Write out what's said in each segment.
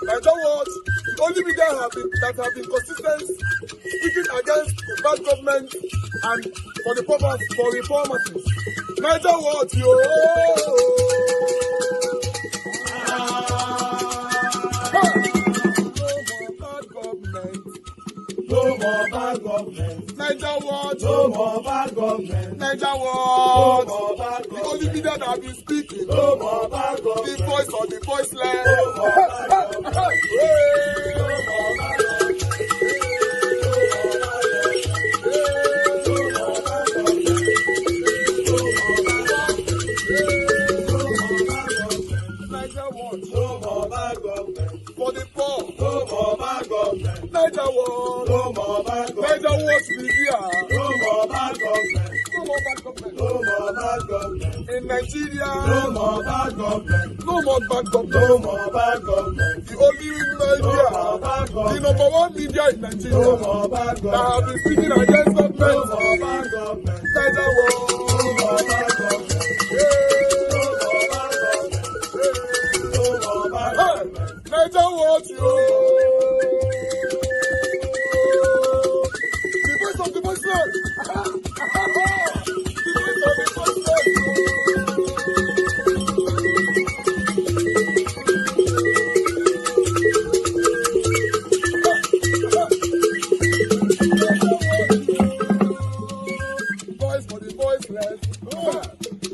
Like that was the only media that have been consistent speaking against the bad government and for the purpose for reformers. Niger what yo. No more bad government. Niger what? No more bad government. Niger what? No more bad government. The only media that have been speaking. No more bad government. The voice of the voiceless. No more bad government. No more bad government. For the poor, no more bad government. Niger what? No more bad government. Niger what media? No more bad government. No more bad government. No more bad government. In Nigeria, no more bad government. No more bad government. No more bad government. The only media, the number one media in Nigeria, no more bad government. That have been speaking against government. No more bad government. Niger what? No more bad government. Niger what you? The voice of the voiceless. The voice of the voiceless. Voice for the voiceless.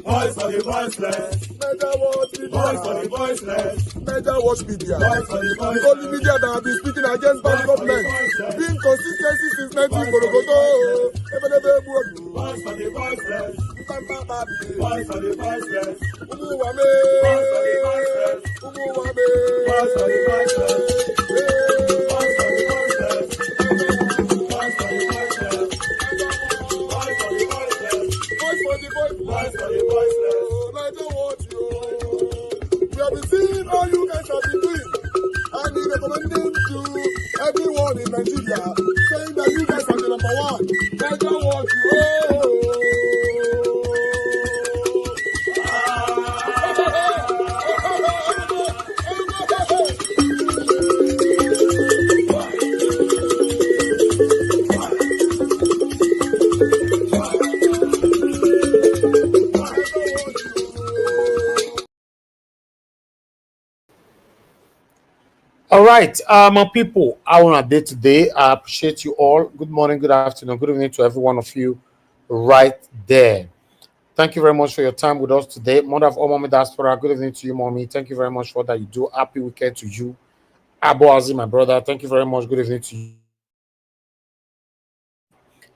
Voice for the voiceless. Niger what? Voice for the voiceless. Niger watch media. The only media that have been speaking against bad government. Being consistency since 1944. Voice for the voiceless. Voice for the voiceless. Umuwame. Voice for the voiceless. Umuwame. Voice for the voiceless. Voice for the voiceless. Voice for the voiceless. Voice for the voiceless. Voice for the voiceless. Voice for the voiceless. Niger watch you. We have been seeing all you guys have been doing. And he recommending to everyone in Nigeria, saying that you guys are the number one. Niger watch you. All right, my people, I want to day today. I appreciate you all. Good morning, good afternoon, good evening to every one of you right there. Thank you very much for your time with us today. Mother of all Mommy Diaspora, good evening to you, Mommy. Thank you very much for that you do. Happy weekend to you. Abu Azi, my brother, thank you very much. Good evening to you.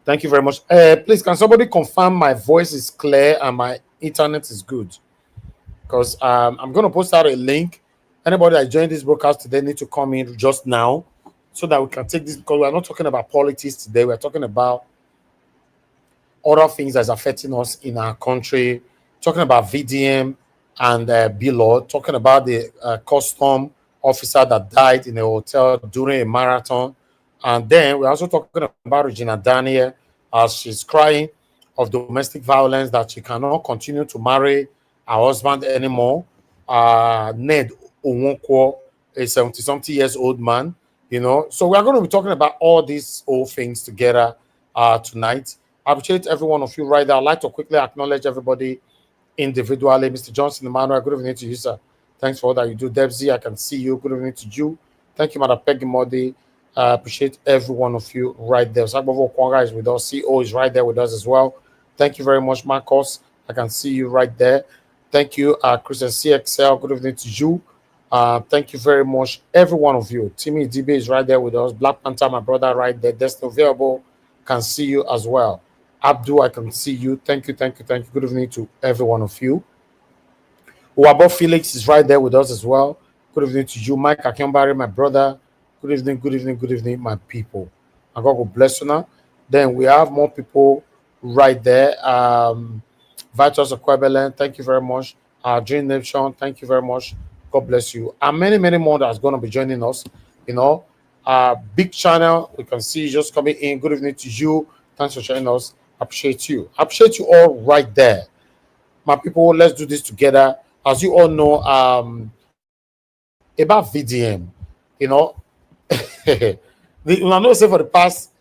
Thank you very much. Please, can somebody confirm my voice is clear and my internet is good? Because I'm going to post out a link. Anybody that joined this broadcast today need to come in just now so that we can take this, because we're not talking about politics today. We're talking about other things that's affecting us in our country, talking about VDM and Blord, talking about the custom officer that died in a hotel during a marathon. And then we're also talking about Regina Daniel as she's crying of domestic violence, that she cannot continue to marry her husband anymore. Ned Onwokwo, a 70-something years old man, you know. So we're going to be talking about all these old things together tonight. I appreciate every one of you right there. I'd like to quickly acknowledge everybody individually. Mr. Johnson Emmanuel, good evening to you, sir. Thanks for all that you do. Debsy, I can see you. Good evening to you. Thank you, Madam Peggy Modi. I appreciate every one of you right there. Sagbovo Kwanga is with us. CEO is right there with us as well. Thank you very much, Marcos. I can see you right there. Thank you, Christian CXL. Good evening to you. Thank you very much, every one of you. Timmy DB is right there with us. Black Panther, my brother, right there. Destiny Available can see you as well. Abdul, I can see you. Thank you, thank you, thank you. Good evening to every one of you. Uwabo Felix is right there with us as well. Good evening to you. Mike Akimbari, my brother. Good evening, good evening, good evening, my people. And God will bless you now. Then we have more people right there. Vitus Equivalent, thank you very much. Dream Nation, thank you very much. God bless you. And many, many more that's going to be joining us. You know, big channel. We can see you just coming in. Good evening to you. Thanks for joining us. Appreciate you. Appreciate you all right there. My people, let's do this together. As you all know, about VDM. You know, I know say for the past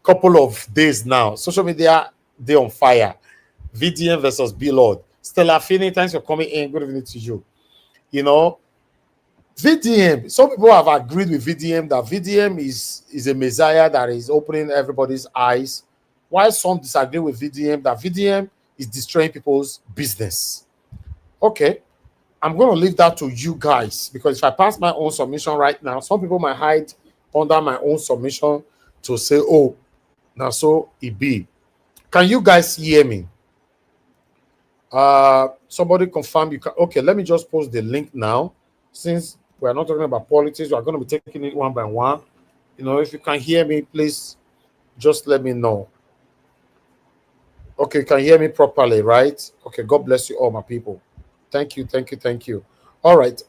couple of days now, social media they on fire. VDM versus Blord. Stella Finney, thanks for coming in. Good evening to you. You know, VDM. Some people have agreed with VDM that VDM is a messiah that is opening everybody's eyes. While some disagree with VDM that VDM is destroying people's business. Okay, I'm going to leave that to you guys because if I pass my own submission right now, some people might hide under my own submission to say, "Oh, now so it be." Can you guys hear me? Somebody confirm you can. Okay, let me just post the link now. Since we are not talking about politics, we are going to be taking it one by one. You know, if you can hear me, please just let me know. Okay, you can hear me properly, right? Okay, God bless you all, my people. Thank you, thank you, thank you. All right.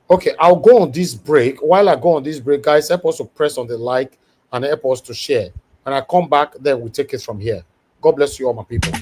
Okay, I'll go on this break. While I go on this break, guys, help us to press on the like and help us to share. When I come back, then we take it from here. God bless you all, my people.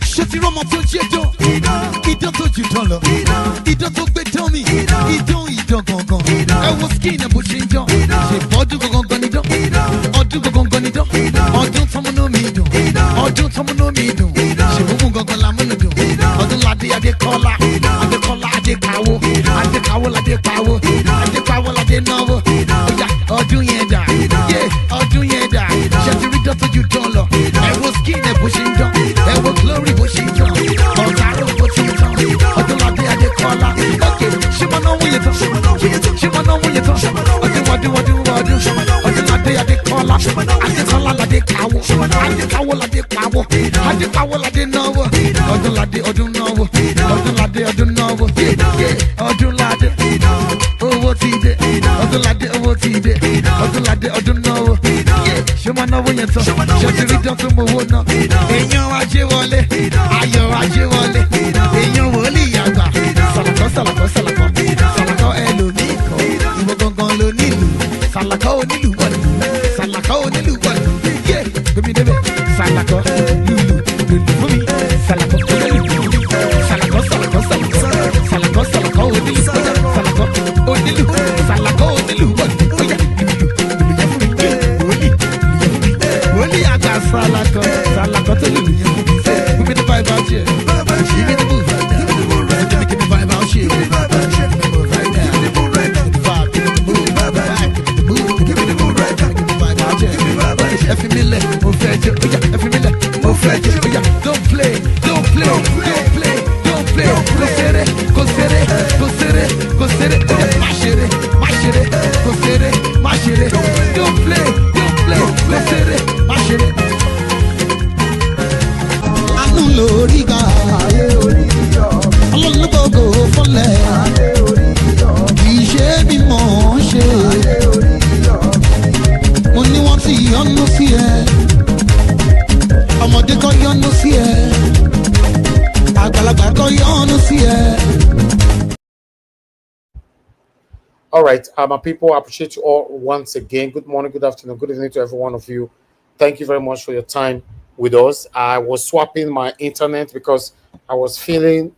All right, my people, I appreciate you all once again. Good morning, good afternoon, good evening to every one of you. Thank you very much for your time with us. I was swapping my internet because I was feeling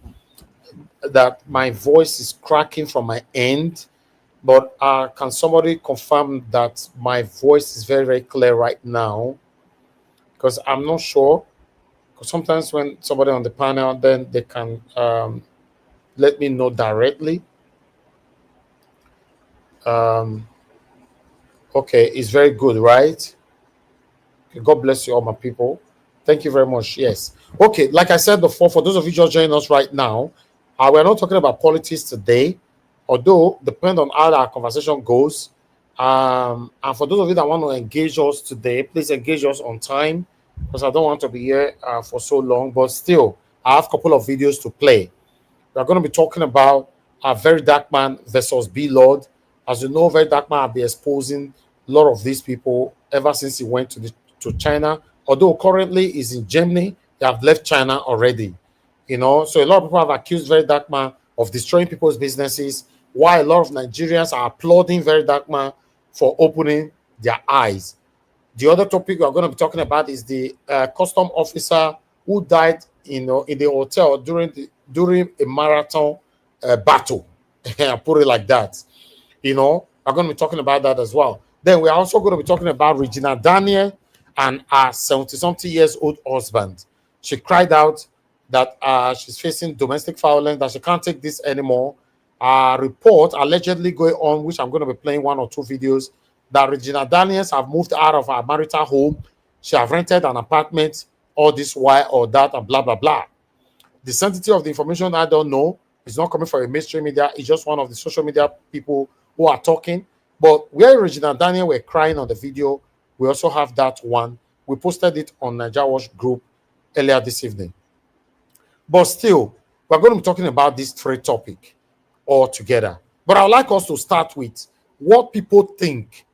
that my voice is cracking from my end. But can somebody confirm that my voice is very, very clear right now? Because I'm not sure. Because sometimes when somebody on the panel, then they can let me know directly. Okay, it's very good, right? Okay, God bless you all, my people. Thank you very much. Yes. Okay, like I said before, for those of you just joining us right now, we're not talking about politics today, although depending on how our conversation goes. And for those of you that want to engage us today, please engage us on time because I don't want to be here for so long. But still, I have a couple of videos to play. We're going to be talking about Very Dark Man versus Blord. As you know, Very Dark Man have been exposing a lot of these people ever since he went to China. Although currently he's in Germany, they have left China already. You know, so a lot of people have accused Very Dark Man of destroying people's businesses, while a lot of Nigerians are applauding Very Dark Man for opening their eyes. The other topic we are going to be talking about is the custom officer who died, in the hotel during a marathon battle. I put it like that. we're going to be talking about that as well. Then we're also going to be talking about Regina Daniel and her 70-something years old husband. She cried out that she's facing domestic violence, that she can't take this anymore. Report allegedly going on, which I'm going to be playing 1 or 2 videos, that Regina Daniels have moved out of her marital home. She have rented an apartment, all this while or that, and blah, blah, blah. The sanctity of the information, I don't know. It's not coming from a mainstream media. It's just one of the social media people who are talking. But where Regina Daniel were crying on the video, we also have that one. We posted it on Naija Watch group earlier this evening. But still, we're going to be talking about this 3 topic all together. But I'd like us to start with what people think,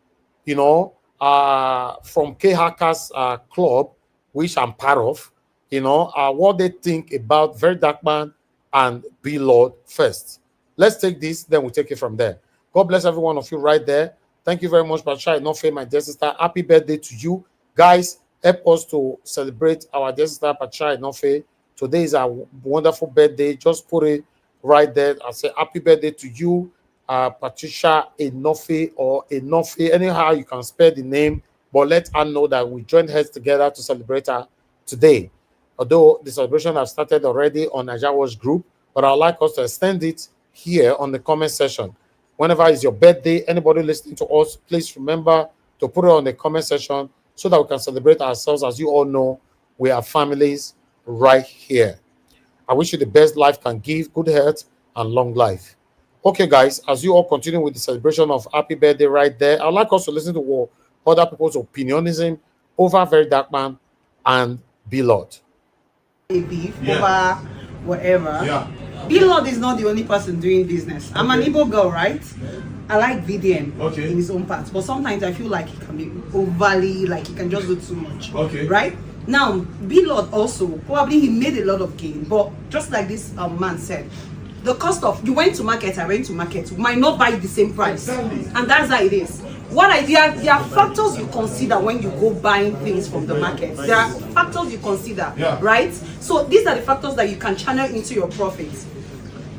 from K Hackers Club, which I'm part of, what they think about Very Dark Man and Blord first. Let's take this, then we'll take it from there. God bless every one of you right there. Thank you very much, Patricia Inofe, my dear sister. Happy birthday to you. Guys, help us to celebrate our dear sister, Patricia Inofe. Today is a wonderful birthday. Just put it right there. I say happy birthday to you, Patricia Inofe or Inofe. Anyhow, you can spell the name, but let her know that we joined heads together to celebrate her today. Although the celebration has started already on Naija Watch group, but I'd like us to extend it here on the comment section. Whenever it's your birthday, anybody listening to us, please remember to put it on the comment section so that we can celebrate ourselves. As you all know, we are families right here. I wish you the best life can give, good health and long life. Okay, guys, as you all continue with the celebration of happy birthday right there, I'd like us to listen to what other people's opinionism over Very Dark Man and Blord. Beef over whatever. Yeah. Blord is not the only person doing business. I'm an Igbo girl, right? I like VDM in his own parts, but sometimes I feel like he can be overly, like he can just do too much. Right? Now, Blord also, probably he made a lot of gain, but just like this man said, the cost of, you went to market, I went to market, might not buy the same price. Exactly. And that's how it is. There are factors you consider when you go buying things from the market. There are factors you consider, right? So these are the factors that you can channel into your profits.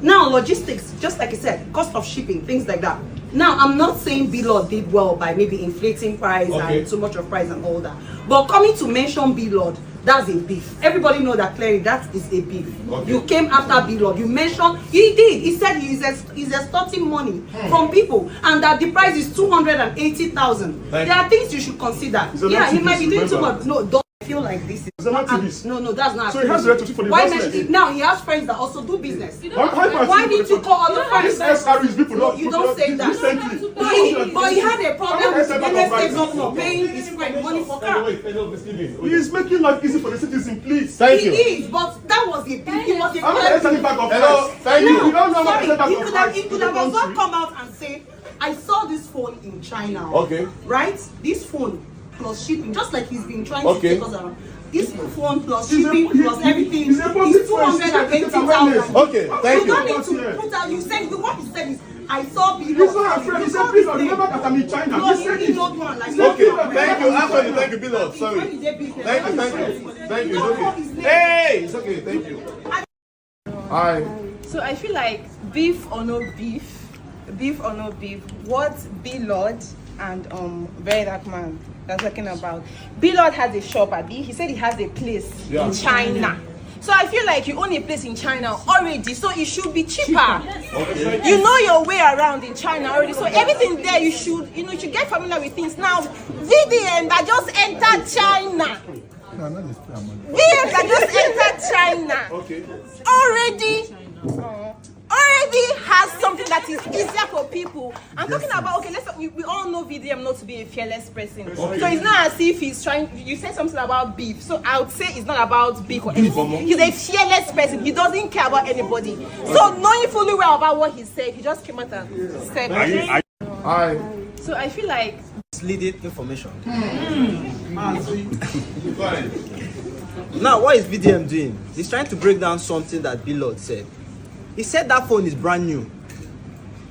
Now, logistics, just like I said, cost of shipping, things like that. Now, I'm not saying Blord did well by maybe inflating price and too much of price and all that. But coming to mention Blord, that's a beef. Everybody know that clearly that is a beef. You came after Blord. You mentioned, he did. He said he's extorting money from people and that the price is 280,000. There are things you should consider. Yeah, he might be doing too much. No, don't feel like this is no, that's not. So he has the right to for the business. Now he has friends that also do business. Why did you call other friends? You don't say that. But he had a problem with the state governor paying his friend money for car. He is making life easy for the citizen, please. Thank you. He is, but that was a big. He was a hello, thank you. He could have also come out and say, I saw this phone in China. Right? This phone plus shipping, just like he's been trying to take us around. This phone plus shipping plus everything is 280,000. Okay, thank you. You don't need to put out. You said what he said is, I saw Blord. He's not afraid. He said, please remember that I'm in China. No, he not one. Like, thank you. Actually, thank you, Blord. Sorry. Thank you. Okay. Hey, it's okay. Thank you. Hi. So I feel like beef or no beef, what Blord and Very Dark Man are talking about. Blord has a shop, Abi. He said he has a place in China. So I feel like you own a place in China already, so it should be cheaper. You know your way around in China already, so everything there you should get familiar with things. Now, VDM that just entered China. VDM that just entered China. Already has something that is easier for people. I'm talking about, we all know VDM not to be a fearless person. So it's not as if he's trying, you said something about beef. So I would say it's not about beef or anything. He's a fearless person. He doesn't care about anybody. So knowing fully well about what he said, he just came out and said. Hi. So I feel like misleading information. Now, what is VDM doing? He's trying to break down something that Blord said. He said that phone is brand new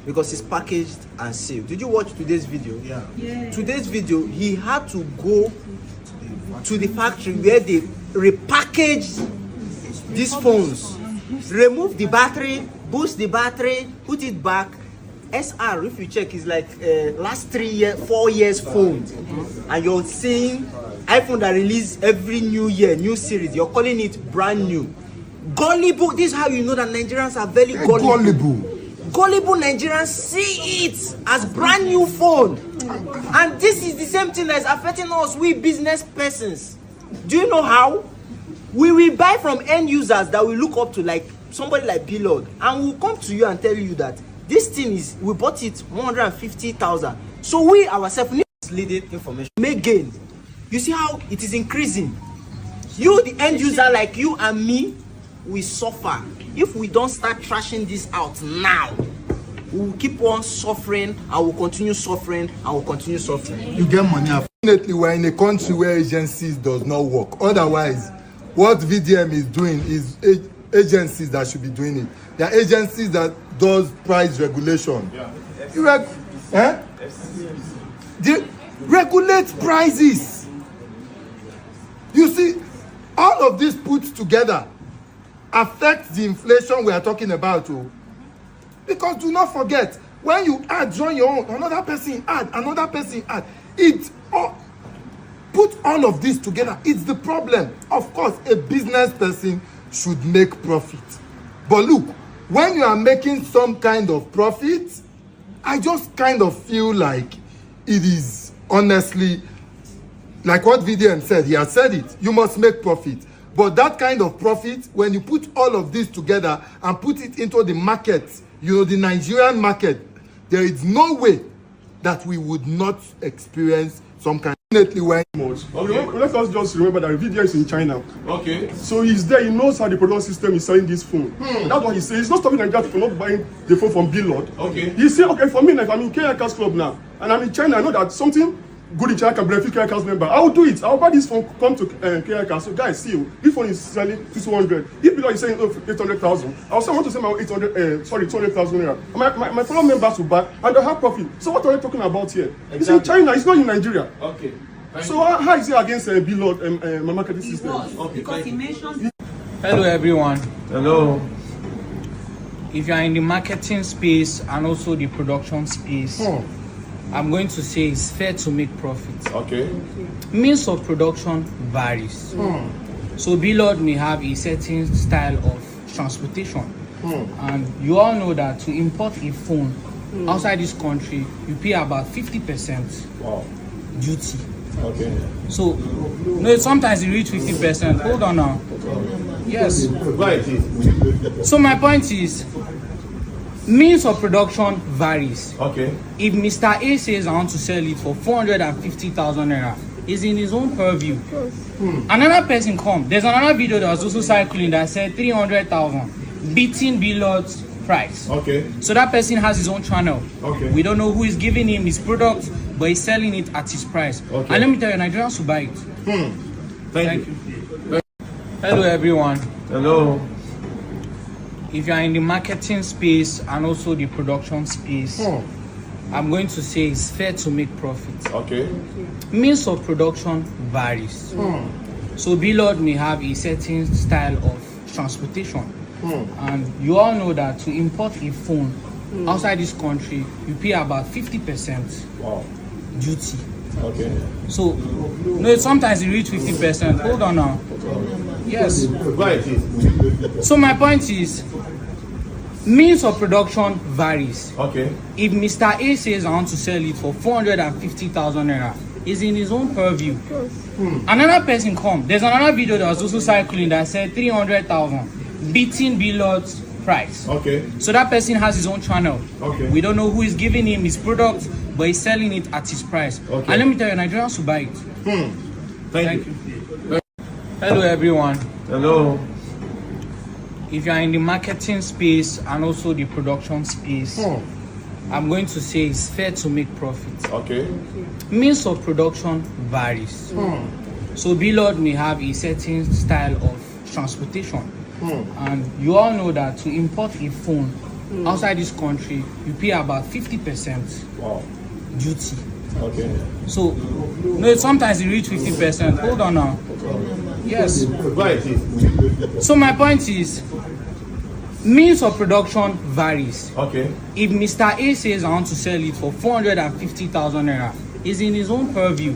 because it's packaged and sealed. Did you watch today's video? Yeah. Today's video, he had to go to the factory where they repackage these phones, remove the battery, boost the battery, put it back, SR, if you check, is like last 4 years phone, and you're seeing iPhone that release every new year, new series. You're calling it brand new. Gullible. This is how you know that Nigerians are very gullible. Gullible Nigerians see it as brand new phone, and this is the same thing that is affecting us, we business persons. Do you know how? We will buy from end users that we look up to, like somebody like Blord, and we'll come to you and tell you that this thing is, we bought it 150,000. So we ourselves need misleading information, make gain. You see how it is increasing. You, the end user, like you and me, we suffer. If we don't start trashing this out now, we will keep on suffering, and we'll continue suffering, and we'll continue suffering. You get money. Unfortunately, we're in a country where agencies does not work. Otherwise, what VDM is doing is agencies that should be doing it. There are agencies that does price regulation. They regulate prices. You see, all of this put together affects the inflation we are talking about. Because do not forget, when you add, join your own, another person add, it put all of this together. It's the problem. Of course, a business person should make profit. But look, when you are making some kind of profit, I just kind of feel like it is honestly, like what VDM said, he has said it, you must make profit. But that kind of profit, when you put all of this together and put it into the market, you know, the Nigerian market, there is no way that we would not experience some kind of Okay. Let us just remember that VDM is in China. Okay. So he's there, he knows how the production system is selling this phone. That's what he says. He's not stopping Nigeria for not buying the phone from Blord. Okay. He said, okay, for me, like I'm in KRCAS club now, and I'm in China, I know that something good in China can benefit KRCAS member. I will do it. I'll buy this phone, come to KRCAS. So guys, see, this phone is selling 200. If Blord is saying 800,000, I also want to sell my 200,000 naira. My fellow members will buy, and they'll have profit. So what are we talking about here? Exactly. It's in China, it's not in Nigeria. Okay. So how is it against Blord my marketing system? Okay, because he mentioned. Hello everyone. Hello. If you are in the marketing space and also the production space, I'm going to say it's fair to make profit. Okay. Means of production varies. So Blord may have a certain style of transportation. And you all know that to import a phone outside this country, you pay about 50% duty. Okay. So no, sometimes you reach 50%. Hold on now. Yes. So my point is, means of production varies. Okay. If Mr. A says I want to sell it for 450,000 naira, is in his own purview. Another person come. There's another video that was also circling that said 300,000, beating Blord's price. Okay. So that person has his own channel. Okay. We don't know who is giving him his product, but he's selling it at his price. Okay. And let me tell you, Nigerians will buy it. Thank you. Hello everyone. Hello. If you are in the marketing space and also the production space, I'm going to say it's fair to make profit. Okay. Means of production varies. So Blord may have a certain style of transportation. And you all know that to import a phone outside this country, you pay about 50% duty. Okay. So no, sometimes you reach 50%. Hold on now. Yes. So my point is, means of production varies. Okay. If Mr. A says I want to sell it for 450,000 naira, is in his own purview. Another person come. There's another video that was also circling that said 300,000, beating Blord's price. Okay. So that person has his own channel. Okay. We don't know who is giving him his product, but he's selling it at his price. Okay. And let me tell you, Nigerians will buy it. Thank you. Hello everyone. Hello. If you are in the marketing space and also the production space, I'm going to say it's fair to make profit. Okay. Means of production varies. So Blord may have a certain style of transportation. And you all know that to import a phone outside this country, you pay about 50% duty. Okay. So no, sometimes you reach 50%. Hold on now. Yes. So my point is, Means of production varies. Okay. If Mr. A says I want to sell it for 450,000 naira, is in his own purview.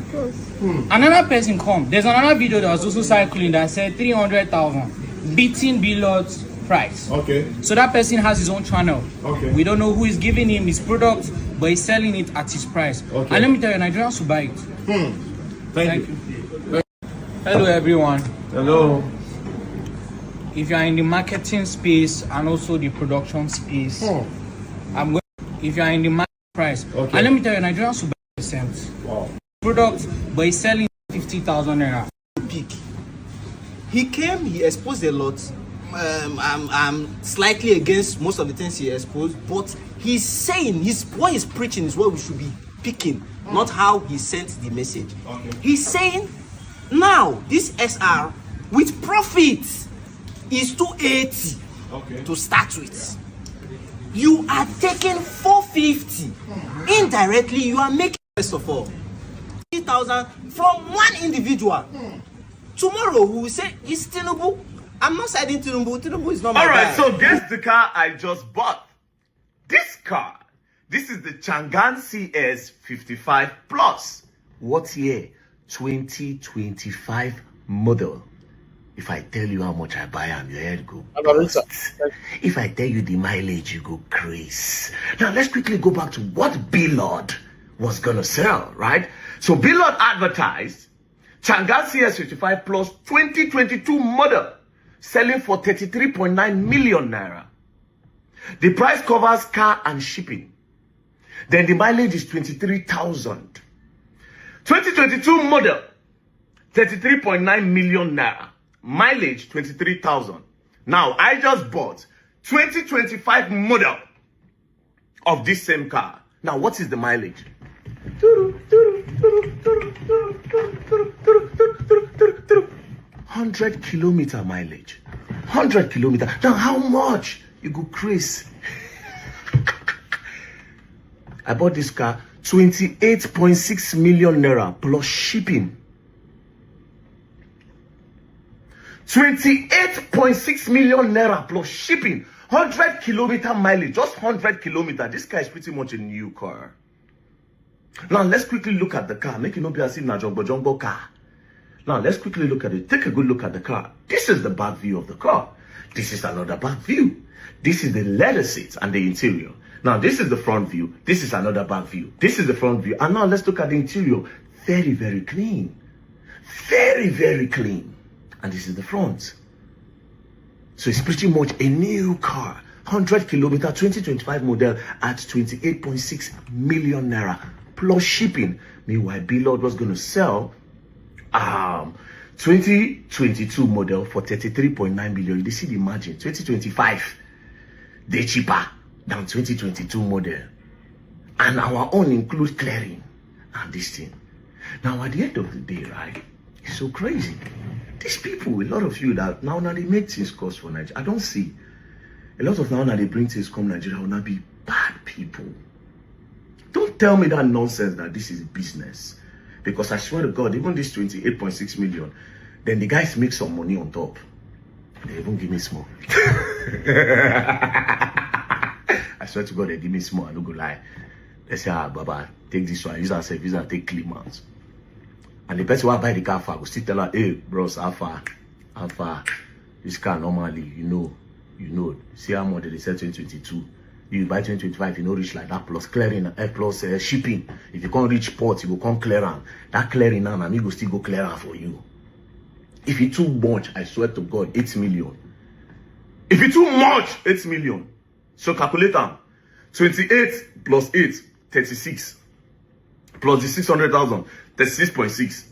Another person come. There's another video that was also cycling that said 300,000, beating Blord's price. Okay. So that person has his own channel. Okay. We don't know who is giving him his product, but he's selling it at his price. Okay. And let me tell you, Nigerians will buy it. Thank you. Hello, everyone. Hello. If you are in the marketing space and also the production space, I'm going. If you are in the market price, Okay. and let me tell you, Nigerians will buy percent. Wow. Product, but he's selling 50,000 naira. Peak. He came, he exposed a lot. I'm slightly against most of the things he exposed, but he's saying what he's preaching is what we should be picking, not how he sent the message. Okay. He's saying now this SR with profits is 280 to start with. You are taking 450. Indirectly, you are making, first of all, 3,000 from one individual. Tomorrow we will say it's Tinubu. I'm not siding Tinubu. Tinubu is not my guy. Alright, so guess the car I just bought. This car. This is the Changan CS 55 Plus. What year? 2025 model. If I tell you how much I buy, your head go bust. If I tell you the mileage, you go crazy. Now let's quickly go back to what Blord was gonna sell, right? So Blord advertised Changan CS 55 Plus 2022 model selling for 33.9 million naira. The price covers car and shipping. Then the mileage is 23,000. 2022 model 33.9 million naira. Mileage 23,000. Now I just bought 2025 model of this same car. Now what is the mileage? 100 kilometer mileage. 100 kilometer. Now how much? You go crazy. I bought this car 28.6 million naira plus shipping. 28.6 million naira plus shipping. 100 kilometer mileage, just 100 kilometer. This car is pretty much a new car. Now let's quickly look at the car. Make it not be as if na jumbo car. Now let's quickly look at it. Take a good look at the car. This is the back view of the car. This is another back view. This is the leather seats and the interior. Now this is the front view. This is another back view. This is the front view. And now let's look at the interior. Very, very clean. Very, very clean. And this is the front. So it's pretty much a new car. 100 kilometer 2025 model at 28.6 million naira plus shipping. Meanwhile, Blord was going to sell 2022 model for 33.9 million. You see the margin. 2025 they're cheaper than 2022 model. And our own includes clearing and this thing. Now at the end of the day, right? It's so crazy. These people, a lot of you that now they make things cost for Nigeria. I don't see a lot of now they bring things come Nigeria will not be bad people. Don't tell me that nonsense that this is business. Because I swear to God, even this 28.6 million, then the guys make some money on top. They even give me small. I swear to God, they give me small. I don't go lie. They say, Baba, take this one. Use that service and take clean months. And the person who buy the car for will still tell her, hey, bros, how far? This car normally, you know, see how much they sell 2022. You buy 2025, you know, reach like that plus clearing, plus shipping. If you can't reach port, you go come clear am. That clearing now, and me go still go clear am for you. If you too much, I swear to God, 8 million. If you too much, 8 million. So calculate them. 28 plus 8, 36. Plus the 600,000, 36.6.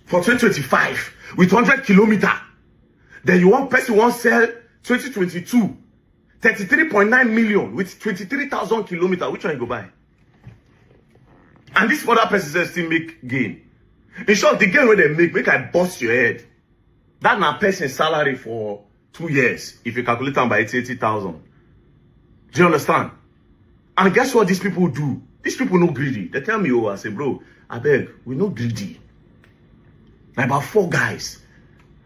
For 2025, with 100 kilometer, then you want person won't sell 2022, 33.9 million with 23,000 kilometer. Which one you go buy? And this other person says still make gain. In short, the gain where they make I bust your head. That na person's salary for 2 years. If you calculate them by 80,000. Do you understand? And guess what these people do? These people no greedy. They tell me, oh, I say, bro, I beg, we no greedy. Now about 4 guys.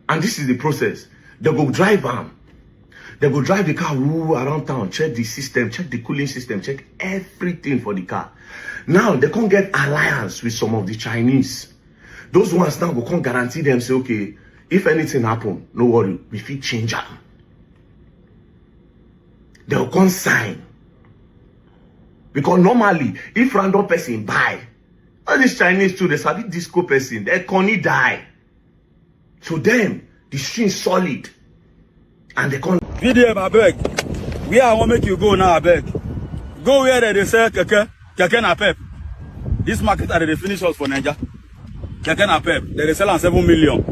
And this is the process. They go drive them They go drive the car around town, check the system, check the cooling system, check everything for the car. Now they can't get alliance with some of the Chinese. Those ones now go can't guarantee them, say, okay, if anything happen, no worry, we fit change them. They'll come sign. Because normally, if random person buy, all these Chinese too, they sabi disco person, they can't die. So them, the string solid. And they can't. VDM, I beg. Where I want make you go now, I beg. Go where they sell keke na pep. This market are they finish us for Niger. Keke na pep. They sell on 7 million,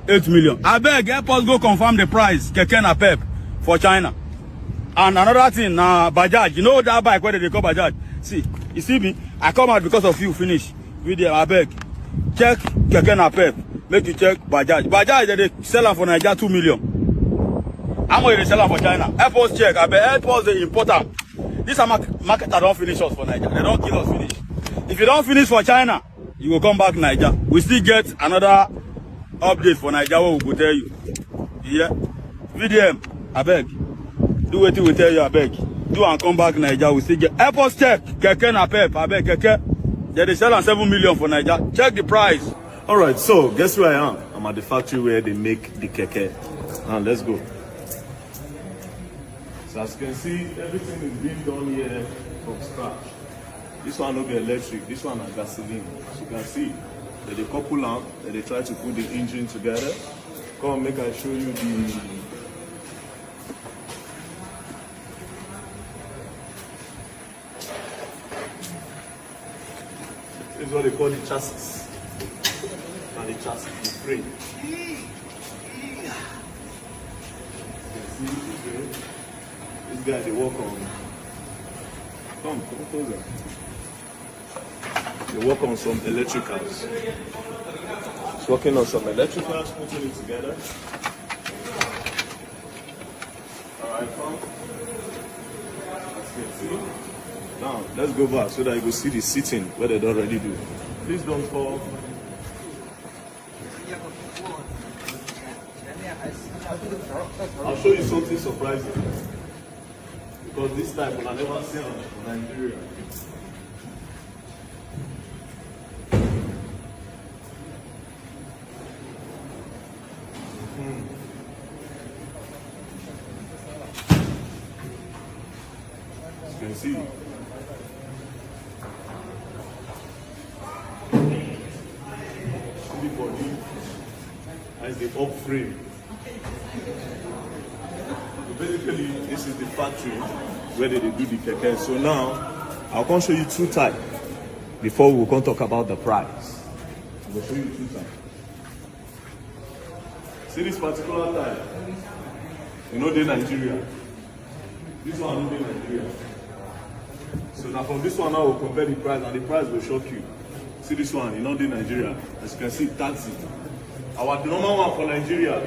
8 million. I beg, help us go confirm the price. Keke na pep for China. And another thing, Bajaj. You know that bike where they call Bajaj? See, you see me? I come out because of you. Finish. VDM, I beg. Check keke na pep. Make you check Bajaj. Bajaj they sell them for Niger 2 million. How much they sell them for China? Help us check. I bet help us the importer. This market don't finish us for Niger. They don't kill us finish. If you don't finish for China, you will come back Niger. We still get another update for Niger what we will tell you. Yeah. VDM, I beg. Do what we tell you, I beg. Do and come back Niger. We still get. Help us check. Keke na pep. I beg keke. They sell on 7 million for Niger. Check the price. All right, so guess where I am? I'm at the factory where they make the keke. Now let's go. So as you can see, everything is being done here from scratch. This one will be electric, this one is gasoline. As you can see, that they couple out, that they try to put the engine together. Come make I show you the this is what they call the chassis. And the chassis, the frame. This guy, they work on. Come closer. They work on some electricals. He's working on some electricals, putting it together. Alright, come. As you can see. Now, let's go back so that you can see the seating where they don't already do. Please don't fall. I'll show you something surprising. Because this type will never sell in Nigeria. As you can see. Body as the up frame. So basically, this is the factory where they do the keke. So now, I'll come show you two types before we can talk about the price. I will show you two types. See this particular type? You know they're Nigeria. This one, they're Nigeria. So now from this one, now we'll compare the price, and the price will shock you. See this one, you know they're Nigeria. As you can see, taxi. Our normal one for Nigeria,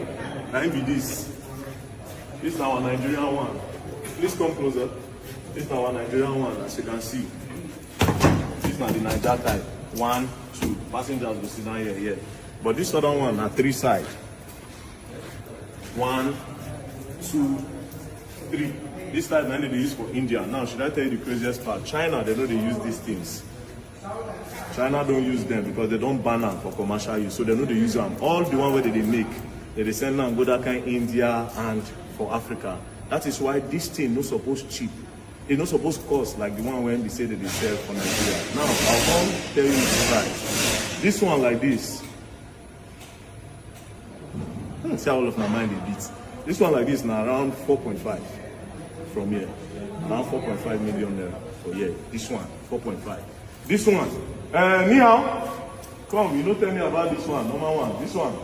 now be this. This is our Nigerian one. Please come closer. This is our Nigerian one, as you can see. This is not the Niger type. 1, 2. Passengers will sit down here. But this other one, are 3 sides. 1, 2, 3. This type now they use for India. Now, should I tell you the craziest part? China, they know they use these things. China don't use them because they don't ban them for commercial use. So they know they use them. All the one where they make, they send them go that kind India and for Africa. That is why this thing not supposed cheap. It's not supposed to cost like the one when they say that they sell for Nigeria. Now, I'll come tell you the price. This one like this. I don't see all of my mind a bit. This one like this now around 4.5 from here. Around 4.5 million there for here. This one, 4.5. This one. Nihao, come, you don't tell me about this one, number one. This one.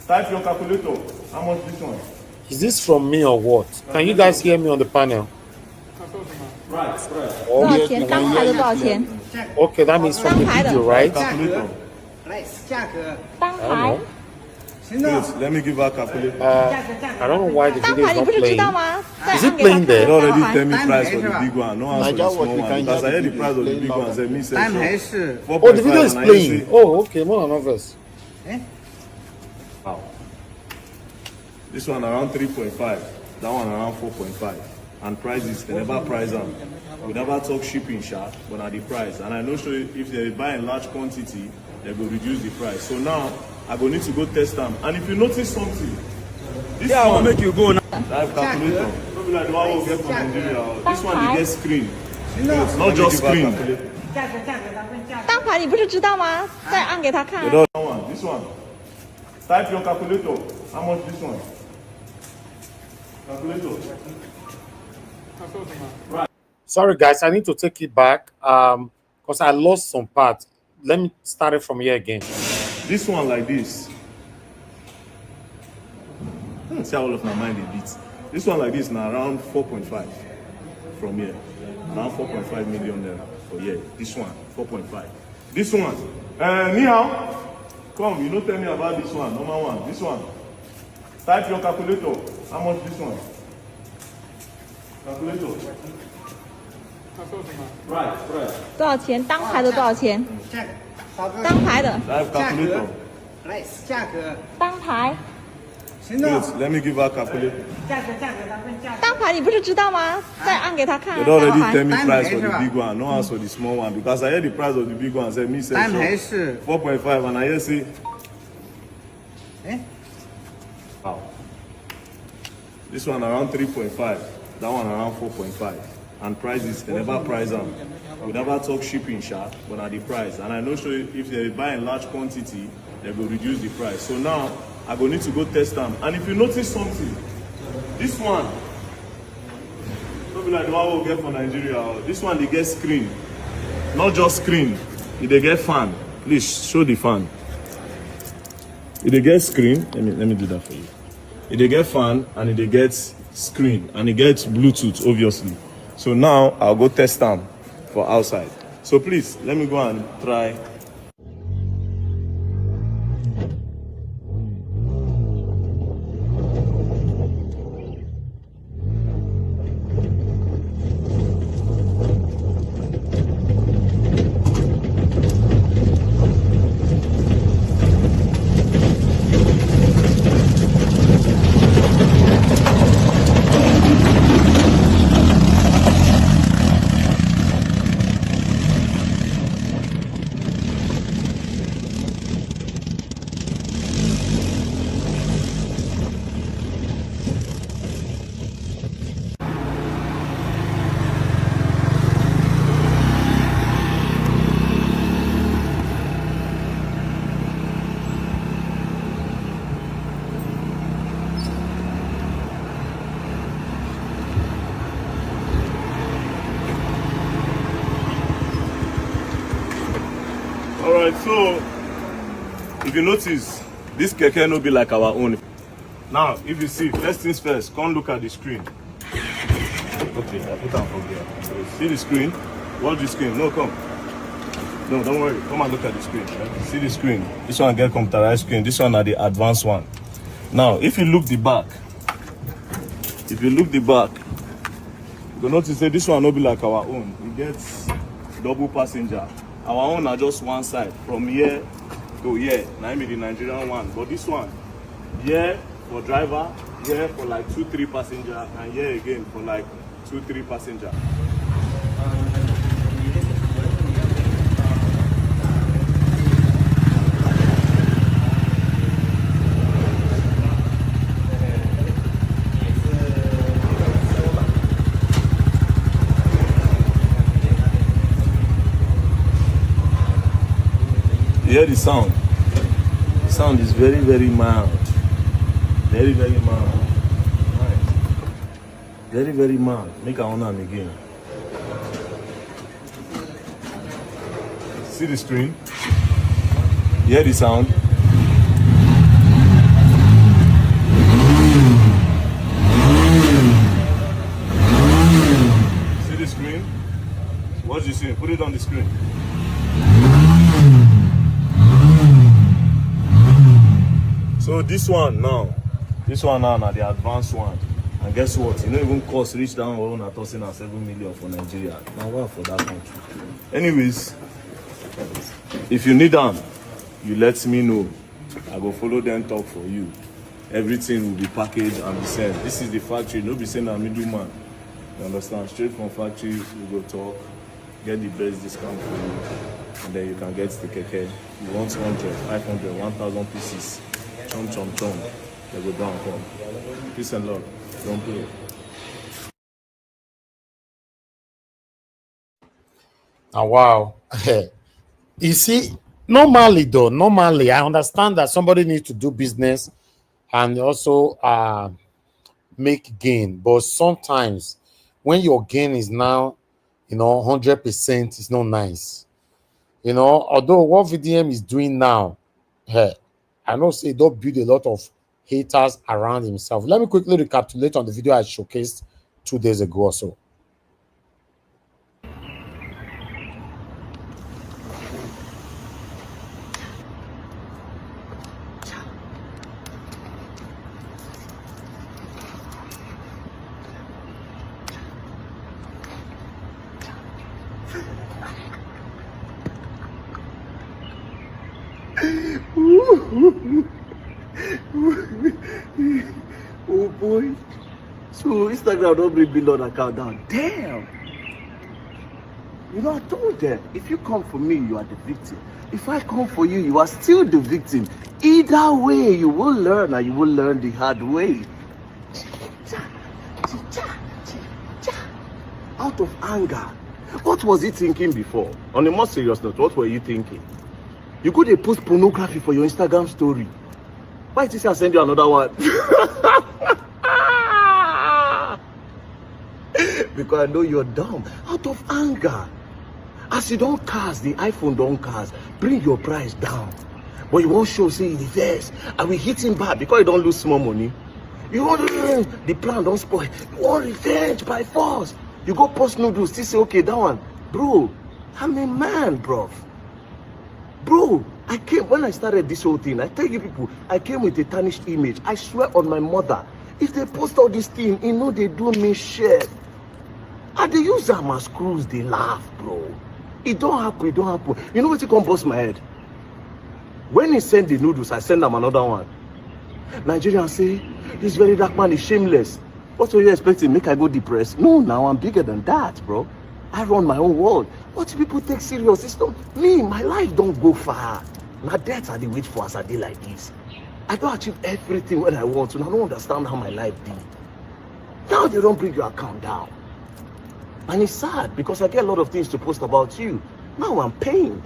Type your calculator. How much this one? Is this from me or what? Can you guys hear me on the panel? Right. 多少钱？刚牌的多少钱？ Okay, that means from the video, right? Calculator. 价格 当牌， Wait, let me give her a calculator. I don't know why the 当 video 牌 is 你 not 不是知 playing. 道吗？ Is it playing They there? already 当 tell 牌 me price for the big one. No answer for the small one. Because I heard the price of the big one. Said me say 单还是 Oh, the video is playing. Oh, okay, more than others. Wow. This one around 3.5. That one around 4.5. And prices, they never price them. We never talk shipping, but at the price. And I know so if they buy in large quantity, they will reduce the price. So now I go need to go test them. And if you notice something, this one will make you go now. Live calculator. Probably like the one we'll get from Nigeria. This one you get screen. It's not just screen. 当牌你不是知道吗？再按给他看。 This one. Type your calculator. How much this one? Calculator. Right. Sorry, guys, I need to take it back because I lost some part. Let me start it from here again. This one like this. See all of my mind a bit. This one like this now around 4.5 from here. Around 4.5 million naira for here. This one 4.5. This one. Nihao. Come, you don't tell me about this one. Number one. This one. Type your calculator. How much this one? Calculator. Right. 多少钱？当牌的多少钱？当牌的。 Type calculator. 价格。当牌。 Wait, let me give her calculator. 当牌你不是知道吗？再按给他看。 You don't already tell me price for the big one, no answer for the small one because I hear the price of the big one. Say me say 4.5 and I hear say. Wow. This one around 3.5. That one around 4.5. And prices, they never price them. We never talk shipping, but at the price. And I know so if they buy in large quantity, they will reduce the price. So now I go need to go test them. And if you notice something, this one, probably like the one we'll get from Nigeria. This one they get screen, not just screen. If they get fan, please show the fan. If they get screen, let me do that for you. If they get fan and if they get screen and it gets Bluetooth, obviously. So now I'll go test them for outside. So please let me go and try. Alright, so if you notice, this keke no be like our own. Now, if you see, first things first, come look at the screen. Okay, I put that from here. So, see the screen? Watch the screen. No, come. No, don't worry. Come and look at the screen. See the screen. This one get computerized screen. This one are the advanced one. Now, if you look the back, you notice that this one no be like our own. It gets double passenger. Our own are just one side, from here to here. Now be the Nigerian one, but this one, here for driver, here for like 2-3 passenger, and here again for like 2-3 passenger. Hear the sound. The sound is very, very mild. Very, very mild. Nice. Very, very mild. Make our own arm again. See the screen? Hear the sound? See the screen? Watch the screen. Put it on the screen. So this one now the advanced one, and guess what? You know even cost reach down around at 7 million for Nigeria. Now what for that country? Anyways, if you need them, you let me know. I go follow them talk for you. everything will be packaged and be sent. This is the factory, no be saying a middleman. You understand? Straight from factory, we go talk, get the best discount for you, and then you can get the keke. You want 100, 500, 1,000 pieces. Chom, chom, chom. They go down, come. Peace and love. Don't play. Oh, wow. You see, normally though, normally I understand that somebody needs to do business and also make gain. But sometimes when your gain is now, 100%, it's not nice. Although what VDM is doing now, I know say don't build a lot of haters around himself. Let me quickly recapitulate on the video I showcased 2 days ago or so. Oh boy. So Instagram don't bring Blord account down. Damn. I told them, if you come for me, you are the victim. If I come for you, you are still the victim. Either way, you will learn, and you will learn the hard way. Out of anger. What was he thinking before? On a more serious note, what were you thinking? You could post pornography for your Instagram story. Why did I send you another one? Because I know you're dumb. Out of anger. As you don't cast, the iPhone don't cast. Bring your price down. But you won't show, say, reverse. I will hit him back because you don't lose small money. You want the plan don't spoil. You want revenge by force. You go post noodles, still say, okay, that one. Bro, I'm a man, bro. Bro, when I started this whole thing, I tell you people, I came with a tarnished image. I swear on my mother. If they post all this thing, they do me shit. And they use them as screws, they laugh, bro. It don't happen, it don't happen. You know what it can bust my head? When he send the noodles, I send them another one. Nigerians say, this very dark man is shameless. What are you expecting? Make I go depressed? No, now I'm bigger than that, bro. I run my own world. What do people take serious? It's not me, my life don't go far. My debts are the wait for us a day like this. I don't achieve everything when I want to. I don't understand how my life be. Now they don't bring your account down. And it's sad because I get a lot of things to post about you. Now I'm paying.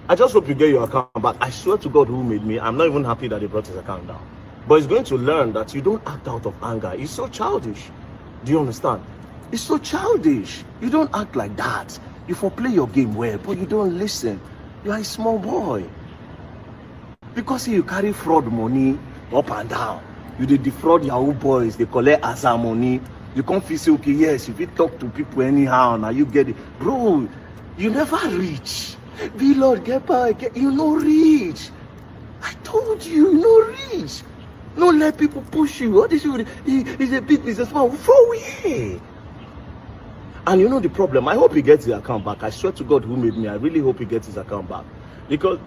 I just hope you get your account back. I swear to God who made me, I'm not even happy that they brought his account down. But he's going to learn that you don't act out of anger. It's so childish. Do you understand? It's so childish. You don't act like that. You play your game well, but you don't listen. You are a small boy. Because you carry fraud money up and down. You defraud your old boys. They collect asa money. You can't feel say, okay, yes, if you talk to people anyhow, now you get it. Bro, you never reach. Blord, get back. You no reach. I told you, no reach. No let people push you. What is you? He's a big businessman. Throw away. And you know the problem. I hope he gets his account back. I swear to God who made me. I really hope he gets his account back.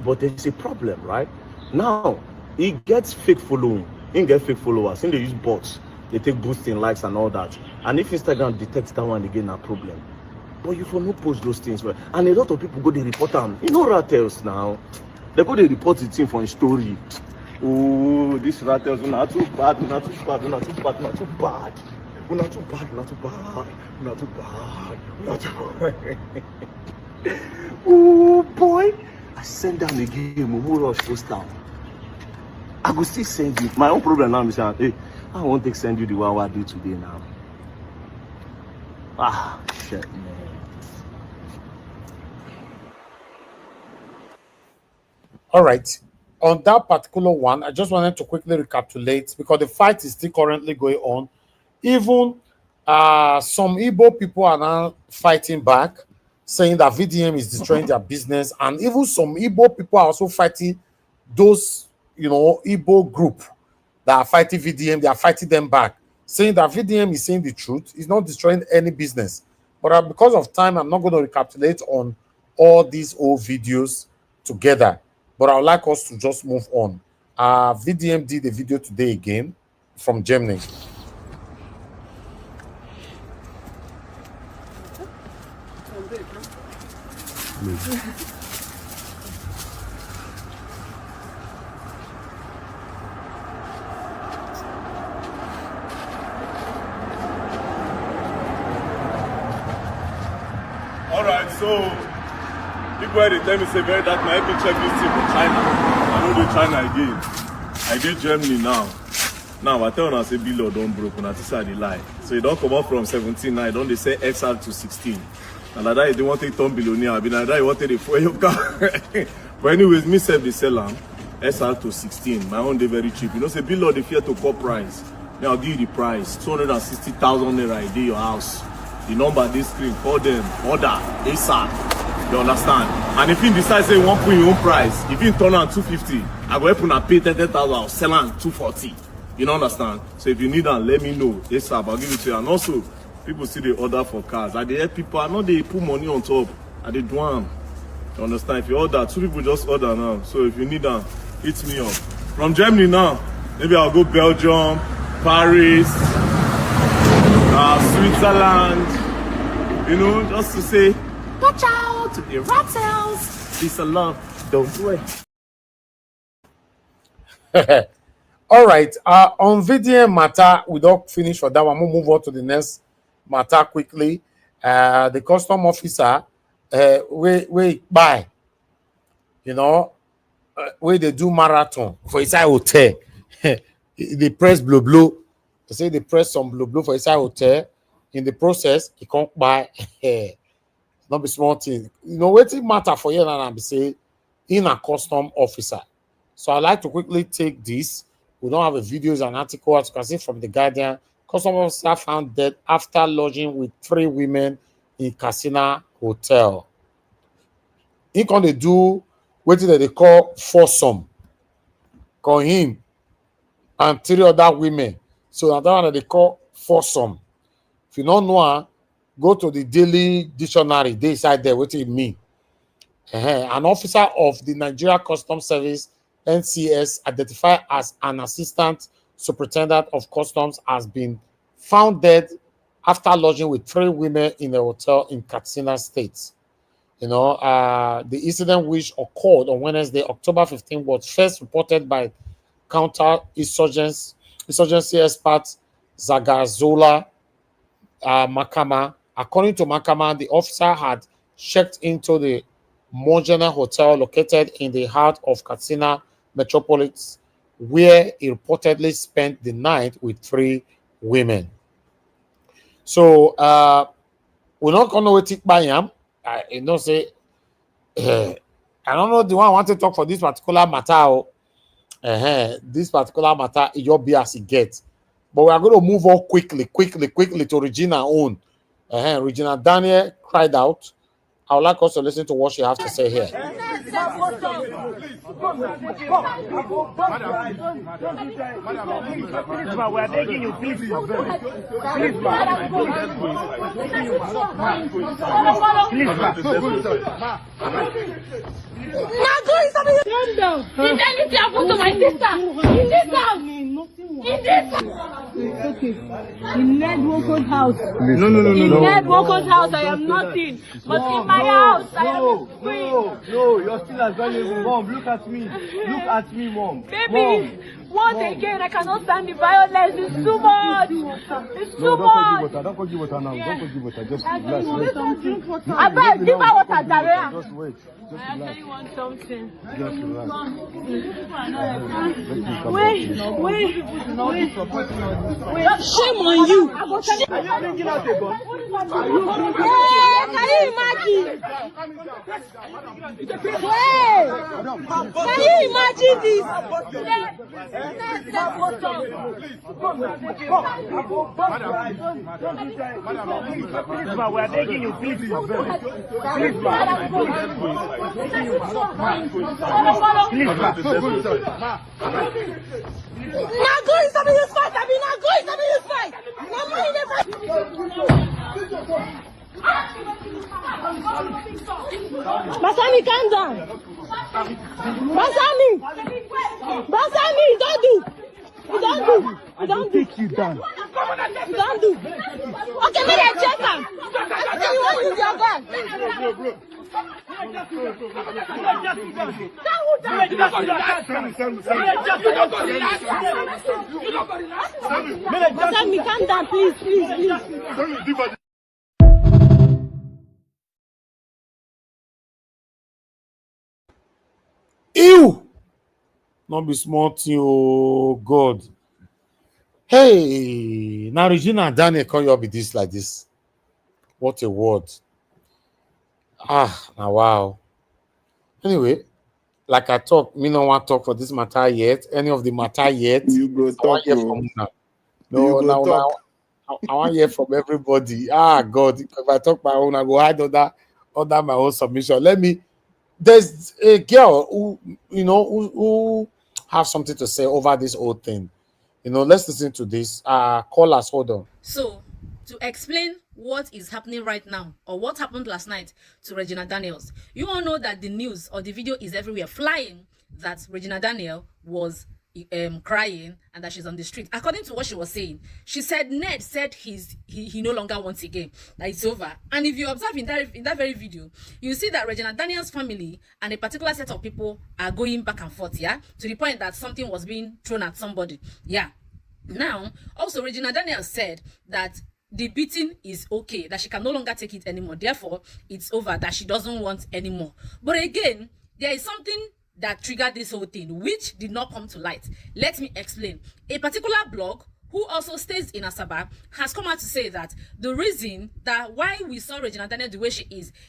But there's a problem, right? Now, he gets fake following. He gets fake followers. They use bots. They take boosting likes and all that. And if Instagram detects that one again, a problem. But you no post those things. Right? And a lot of people go to report them. You know Rattles now. They go to report the thing for a story. Oh, this Rattles, not too bad, not too bad, not too bad, not too bad. Not too bad, not too bad, not too bad, not too bad. Oh boy, I send down the game, who rush post down. I go still send you. My own problem now is that hey, I won't take send you the one I do today now. Ah, shit, man. All right. On that particular one, I just wanted to quickly recapitulate because the fight is still currently going on. Even some Igbo people are now fighting back, saying that VDM is destroying their business. And even some Igbo people are also fighting those, Igbo group that are fighting VDM. They are fighting them back, saying that VDM is saying the truth. It's not destroying any business. But because of time, I'm not going to recapitulate on all these old videos together. But I would like us to just move on VDM did a video today again from Germany. Alright, so people they tell me say very that my help me check this thing for China. I don't do China again. I did Germany now. Now I tell you I say Blord don't broke and I say they lie. So you don't come up from 17 now, don't they say XR to 16. And like that you want to turn billionaire, but like that you want to for your car. But anyways, me self the sell them SR to 16. My own they very cheap. You know say Blord they fear to call price. Now I'll give you the price. 260,000 naira a day your house. The number this screen, call them, order, ASAP. You understand? And if you decide say you want to put your own price, if you turn on 250, I go help you pay 30,000, I'll sell on 240. You don't understand? So if you need that, let me know. ASAP, I'll give it to you. And also, people see the order for cars. I help people, I know they put money on top. I did one. You understand? If you order, 2 people just order now. So if you need that, hit me up. From Germany now, maybe I'll go Belgium, Paris, Switzerland, you know, just to say, watch out to the rat cells. Peace and love. Don't do it. All right. On VDM matter, we don't finish for that one. We'll move on to the next matter quickly. The custom officer, we buy, you know, where they do marathon for inside hotel. They press blue. They say they press some blue for inside hotel. In the process, he can't buy. Not be small thing. You know what it matter for you and I say in a custom officer. So I like to quickly take this. We don't have a videos and article as you can see from the Guardian. Custom officer found dead after lodging with 3 women in Casina Hotel. He can they do what they call foursome. Call him and 3 other women. So that one they call foursome. If you don't know, go to the daily dictionary. They inside there. What it mean? An officer of the Nigeria Customs Service (NCS) identified as an assistant superintendent of customs has been found dead after lodging with 3 women in a hotel in Katsina State. You know, the incident which occurred on Wednesday, October 15, was first reported by counter-insurgency expert Zagazola Makama. According to Makama, the officer had checked into the Mojana Hotel located in the heart of Katsina Metropolis, where he reportedly spent the night with 3 women. So we're not gonna wait it by him. You know, say I don't know the one I want to talk for this particular matter. This particular matter, your be as it gets. But we are going to move on quickly to Regina own. Regina Daniel cried out. I would like us to listen to what she has to say here. We are begging you, please. Calm down. Did anything happen to my sister? In this house. It's okay. In Ned Woko's house. No. In Ned Woko's house, I am nothing. But in my house, I am free. No, you're still as valuable. Mom, look at me. Look at me, Mom. Baby, once again, I cannot stand the violence. It's too much. It's too much. Don't go give water now. Don't go give water. Just relax. I bet give her water, Daria. Just wait. I actually want something. Just relax. Wait. Shame on you. Are you bringing out a gun? Can you imagine? Hey! Can you imagine this? We are begging you, please. Please, Now go is something you fight. I mean, now go is something you fight. Now money never. Masami, calm down. Masami. Brasami, you don't do. You don't do. You don't do. Take you down. You don't do. Okay, let me check him. You want to use your gun. Bro. Brasami, calm down, please. Ew! Not be small thing, oh God. Hey, now Regina and Daniel call you up with this like this. What a word. Now wow. Anyway, like I talk, me no want to talk for this matter yet. Any of the matter yet. You go talk from now. No, now I want to hear from everybody. God, if I talk my own, I go hide under my own submission. There's a girl who who have something to say over this whole thing. Let's listen to this. Call us, hold on. So, to explain what is happening right now or what happened last night to Regina Daniels, you all know that the news or the video is everywhere flying that Regina Daniel was crying and that she's on the street. According to what she was saying, she said Ned said he no longer wants a game, that it's over. And if you observe in that very video, you see that Regina Daniels' family and a particular set of people are going back and forth, to the point that something was being thrown at somebody. Now, also Regina Daniels said that the beating is okay, that she can no longer take it anymore, therefore it's over, that she doesn't want anymore. But again, there is something that triggered this whole thing, which did not come to light. Let me explain. A particular blog who also stays in Asaba has come out to say that the reason that why we saw Regina Daniel the way she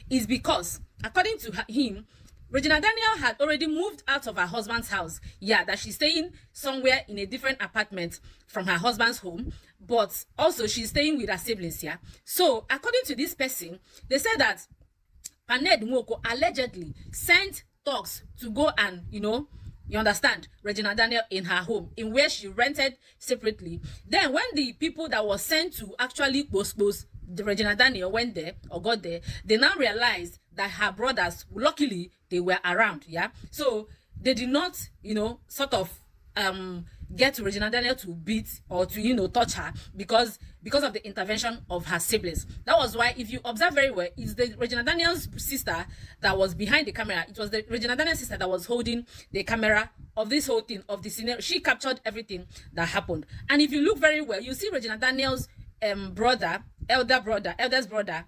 is because, according to him, Regina Daniel had already moved out of her husband's house. That she's staying somewhere in a different apartment from her husband's home, but also she's staying with her siblings. So, according to this person, they said that Paned Nwoko allegedly sent talks to go and, you understand, Regina Daniel in her home, in where she rented separately. Then when the people that was sent to actually expose the Regina Daniel went there or got there, they now realized that her brothers, luckily, they were around, so they did not, sort of get Regina Daniel to beat or to, touch her because of the intervention of her siblings. That was why, if you observe very well, it's the Regina Daniel's sister that was behind the camera. It was the Regina Daniel's sister that was holding the camera of this whole thing, of the scenario. She captured everything that happened. And if you look very well, you see Regina Daniel's eldest brother,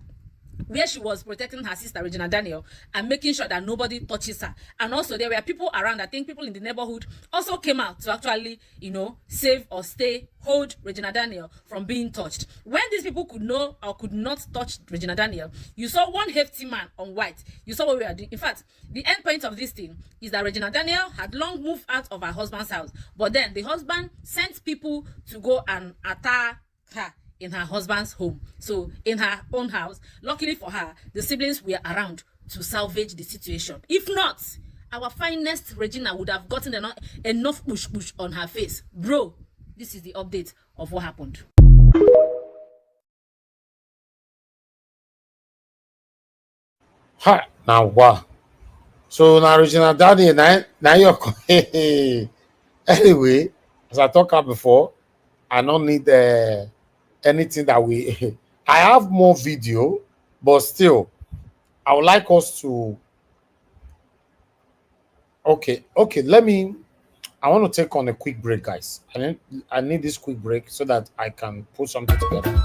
where she was protecting her sister Regina Daniel and making sure that nobody touches her. And also there were people around, I think people in the neighborhood also came out to actually, save or hold Regina Daniel from being touched. When these people could know or could not touch Regina Daniel, you saw one hefty man on white. You saw what we were doing. In fact, the end point of this thing is that Regina Daniel had long moved out of her husband's house, but then the husband sent people to go and attack her in her husband's home. So in her own house, luckily for her, the siblings were around to salvage the situation. If not, our finest Regina would have gotten enough push on her face. Bro, this is the update of what happened. Now wow. So now Regina Daddy, now you're anyway, as I talked about before, I don't need anything that we I have more video, but still I would like us to okay, I want to take on a quick break, guys. I need this quick break so that I can put something together.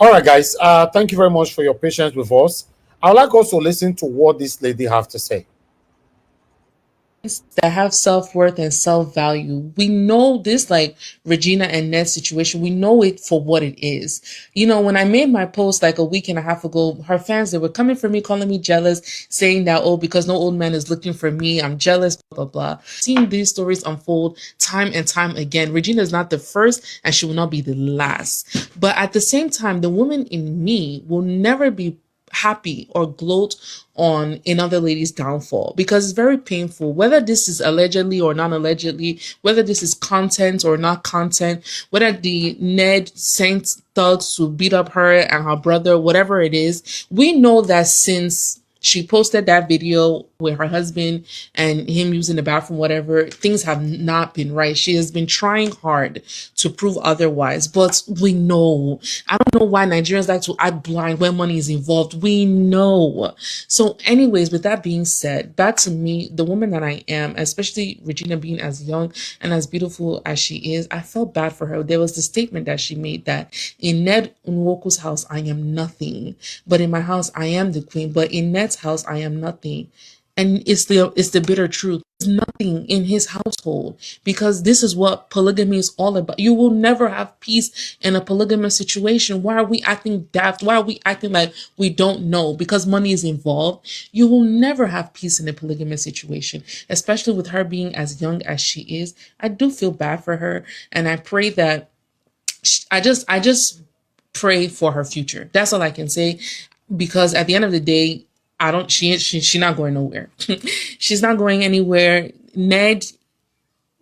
All right, guys. Thank you very much for your patience with us. I would like us to listen to what this lady have to say. That have self-worth and self-value. We know this, like Regina and Ned's situation, we know it for what it is. You know, when I made my post like a week and a half ago, her fans, they were coming for me, calling me jealous, saying that, oh, because no old man is looking for me, I'm jealous, blah, blah, blah. Seeing these stories unfold time and time again, Regina is not the first and she will not be the last. But at the same time, the woman in me will never be happy or gloat on another lady's downfall, because it's very painful, whether this is allegedly or non-allegedly, whether this is content or not content, whether the Ned sent thugs to beat up her and her brother, whatever it is. We know that since she posted that video with her husband and him using the bathroom, whatever, things have not been right. She has been trying hard to prove otherwise, but we know. I don't know why Nigerians like to act blind when money is involved. We know. So anyways, with that being said, back to me, the woman that I am, especially Regina being as young and as beautiful as she is, I felt bad for her. There was the statement that she made that in Ned Nwoko's house, I am nothing, but in my house, I am the queen, but in Ned's house, I am nothing. And it's the bitter truth. There's nothing in his household, because this is what polygamy is all about. You will never have peace in a polygamous situation. Why are we acting daft? Why are we acting like we don't know? Because money is involved. You will never have peace in a polygamous situation, especially with her being as young as she is. I do feel bad for her, and I pray that I just pray for her future. That's all I can say, because at the end of the day, she's not going nowhere. She's not going anywhere. Ned,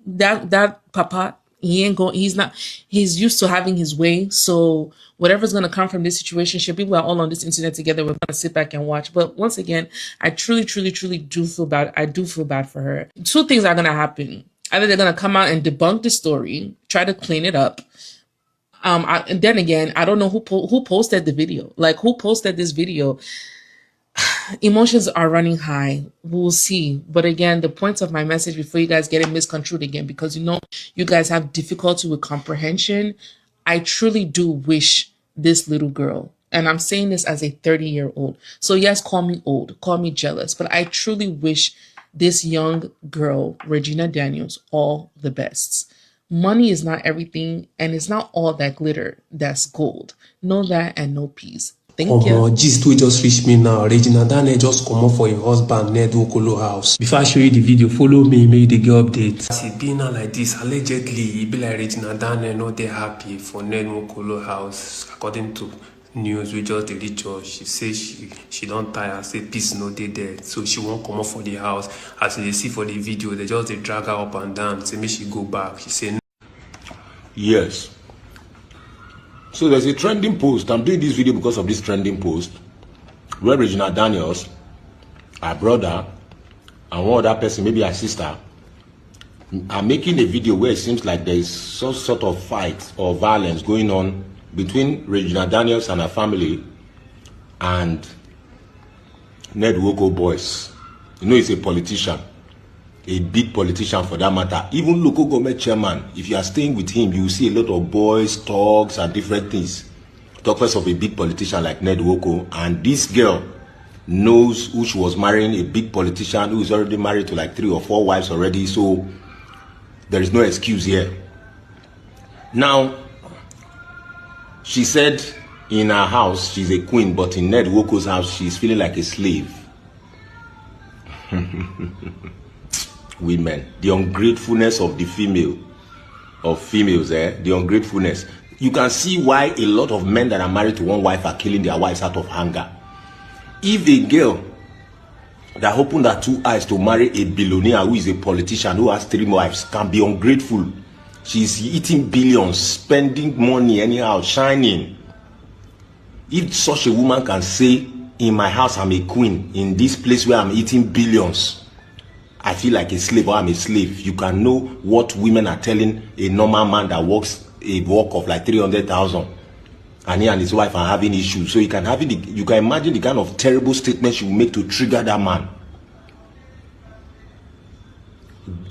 that papa, he's used to having his way. So whatever's going to come from this situation, people are all on this internet together. We're going to sit back and watch. But once again, I truly do feel bad. I do feel bad for her. Two things are going to happen. Either they're going to come out and debunk the story, try to clean it up. And then again, I don't know who posted the video. Like, who posted this video? Emotions are running high. We'll see. But again, the point of my message, before you guys get it misconstrued again, because you guys have difficulty with comprehension, I truly do wish this little girl, and I'm saying this as a 30-year-old, so yes, call me old, call me jealous, but I truly wish this young girl, Regina Daniels, all the best. Money is not everything, and it's not all that glitter that's gold. Know that and know peace. Thank you. Gist we just reached me now. Regina Daniel just come up for your husband, Ned Nwokolo house. Before I show you the video, follow me, make the girl update. As it be now like this, allegedly, it be like Regina Daniel not they happy for Ned Nwokolo house. According to news, we just reach her. She says she don't tire, say peace no dey there. So she won't come up for the house. As they see for the video, they just they drag her up and down. Say me she go back. She say no. Yes. So there's a trending post. I'm doing this video because of this trending post where Regina Daniels, her brother, and one other person, maybe her sister, are making a video where it seems like there is some sort of fight or violence going on between Regina Daniels and her family and Ned Nwoko boys. You know, he's a politician. A big politician for that matter. Even local government chairman, if you are staying with him, you will see a lot of boys, talks, and different things. Talk first of a big politician like Ned Nwoko. And this girl knows who she was marrying, a big politician who is already married to like 3 or 4 wives already. So there is no excuse here. Now, she said in her house she's a queen, but in Ned Nwoko's house she's feeling like a slave. Women, the ungratefulness of the females, the ungratefulness. You can see why a lot of men that are married to one wife are killing their wives out of anger. If a girl that opened her 2 eyes to marry a billionaire who is a politician who has 3 wives can be ungrateful, she's eating billions, spending money anyhow, shining. If such a woman can say, in my house I'm a queen, in this place where I'm eating billions, I feel like a slave, or I'm a slave, you can know what women are telling a normal man that works a work of like 300,000, and he and his wife are having issues. So you can imagine the kind of terrible statements you make to trigger that man.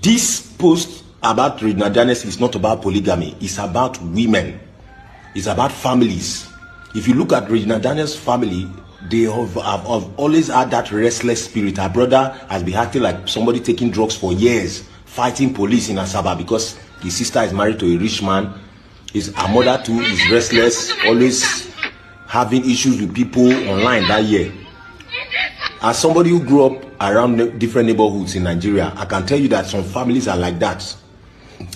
This post about Regina Daniels is not about polygamy. It's about women. It's about families. If you look at Regina Daniels' family, they have always had that restless spirit. Her brother has been acting like somebody taking drugs for years, fighting police in Asaba because his sister is married to a rich man. Her mother too is restless, always having issues with people online that year. As somebody who grew up around different neighborhoods in Nigeria, I can tell you that some families are like that.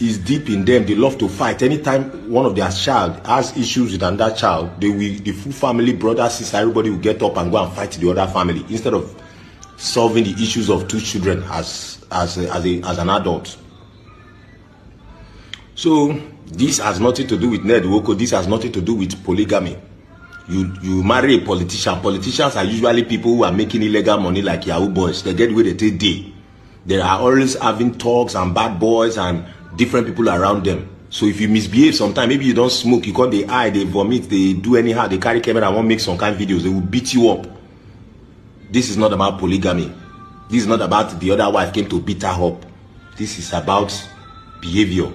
It's deep in them. They love to fight. Anytime one of their child has issues with another child, the full family, brother, sister, everybody will get up and go and fight the other family instead of solving the issues of two children as an adult. So this has nothing to do with Ned Woko. This has nothing to do with polygamy. You marry a politician. Politicians are usually people who are making illegal money like Yahoo boys. They get where they take day. They are always having talks and bad boys and different people around them. So if you misbehave sometimes, maybe you don't smoke, you cut the eye, they vomit, they do anyhow, they carry camera and won't make some kind of videos, they will beat you up. This is not about polygamy. This is not about the other wife came to beat her up. This is about behavior.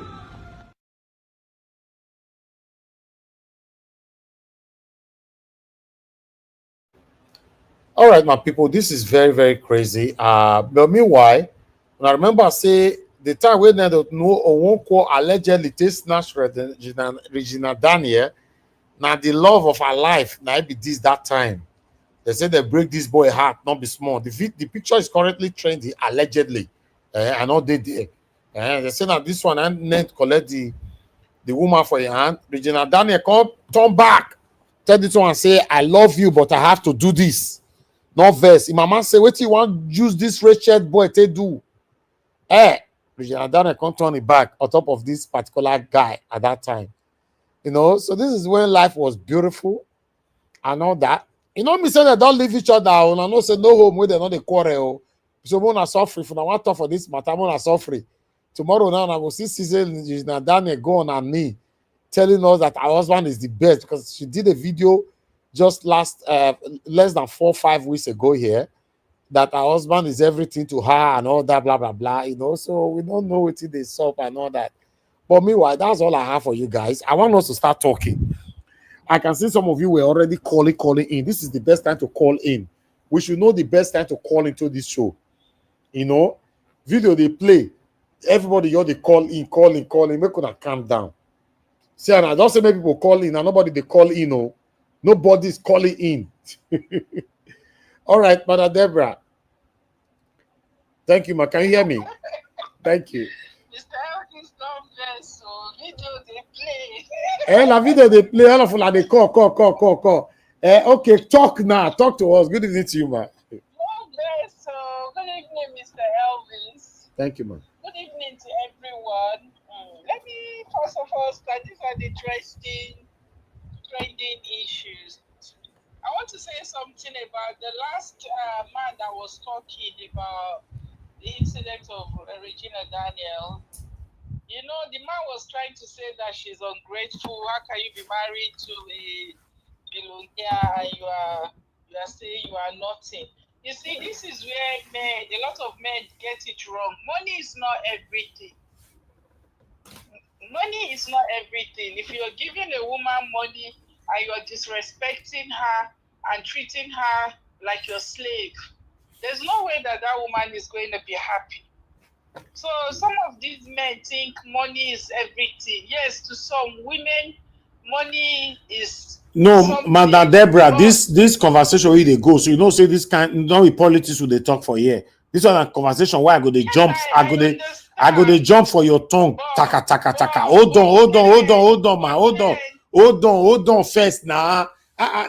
All right, my people, this is very, very crazy. But meanwhile, when I remember I say the time when they don't know or won't call allegedly take snatch Regina Daniel, now the love of her life, now it be this that time. They say they break this boy heart, not be small. The picture is currently trending allegedly. I know they did. They say that this one and then collect the woman for your hand. Regina Daniel come turn back. Tell this one and say, I love you, but I have to do this. No verse. My man say, what you want use this wretched boy to do? Regina Daniel come turn it back on top of this particular guy at that time. You know, so this is when life was beautiful and all that. You know, me say they don't leave each other. And I know say no home where they know the quarrel. So when I suffer, if I want to talk for this matter, when I suffer. Tomorrow now I will see Regina Daniel go on her knee telling us that our husband is the best because she did a video just less than 4 or 5 weeks ago here that her husband is everything to her and all that blah blah blah, you know. So we don't know what they sup and all that. But meanwhile, that's all I have for you guys. I want us to start talking. I can see some of you were already calling in. This is the best time to call in. We should know the best time to call into this show. You know, video they play, everybody you're they call in, make una calm down. See, and I don't say many people call in, and nobody they call in. No, nobody's calling in. All right, Mother Deborah. Thank you, ma. Can you hear me? Thank you. Mr. Elkins, don't bless. So video they play. La video they play. All of them they call. Okay, talk now. Talk to us. Good evening to you, ma. God bless. So good evening, Mr. Elvis. Thank you, ma. Good evening to everyone. Let me first of all start. These are the trending issues. I want to say something about the last man that was talking about the incident of Regina Daniel. You know, the man was trying to say that she's ungrateful. How can you be married to a billionaire and you are saying you are nothing? You see, this is where a lot of men get it wrong. Money is not everything. Money is not everything. If you're giving a woman money and you're disrespecting her and treating her like your slave, there's no way that woman is going to be happy. So some of these men think money is everything. Yes, to some women, money is no, Madam Deborah. This conversation where they go, so you know, say this kind, no politics will they talk for here. This one a conversation where I go they jump, I go they jump for your tongue. Taka. Hold on, man. Hold on first now.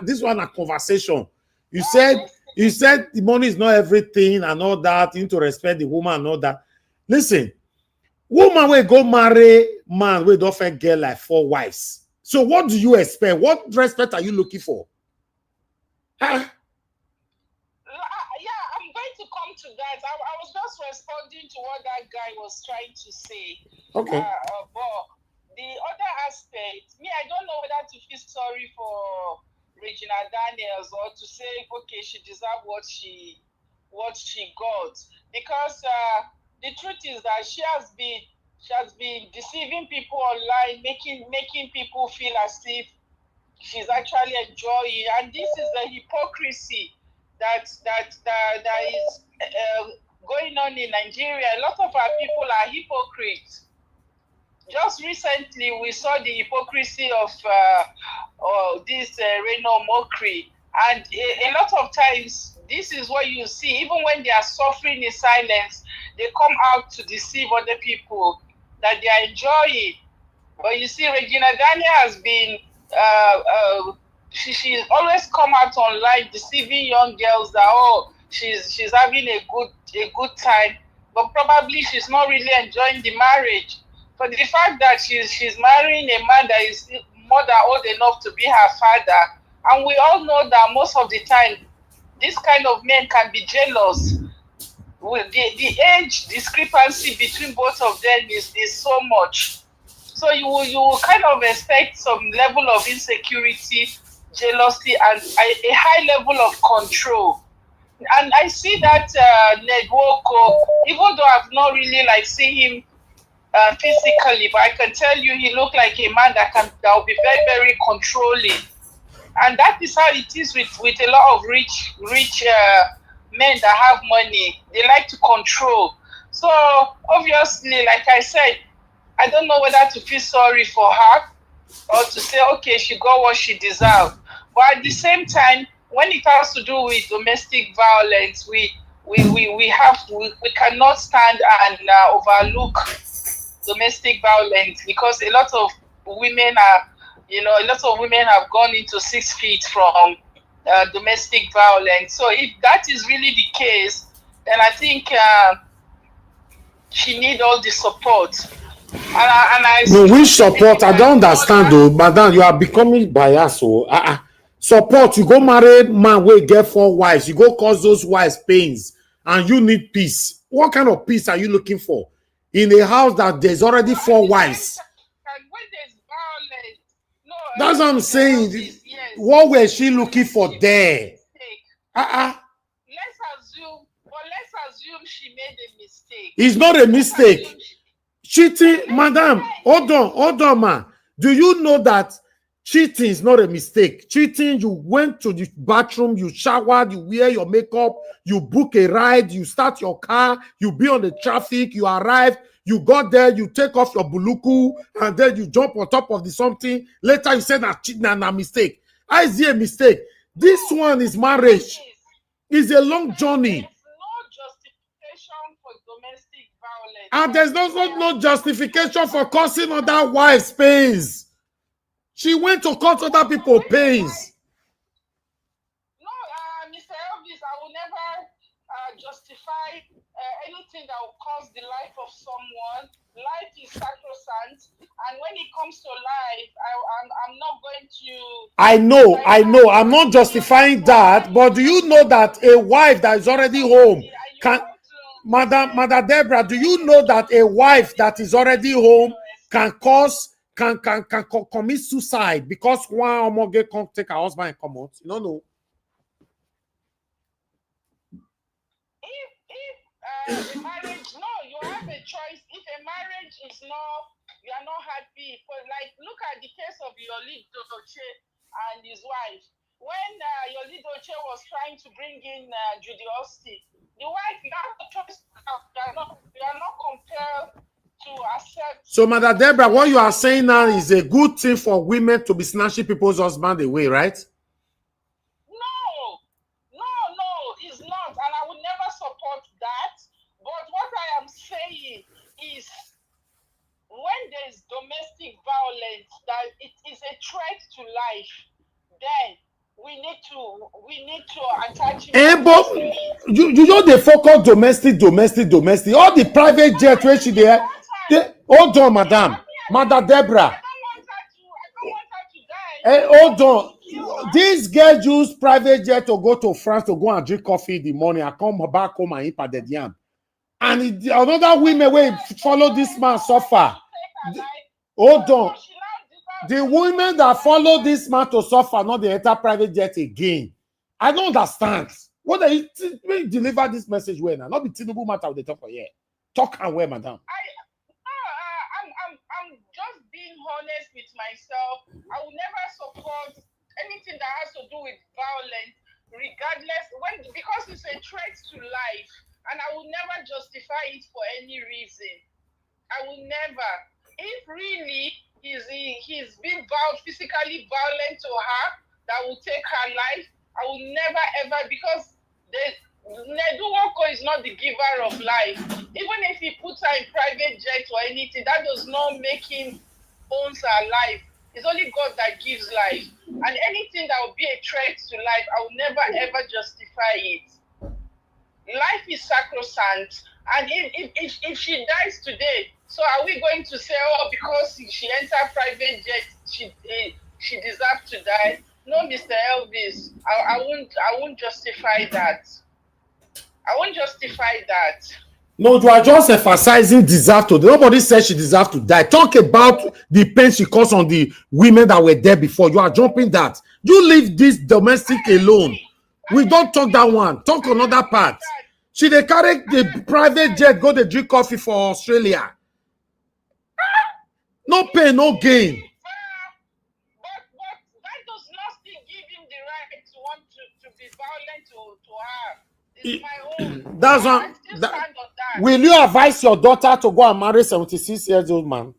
This one a conversation. You said the money is not everything and all that. You need to respect the woman and all that. Listen, woman will go marry man will don't get like 4 wives. So what do you expect? What respect are you looking for? Yeah, I'm going to come to that. I was just responding to what that guy was trying to say. Okay. But the other aspect, I don't know whether to feel sorry for Regina Daniels or to say, okay, she deserved what she got, because the truth is that she has been deceiving people online, making people feel as if she's actually enjoying, and this is the hypocrisy that is going on in Nigeria. A lot of our people are hypocrites. Just recently, we saw the hypocrisy of this Reno Mokri, and a lot of times, this is what you see. Even when they are suffering in silence, they come out to deceive other people that they are enjoying. But you see, Regina Daniel has been she's always come out online deceiving young girls that she's having a good time, but probably she's not really enjoying the marriage. For the fact that she's marrying a man that is more than old enough to be her father, and we all know that most of the time this kind of men can be jealous. With the age discrepancy between both of them is so much. So you kind of expect some level of insecurity, jealousy, and a high level of control. And I see that Ned Woko, even though I've not really seen him physically, but I can tell you he looked like a man that will be very, very controlling. And that is how it is with a lot of rich men that have money. They like to control. So obviously, like I said, I don't know whether to feel sorry for her or to say, okay, she got what she deserved. But at the same time, when it has to do with domestic violence, we cannot stand and overlook domestic violence, because a lot of women have gone into 6 feet from domestic violence. So if that is really the case, then I think she needs all the support. No, which support? I don't understand though, madam. You are becoming biased. So, support. You go marry man, we get 4 wives. You go cause those wives pains, and you need peace. What kind of peace are you looking for in a house that there's already 4 wives? That's what I'm saying. What was she looking for there? Let's assume she made a mistake. It's not a mistake. Cheating, madam, hold on, man. Do you know that cheating is not a mistake? Cheating, you went to the bathroom, you showered, you wear your makeup, you book a ride, you start your car, you be on the traffic, you arrive, you got there, you take off your buluku, and then you jump on top of the something. Later you say that cheating and a mistake. How is it a mistake? This one is marriage. It's a long journey. And there's no justification for causing other wives pains. She went to cause other people pains. No, Mr. Elvis, I will never justify anything that will cause the life of someone. Life is sacrosanct, and when it comes to life, I'm not going to. I know. I'm not justifying that, but do you know that a wife that is already home can? Madam Deborah, do you know that a wife that is already home can commit suicide because one omoge can't take her husband and come out? You don't know. If a marriage, no, you have a choice. If a marriage is you are not happy. Look at the case of Yoli Doche and his wife. When Yoli Doche was trying to bring in Judy Austin, the wife now chose you are not compelled to accept. So, Madam Deborah, what you are saying now is a good thing for women to be snatching people's husband away, right? No, it's not, and I would never support that. But what I am saying is, when there is domestic violence, that it is a threat to life, then we need to attach it. But you know they focus domestic. All the private jet where she there. Hold on, Madam Deborah. Hold on. This girl used private jet to go to France to go and drink coffee in the morning. I come back home and eat the yam. And another women will follow this man suffer. Hold on. The women that follow this man to suffer, not the enter private jet again. I don't understand. What are you deliver this message when? Not the Tinubu matter with the talk for here. Talk and where, madam. I'm just being honest with myself. I will never support anything that has to do with violence, regardless because it's a threat to life, and I will never justify it for any reason. I will never. If really he's been physically violent to her, that will take her life, I will never ever, because Neduwoko is not the giver of life. Even if he puts her in private jet or anything, that does not make him owns her life. It's only God that gives life. And anything that will be a threat to life, I will never ever justify it. Life is sacrosanct. And if she dies today, so are we going to say, oh, because she entered private jet, she deserves to die? No, Mr. Elvis, I won't justify that. I won't justify that. No, you are just emphasizing deserve to. Nobody said she deserved to die. Talk about the pain she caused on the women that were there before. You are jumping that. You leave this domestic alone. We don't talk that one. Talk another part. She they carry the private jet, go to drink coffee for Australia. No pain, no gain. But that does not still give him the right to want to be violent to her. It's my own. That's one. Will you advise your daughter to go and marry 76-year-old man?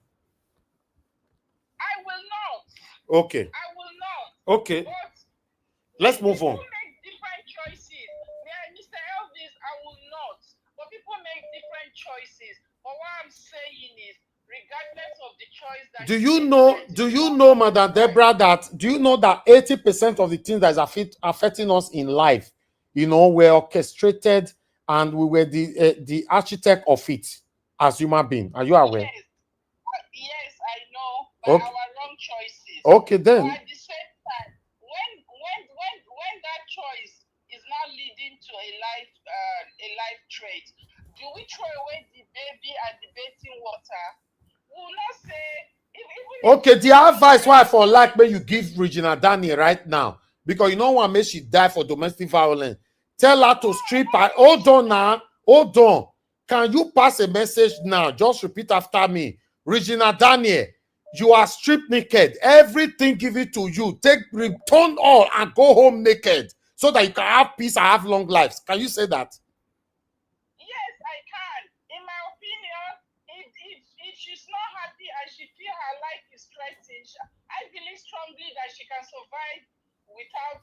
I will not. Okay. I will not. Okay. But let's move on. People make different choices. Yeah, Mr. Elvis, I will not. But people make different choices. But what I'm saying is, regardless of the choice that do you know, Madam Deborah, do you know that 80% of the things that is affecting us in life, were orchestrated, and we were the architect of it as human beings? Are you aware? Yes, I know. But our wrong choices. Okay, then. But at the same time, when that choice is now leading to a life trait, do we throw away the baby and the bathing water? We will not say. Okay, the advice why for may you give Regina Daniel right now, because you know what makes she die for domestic violence. Tell her to strip her. Hold on now. Hold on. Can you pass a message now? Just repeat after me. Regina Daniel, you are stripped naked. Everything given to you. Return all and go home naked so that you can have peace and have long lives. Can you say that? Yes, I can. In my opinion, if she's not happy and she feels her life is threatened, I believe strongly that she can survive without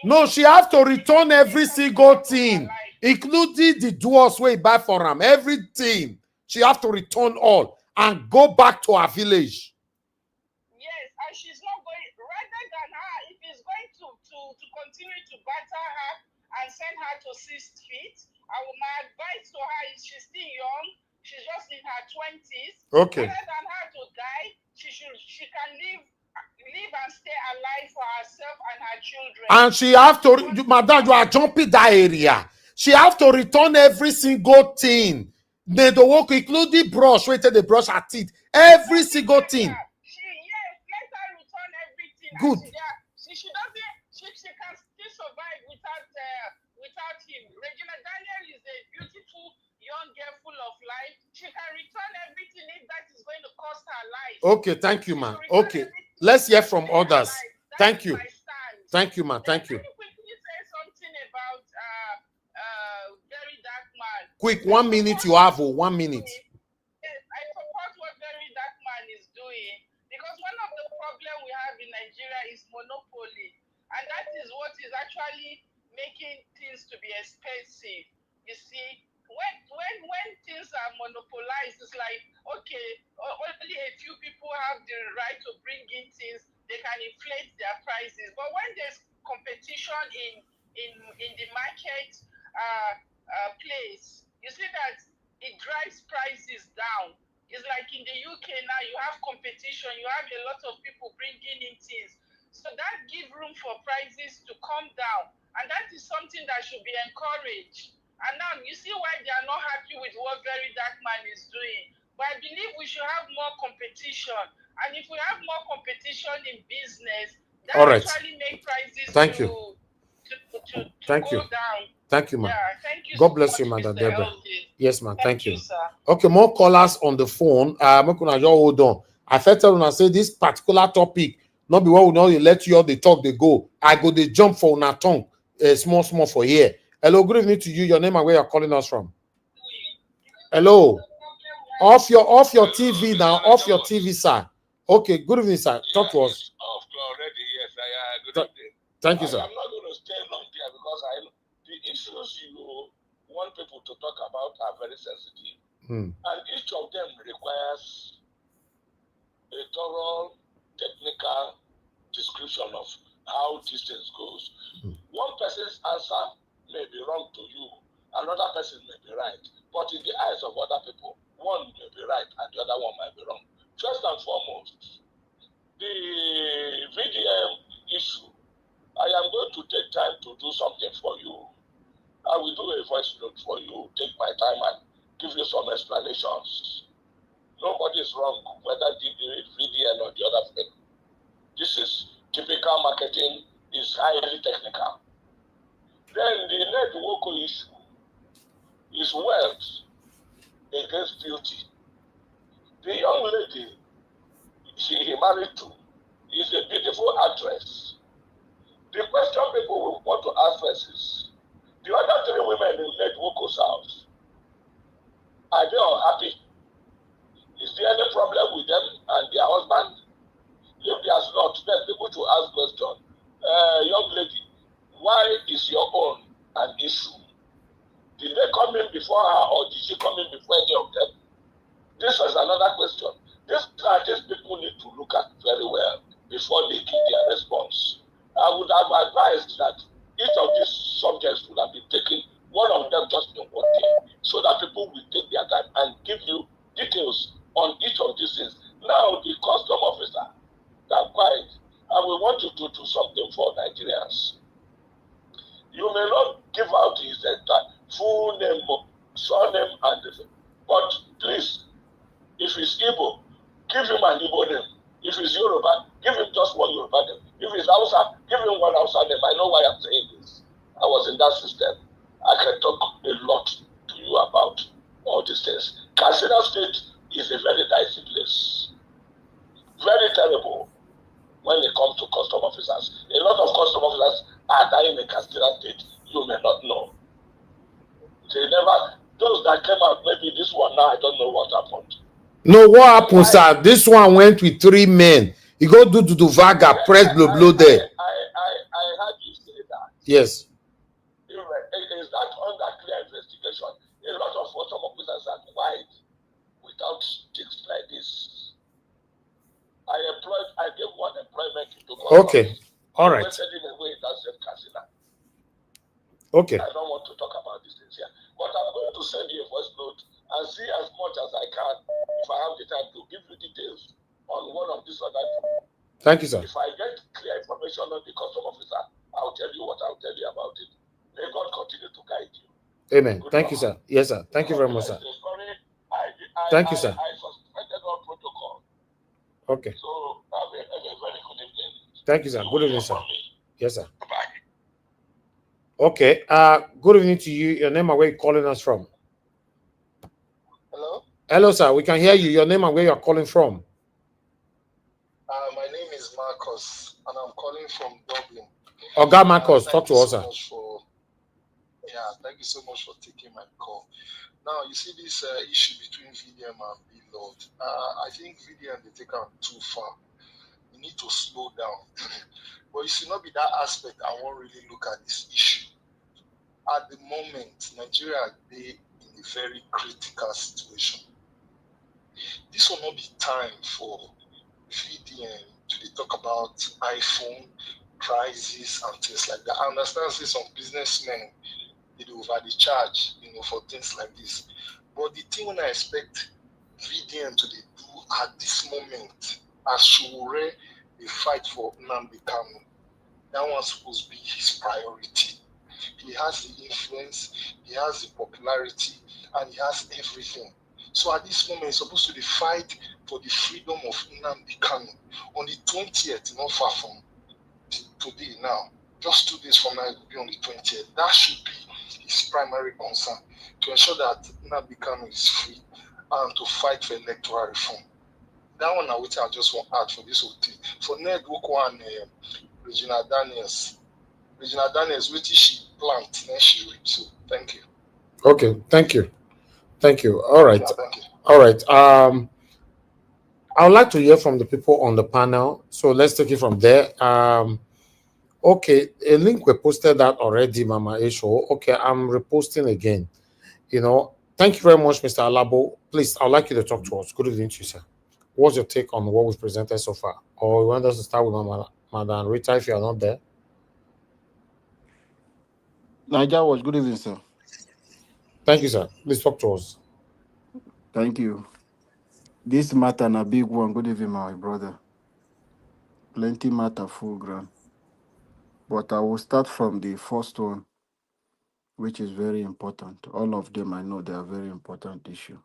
no, she have to return every single thing, including the doors we buy for them. Everything. She have to return all and go back to her village. Yes, and she's not going, rather than her, if he's going to continue to batter her and send her to 6 feet, my advice to her is she's still young, she's just in her 20s. Okay. Rather than her to die, she can live and stay alive for herself and her children. And she have to, madam, you are jumping that area. She have to return every single thing. They don't work, including brush, wait till they brush her teeth. Every single thing. Let her return everything. Good. She can still survive without him. Regina Daniel is a beautiful young girl full of life. She can return everything if that is going to cost her life. Okay, thank you, man. Okay. Let's hear from others. Thank you. Thank you, man. Thank you. Can you quickly say something about Very Dark Man? Quick, 1 minute you have, 1 minute. Yes, I support what Very Dark Man is doing, because one of the problems we have in Nigeria is monopoly, and that is what is actually making things to be expensive. You see, when things are monopolized, it's like, okay, only a few people have the right to bring in things, they can inflate their prices. But when there's competition in the market place, you see that it drives prices down. It's like in the UK now, you have competition, you have a lot of people bringing in things. So that gives room for prices to come down. And that is something that should be encouraged. And now you see why they are not happy with what Very Dark Man is doing. But I believe we should have more competition. And if we have more competition in business, that actually make prices to go down. Thank you, man. Yeah, thank you. God so bless much, you, Madam Mr. Deborah. Elvis. Yes, man. Thank you. Sir. Okay, more callers on the phone. Hold on. I felt tell una say this particular topic, not be what we know, let you all the talk, they go. I go, they jump for una tongue, small for here. Hello, good evening to you. Your name and where you're calling us from. Hello. Off your TV now. Off your TV, sir. Okay, good evening, sir. Talk to us. Off already, yes. Good evening. Thank you, sir. I'm not going to stay long here because the issues you want people to talk about are very sensitive. And each of them requires a thorough technical description of how this thing goes. One person's answer may be wrong to you, another person may be right. But in the eyes of other people, one may be right and the other one might be wrong. First and foremost, the VDM issue, I am going to take time to do something for you. I will do a voice note for you, take my time and give you some explanations. Nobody is wrong, whether the VDM or the other thing. This is typical marketing, is highly technical. Then the network issue is wealth against beauty. The young lady he married to is a beautiful actress. The question people will want to ask first is, the other three women in Netwoko's house, are they unhappy? Is there any problem with them and their husband? If there's not, then people to ask question. Young lady, why is your own an issue? Did they come in before her or did she come in before any of them? This is another question. These are things people need to look at very well before they give their response. I would have advised that each of these subjects would have been taken, one of them just in one day, so that people will take their time and give you details on each of these things. Now, the custom officer, that quiet, and we want you to do something for Nigerians. You may not give out his full name, surname, and everything, but please, if it's Igbo, give him an Igbo name. If it's Yoruba, give him just one Yoruba name. If it's Hausa, give him one Hausa name. I know why I'm saying this. I was in that system. I can talk a lot to you about all these things. Katsina State is a very dicey place. Very terrible when it comes to custom officers. A lot of custom officers are dying in Katsina State. You may not know. They never, those that came out, maybe this one now, I don't know what happened. No, what happened, sir? This one went with 3 men. He go do Vaga, press blow there. I heard you say that. Yes. Is that under clear investigation? A lot of custom officers are quiet without things like this. I gave one employment to Okay. All right. Okay. I don't want to talk about these things here, but I'm going to send you a voice note and see as much as I can, if I have the time, to give you details on one of these other things. Thank you, sir. If I get clear information on the custom officer, I'll tell you what I'll tell you about it. May God continue to guide you. Amen. Thank you, sir. Yes, sir. Thank you very much, sir. Thank you, sir. I suspended all protocol. Okay. So have a very good evening. Thank you, sir. Good evening, sir. Yes, sir. Okay. Good evening to you. Your name and where you're calling us from. Hello? Hello, sir. We can hear you. Your name and where you're calling from. My name is Marcus, and I'm calling from Dublin. Oga Marcus, talk to us, sir. Thank you so much for taking my call. Now, you see this issue between VDM and Blord. I think VDM, they take them too far. You need to slow down. But it should not be that aspect I won't really look at this issue. At the moment, Nigeria is in a very critical situation. This will not be time for VDM to talk about iPhone prices and things like that. I understand some businessmen, they do over the charge, for things like this. But the thing when I expect VDM to do at this moment, as Shure, they fight for Nnamdi Kanu, that one's supposed to be his priority. He has the influence, he has the popularity, and he has everything. So at this moment, he's supposed to be fight for the freedom of Nnamdi Kanu. On the 20th, not far from today now, just 2 days from now, it will be on the 20th. That should be his primary concern, to ensure that Nnamdi Kanu is free and to fight for electoral reform. that one, which I just want to add for this whole thing. For Ned Woko and Regina Daniels. Regina Daniels, which she plant, then she reap. So, thank you. Okay, thank you. Thank you. All right. Yeah, thank you. All right. I would like to hear from the people on the panel. So let's take it from there. Okay, a link we posted that already, Mama Esho. Okay, I'm reposting again. Thank you very much, Mr. Alabo. Please, I'd like you to talk to us. Good evening to you, sir. What's your take on what we've presented so far? Or you want us to start with Madam Rita if you are not there? Niger was good evening, sir. Thank you, sir. Please talk to us. Thank you. This matter a big one. Good evening, my brother. Plenty matter full ground. But I will start from the first one, which is very important. All of them I know they are very important issue.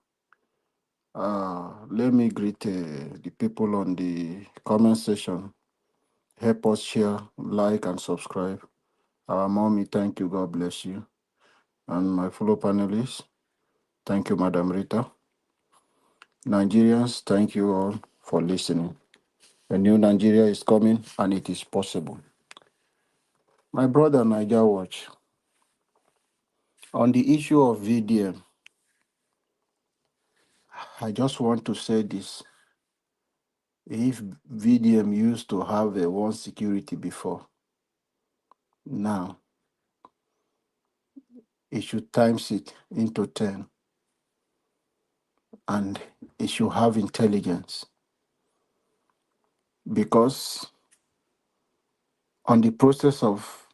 Let me greet the people on the comment section. Help us share, like, and subscribe. Our mommy, thank you. God bless you. And my fellow panelists, thank you, Madam Rita. Nigerians, thank you all for listening. A new Nigeria is coming, and it is possible. My brother Niger Watch, on the issue of VDM, I just want to say this. If VDM used to have a one security before, now it should times it into 10, and it should have intelligence. Because on the process of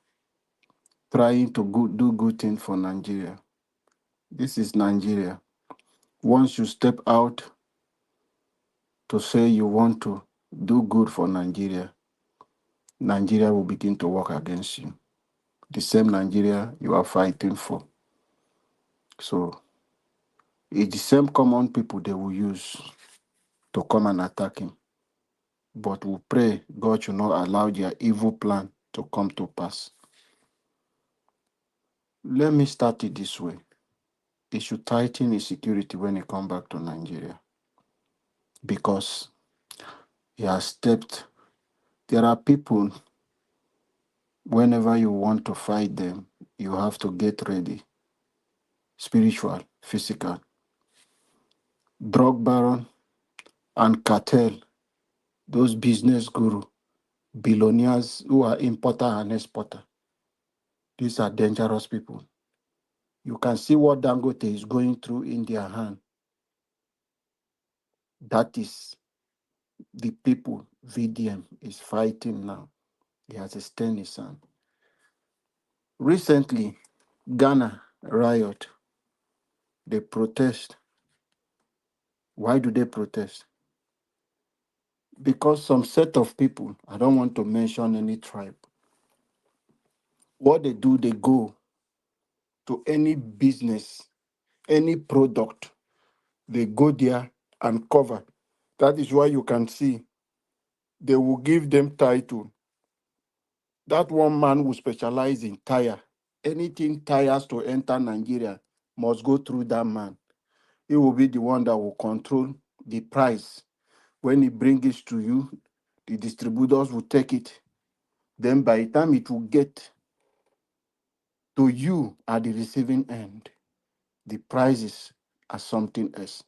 trying to do good thing for Nigeria, this is Nigeria. Once you step out to say you want to do good for Nigeria, Nigeria will begin to work against you. The same Nigeria you are fighting for. So it's the same common people they will use to come and attack him. But we pray God should not allow their evil plan to come to pass. Let me start it this way. It should tighten his security when he come back to Nigeria. Because he has stepped. There are people, whenever you want to fight them, you have to get ready. Spiritual, physical. Drug baron and cartel, those business guru, billionaires who are importer and exporter. These are dangerous people. You can see what Dangote is going through in their hand. That is the people VDM is fighting now. He has extended his hand. Recently, Ghana riot. They protest. Why do they protest? Because some set of people, I don't want to mention any tribe, what they do, they go to any business, any product, they go there and cover. That is why you can see they will give them title. That one man will specialize in tire. Anything tires to enter Nigeria must go through that man. He will be the one that will control the price. When he brings it to you, the distributors will take it. Then by the time it will get to you at the receiving end, the prices are something else.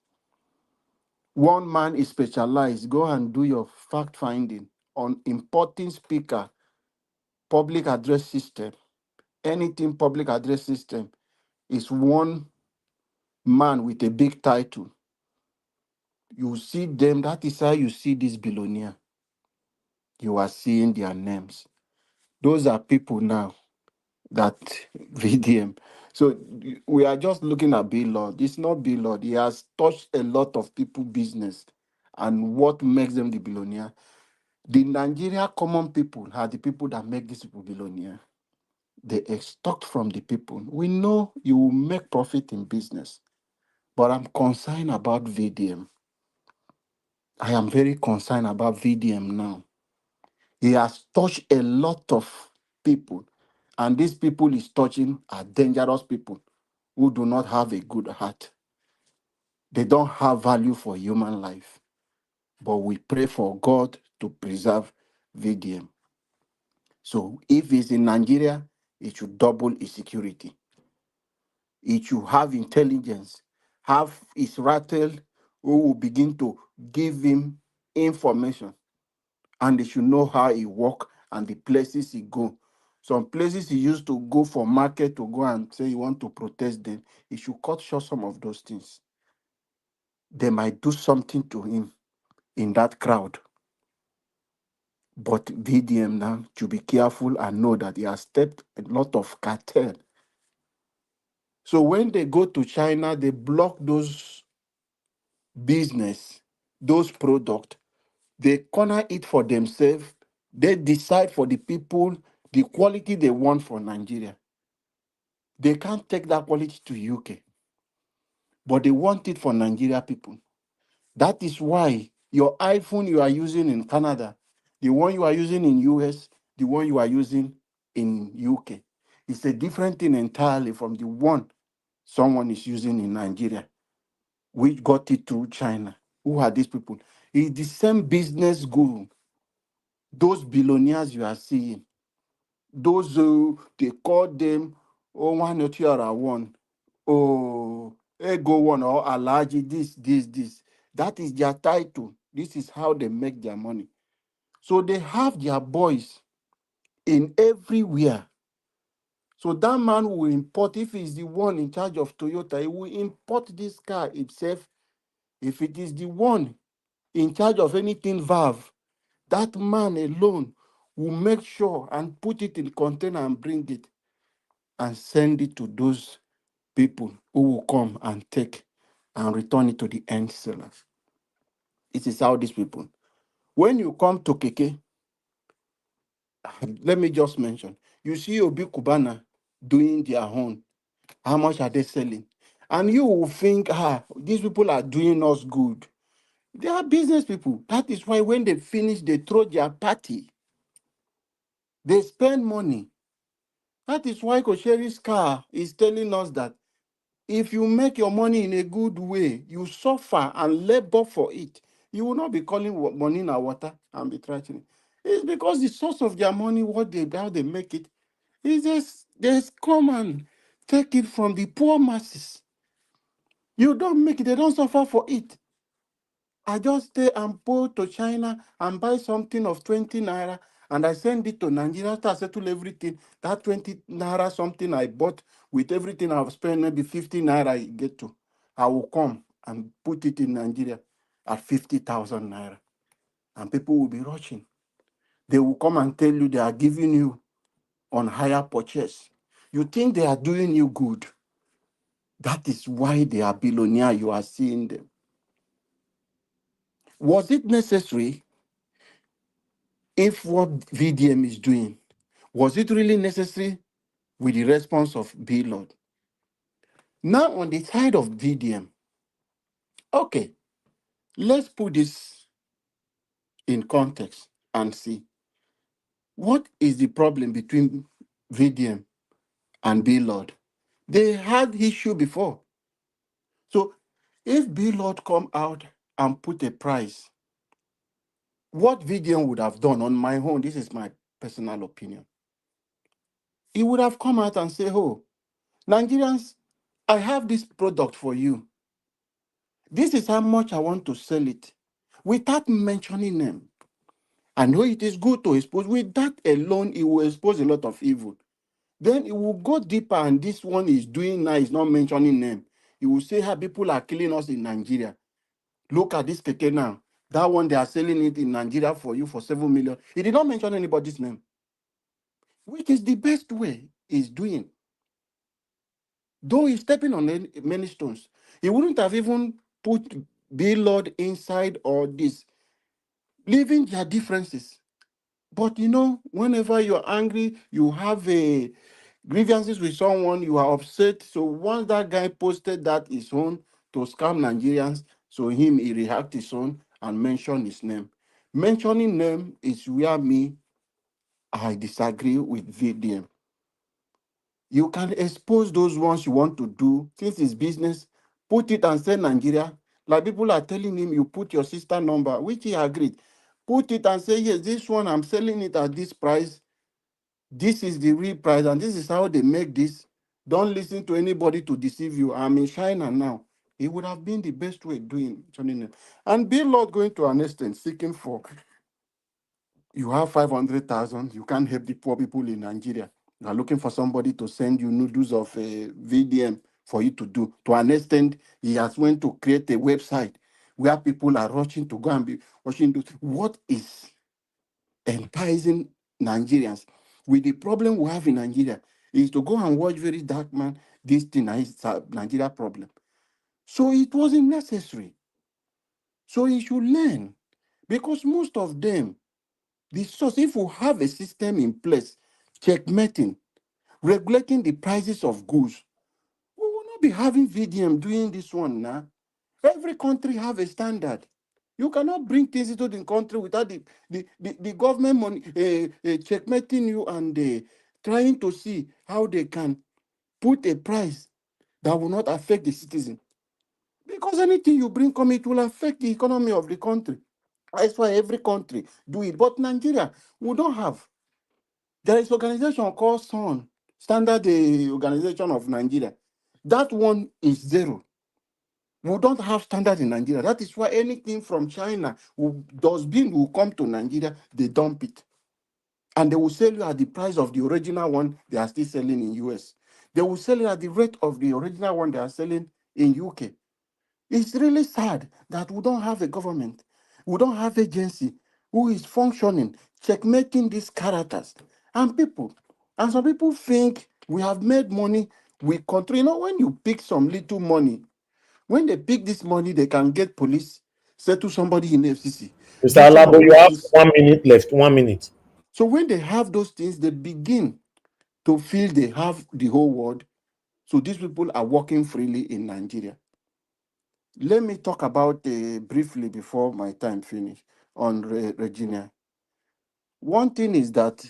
One man is specialized. Go and do your fact finding on importing speaker, public address system. Anything public address system is one man with a big title. You see them, that is how you see this billionaire. You are seeing their names. Those are people now that VDM. So we are just looking at Blord. It's not Blord. He has touched a lot of people business. And what makes them the billionaire? The Nigeria common people are the people that make these people billionaire. They extract from the people. We know you will make profit in business, but I'm concerned about VDM. I am very concerned about VDM now. He has touched a lot of people, and these people he's touching are dangerous people who do not have a good heart. They don't have value for human life. but we pray for God to preserve VDM. So if it's in Nigeria, it should double its security. It should have intelligence, have its rattle who will begin to give him information, and they should know how he walk and the places he go. Some places he used to go for market to go and say he want to protest them. He should cut short some of those things. They might do something to him in that crowd. But VDM now should be careful and know that he has stepped a lot of cartel. So when they go to China, they block those business, those products. They corner it for themselves. They decide for the people the quality they want for Nigeria. They can't take that quality to UK, but they want it for Nigeria people. That is why your iPhone you are using in Canada, the one you are using in US, the one you are using in UK, it's a different thing entirely from the one someone is using in Nigeria, which got it through China. Who are these people? It's the same business guru. Those billionaires you are seeing, those they call them one or one, ego one or alaji, this. That is their title. This is how they make their money. So they have their boys in everywhere. So that man will import, if he's the one in charge of Toyota, he will import this car himself. If it is the one in charge of anything valve, that man alone will make sure and put it in container and bring it and send it to those people who will come and take and return it to the end sellers. It is how these people. When you come to Keke, let me just mention, you see Obi Kubana doing their own. How much are they selling? And you will think, these people are doing us good. They are business people. That is why when they finish, they throw their party. They spend money. That is why Kosheri's car is telling us that if you make your money in a good way, you suffer and labor for it. You will not be calling money in water and be threatening. It's because the source of their money, how they make it, is just come and take it from the poor masses. You don't make it, they don't suffer for it. I just stay and go to China and buy something of 20 naira and I send it to Nigeria after I settle everything. That 20 naira something I bought with everything I've spent, maybe 50 naira I get to. I will come and put it in Nigeria at 50,000 naira. And people will be rushing. They will come and tell you they are giving you on higher purchase. You think they are doing you good. That is why they are billionaire. You are seeing them. Was it necessary? If what VDM is doing, was it really necessary with the response of Blord? Now, on the side of VDM, okay, let's put this in context and see what is the problem between VDM and Blord. They had issue before. So, if Blord come out and put a price, what VDM would have done on my own, this is my personal opinion, he would have come out and say, oh, Nigerians, I have this product for you. This is how much I want to sell it, without mentioning them. I know it is good to expose. With that alone, it will expose a lot of evil. Then it will go deeper, and this one is doing now, is not mentioning them. It will say how people are killing us in Nigeria. Look at this keke now. That one, they are selling it in Nigeria for you for 7 million. He did not mention anybody's name, which is the best way he's doing. Though he's stepping on many stones, he wouldn't have even put Blord inside all this, leaving their differences. But whenever you're angry, you have a grievances with someone, you are upset. So once that guy posted that his own to scam Nigerians, so he react his own and mention his name. Mentioning name is where I disagree with VDM. You can expose those ones you want to do. Since it's business, put it and say Nigeria. Like people are telling him, you put your sister number, which he agreed. Put it and say, yes, this one, I'm selling it at this price. This is the real price, and this is how they make this. Don't listen to anybody to deceive you. I'm in China now. It would have been the best way doing it. And be Lord going to an extent, seeking for, you have 500,000, you can't help the poor people in Nigeria. You are looking for somebody to send you noodles of VDM for you to do. To an extent, he has went to create a website where people are rushing to go and be watching. What is enticing Nigerians with the problem we have in Nigeria is to go and watch very dark man. This thing is a Nigeria problem. So it wasn't necessary. So he should learn, because most of them, the source, if we have a system in place, checkmating, regulating the prices of goods, we will not be having VDM doing this one now. Every country have a standard. You cannot bring things into the country without the government money checkmating you and trying to see how they can put a price that will not affect the citizen. Because anything you bring come, it will affect the economy of the country. That's why every country do it. But Nigeria, we don't have. There is organization called SON, Standard Organization of Nigeria. That one is zero. We don't have standard in Nigeria. That is why anything from China will come to Nigeria, they dump it. And they will sell you at the price of the original one they are still selling in US. They will sell you at the rate of the original one they are selling in UK. It's really sad that we don't have a government, we don't have agency who is functioning, checkmating these characters and people. And some people think we have made money, we control. You know, when you pick some little money, when they pick this money, they can get police, settle somebody in FCC. Mr. Do some Alabo, of you those have things. 1 minute left. 1 minute. So when they have those things, they begin to feel they have the whole world. So these people are walking freely in Nigeria. Let me talk about briefly before my time finish on Regina. One thing is that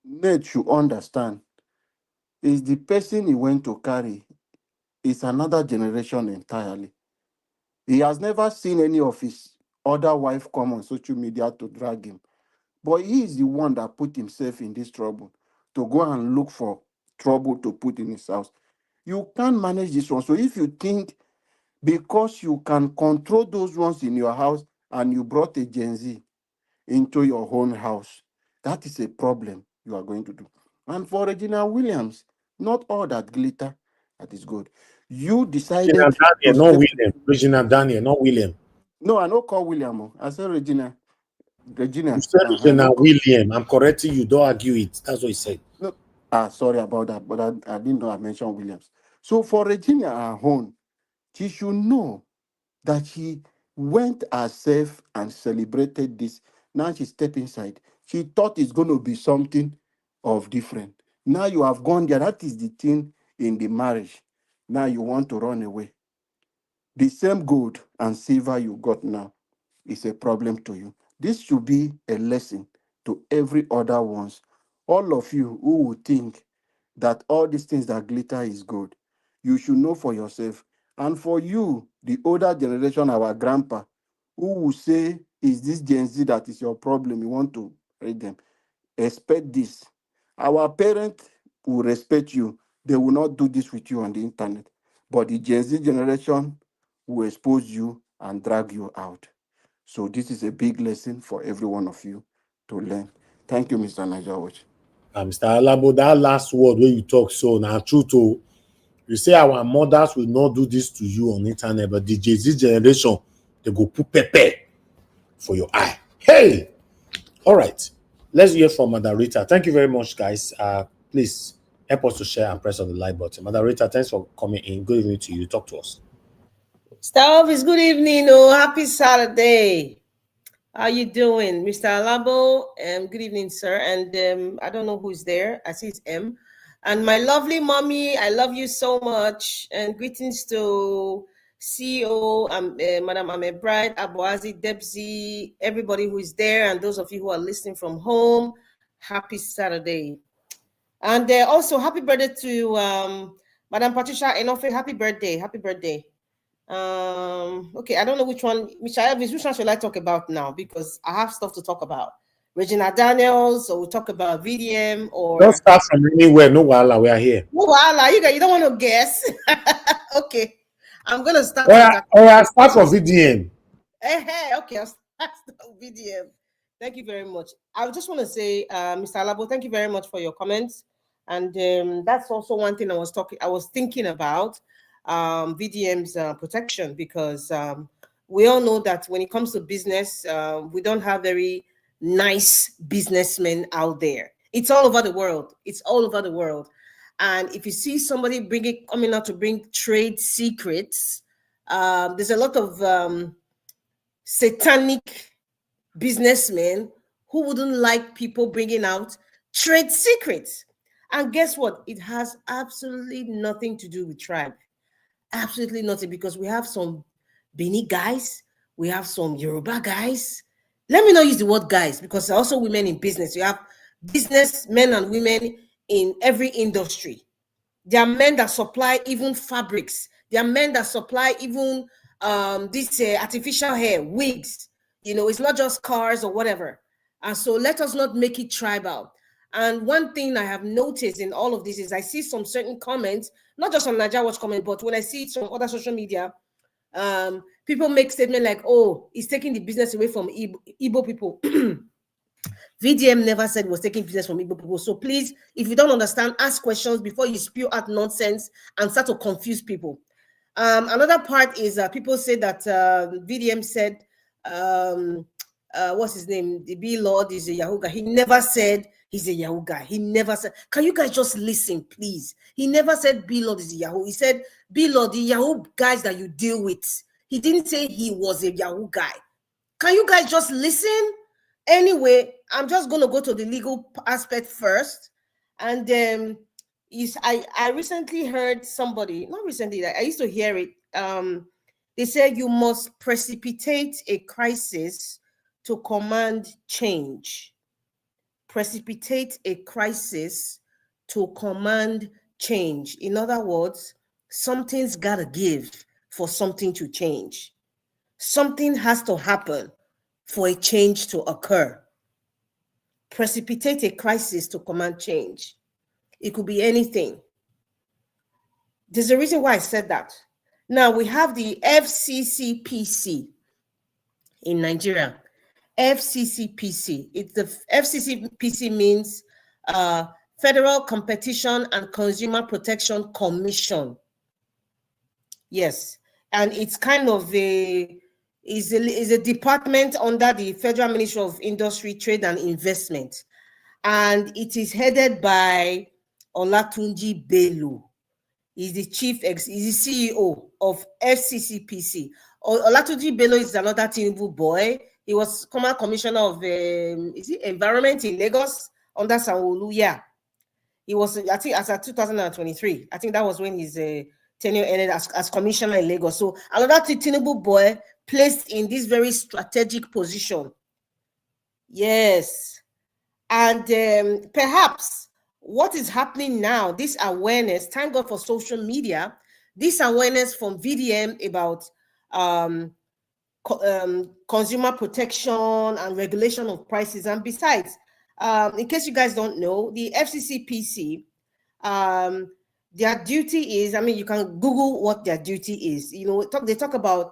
Ned should understand is the person he went to carry is another generation entirely. He has never seen any of his other wife come on social media to drag him. But he is the one that put himself in this trouble, to go and look for trouble to put in his house. You can't manage this one. So if you think because you can control those ones in your house and you brought a Gen Z into your own house, that is a problem you are going to do. And for Regina Williams, not all that glitter that is good. You Regina decided to Daniel, not step. William. Regina Daniel, not William. No, I don't call William. I said Regina. You Regina. said Regina No, William. I'm correcting you. Don't argue it. That's what he said. no. Sorry about that, but I didn't know I mentioned Williams. So for Regina at home, she should know that she went herself and celebrated this. Now she step inside. She thought it's going to be something of different. Now you have gone there. That is the thing in the marriage. Now you want to run away. The same gold and silver you got now is a problem to you. This should be a lesson to every other ones. All of you who would think that all these things that glitter is good, you should know for yourself. And for you, the older generation, our grandpa, who will say, is this Gen Z that is your problem? You want to read them. Expect this. Our parents will respect you. They will not do this with you on the internet. But the Gen Z generation will expose you and drag you out. So this is a big lesson for every one of you to learn. Thank you, Mr. Niger Watch. Mr. Alabo, that last word where you talk so now true to you say our mothers will not do this to you on internet, but the Jay-Z generation, they go put pepper for your eye. Hey! All right. Let's hear from Moderator. Thank you very much, guys. Please help us to share and press on the like button. Moderator, thanks for coming in. Good evening to you. Talk to us. Staff, it's good evening. Oh, happy Saturday. How you doing, Mr. Alabo? Good evening, sir. And I don't know who's there. I see it's M. And my lovely mommy, I love you so much. And greetings to CEO, Madam Ahmed Bright, Abuazi, Debzi, everybody who is there, and those of you who are listening from home. Happy Saturday. And also, happy birthday to Madam Patricia Enofe. Happy birthday. Happy birthday. Okay, I don't know which one. Mr. Elvis, which one should I talk about now? Because I have stuff to talk about. Regina Daniels, or we talk about VDM, or Don't start from anywhere. No, while we are here. oh, voila, you don't want to guess. Okay, I'm gonna start Oh, with yeah, that. oh, yeah, start from VDM. Hey, okay, I'll start with VDM. Thank you very much. I just want to say, Mr. Alabo, thank you very much for your comments. And that's also one thing I was thinking about, VDM's protection, because we all know that when it comes to business, we don't have very nice businessmen out there. It's all over the world. It's all over the world. And if you see somebody coming out to bring trade secrets, there's a lot of satanic businessmen who wouldn't like people bringing out trade secrets. And guess what? It has absolutely nothing to do with tribe. Absolutely nothing, because we have some Bini guys, we have some Yoruba guys. Let me not use the word guys, because there are also women in business. You have businessmen and women in every industry. There are men that supply even fabrics. There are men that supply even this artificial hair, wigs. It's not just cars or whatever. And so let us not make it tribal. And one thing I have noticed in all of this is I see some certain comments, not just on Naija Watch comment, but when I see it from other social media, people make statements like, oh, it's taking the business away from Igbo people. VDM never said was taking business from Igbo people. So please, if you don't understand, ask questions before you spew out nonsense and start to confuse people. Another part is people say that VDM said, what's his name? The Blord is a Yahoo guy. He never said he's a Yahoo guy. He never said, can you guys just listen, please? He never said Blord is a Yahoo. He said Blord, the Yahoo guys that you deal with. He didn't say he was a Yahoo guy. Can you guys just listen? Anyway, I'm just going to go to the legal aspect first. And I recently heard somebody, not recently, I used to hear it. They said you must precipitate a crisis to command change. Precipitate a crisis to command change. In other words, something's got to give for something to change. Something has to happen for a change to occur. Precipitate a crisis to command change. It could be anything. There's a reason why I said that. Now we have the FCCPC in Nigeria. FCCPC. It's the FCCPC means Federal Competition and Consumer Protection Commission. Yes, and it's kind of is a department under the Federal Ministry of Industry, Trade and Investment, and it is headed by Olatunji Bello. He's the he's the CEO of FCCPC. Olatunji Bello is another Tinubu boy. He was former commissioner of environment in Lagos under Sanwo-Olu. Yeah, he was, I think, as of 2023. I think that was when his tenure ended as commissioner in Lagos. So another Tinubu boy placed in this very strategic position. Yes, and perhaps what is happening now, this awareness, thank God for social media, this awareness from VDM about consumer protection and regulation of prices. And besides, in case you guys don't know, the FCCPC, their duty is, I mean, you can Google what their duty is. They talk about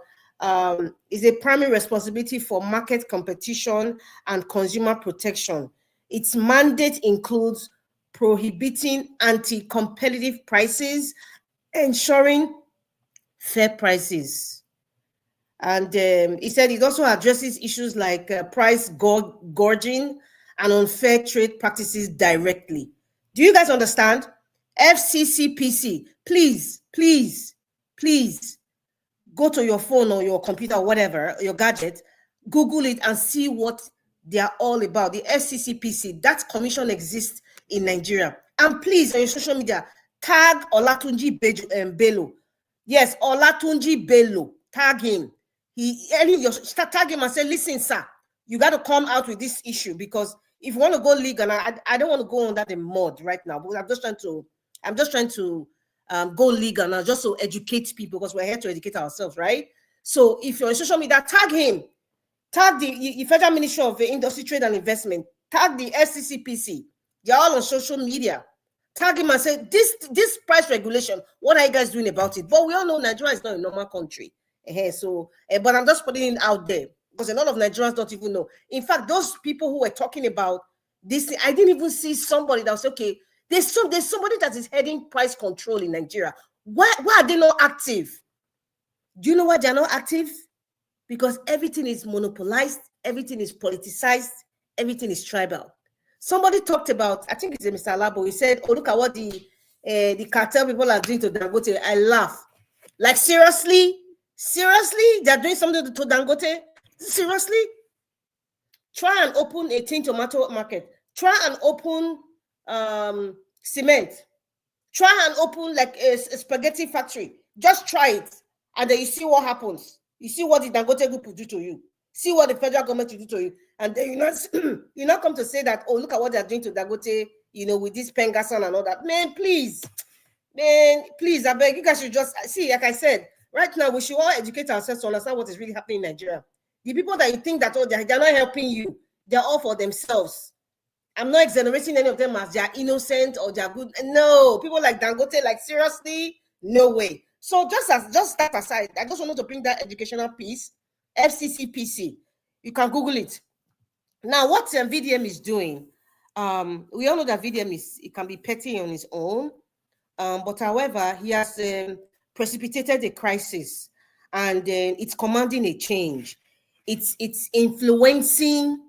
is a primary responsibility for market competition and consumer protection. Its mandate includes prohibiting anti-competitive prices, ensuring fair prices. And he said it also addresses issues like price gouging and unfair trade practices directly. Do you guys understand? FCCPC, please, please, please go to your phone or your computer or whatever, your gadget, Google it and see what they are all about. The FCCPC, that commission exists in Nigeria. And please, on your social media, tag Olatunji Bello. Yes, Olatunji Bello. Tag him. Tag him and say, listen, sir, you got to come out with this issue, because if you want to go legal, and I don't want to go under the mud right now, but I'm just trying to go legal now, just to educate people, because we're here to educate ourselves, right? So if you're on social media, tag him, tag the Federal Ministry of Industry, Trade and Investment, tag the FCCPC. They're all on social media. Tag him and say, this price regulation, what are you guys doing about it? But we all know Nigeria is not a normal country. But I'm just putting it out there because a lot of Nigerians don't even know. In fact, those people who were talking about this, I didn't even see somebody that was okay. There's somebody that is heading price control in Nigeria. Why are they not active? Do you know why they're not active? Because everything is monopolized, everything is politicized, everything is tribal. Somebody talked about, I think it's Mr. Labo, he said, oh, look at what the cartel people are doing to Dangote. I laugh. Like, seriously? Seriously? They're doing something to Dangote? Seriously? Try and open a tin tomato market. Try and open cement. Try and open like a spaghetti factory. Just try it. And then you see what happens. You see what the Dangote group will do to you. See what the federal government will do to you. And then you not come to say that, oh, look at what they're doing to Dangote, with this Pengasan and all that. Man, please, I beg you guys should just see, like I said, right now we should all educate ourselves to understand what is really happening in Nigeria. The people that you think that, oh, they're not helping you, they're all for themselves. I'm not exonerating any of them as they're innocent or they're good. No, people like Dangote, like seriously, no way. So just that aside, I just wanted to bring that educational piece, FCCPC. You can Google it. Now, what VDM is doing, we all know that VDM it can be petty on its own, but however, he has precipitated a crisis, and it's commanding a change. It's influencing,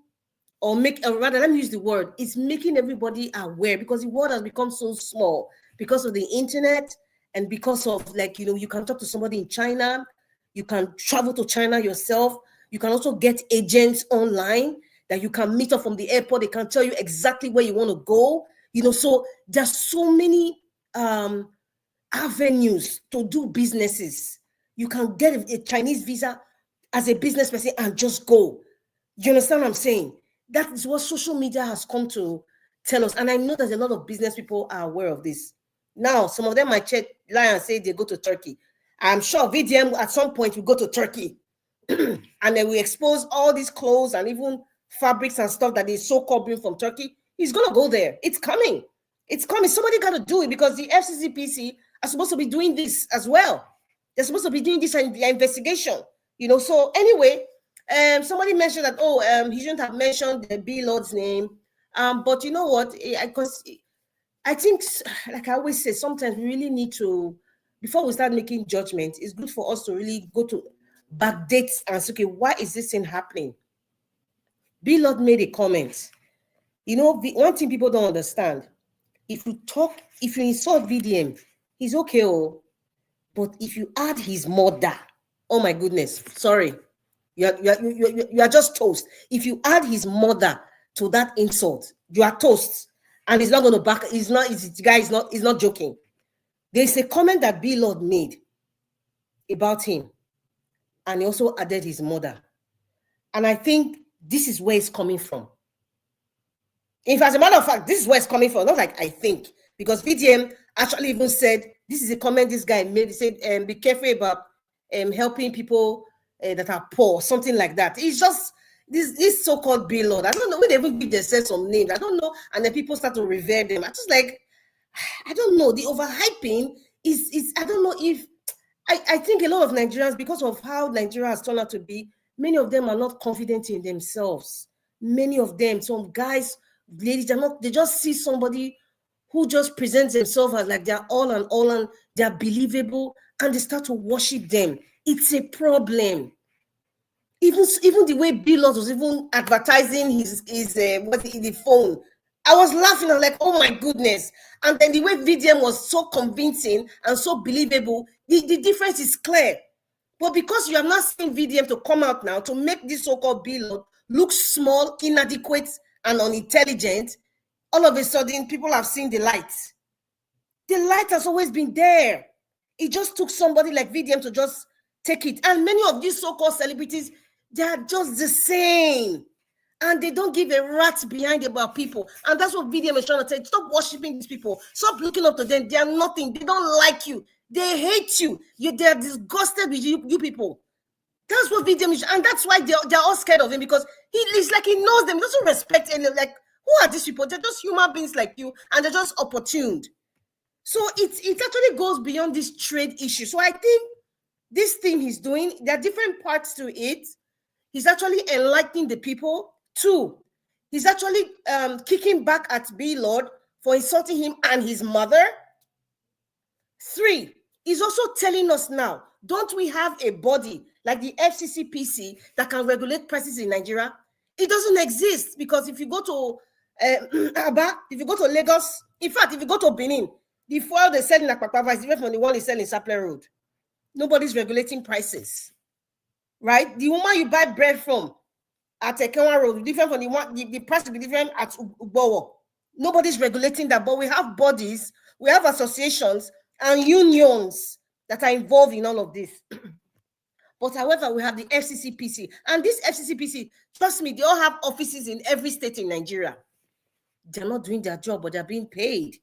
or rather, let me use the word, it's making everybody aware, because the world has become so small because of the internet and because of, like, you can talk to somebody in China, you can travel to China yourself, you can also get agents online that you can meet up from the airport, they can tell you exactly where you want to go, so there's so many avenues to do businesses. You can get a Chinese visa as a business person and just go. You understand what I'm saying? That is what social media has come to tell us. And I know that a lot of business people are aware of this. Now, some of them might lie and say they go to Turkey. I'm sure VDM at some point will go to Turkey. And then we expose all these clothes and even fabrics and stuff that they so-called bring from Turkey. He's going to go there. It's coming. It's coming. Somebody got to do it, because the FCCPC are supposed to be doing this as well. They're supposed to be doing this in the investigation. So anyway, somebody mentioned that, he shouldn't have mentioned the Blord's name. But you know what? I think, like I always say, sometimes we really need to, before we start making judgments, it's good for us to really go to backdates and say, okay, why is this thing happening? Blord made a comment. The one thing people don't understand, if you insult VDM, he's okay, but if you add his mother, oh my goodness, sorry, you are just toast. If you add his mother to that insult, you are toast, and he's not going to back. He's not joking. There's a comment that Blord made about him, and he also added his mother, and I think this is where it's coming from. If, as a matter of fact, this is where it's coming from, not like I think, because VDM actually even said, this is a comment this guy made. He said, be careful about helping people that are poor, something like that. It's just this so-called Blord. I don't know, when they even give themselves some names, I don't know, and then people start to revere them. I just like, I don't know, the overhyping is I don't know if, I think a lot of Nigerians, because of how Nigeria has turned out to be, many of them are not confident in themselves. Many of them, some guys, ladies, they just see somebody who just presents themselves as like they're all and they're believable, and they start to worship them. It's a problem. Even the way Blord was even advertising his the phone, I was laughing. I'm like, oh my goodness. And then the way VDM was so convincing and so believable, the difference is clear. But because you have not seen VDM to come out now to make this so-called Blord look small, inadequate, and unintelligent, all of a sudden people have seen the light. The light has always been there. It just took somebody like VDM to just take it. And many of these so-called celebrities, they are just the same. And they don't give a rat behind about people. And that's what VDM is trying to say. Stop worshiping these people. Stop looking up to them. They are nothing. They don't like you. They hate you. They are disgusted with you people. That's what VDM is. And that's why they're all scared of him, because it's like he knows them. He doesn't respect any. Like, who are these people? They're just human beings like you, and they're just opportuned. So it actually goes beyond this trade issue. So I think this thing he's doing, there are different parts to it. He's actually enlightening the people. 2, he's actually kicking back at Blord for insulting him and his mother. 3, he's also telling us now, don't we have a body like the FCCPC that can regulate prices in Nigeria? It doesn't exist, because if you go to Aba, if you go to Lagos, in fact, if you go to Benin, the fuel they sell in Akpakpava is different from the one they sell in Sapele Road. Nobody's regulating prices, right? The woman you buy bread from at Ekenwa Road, different from the one, the price will be different at Ugbowo. Nobody's regulating that, but we have bodies, we have associations and unions that are involved in all of this. But however, we have the FCCPC, and this FCCPC, trust me, they all have offices in every state in Nigeria. They're not doing their job, but they're being paid.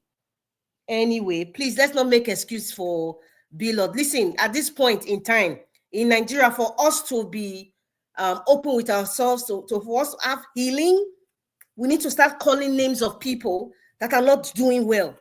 Anyway, please, let's not make excuse for Blord. Listen, at this point in time in Nigeria, for us to be open with ourselves, for us to have healing, we need to start calling names of people that are not doing well.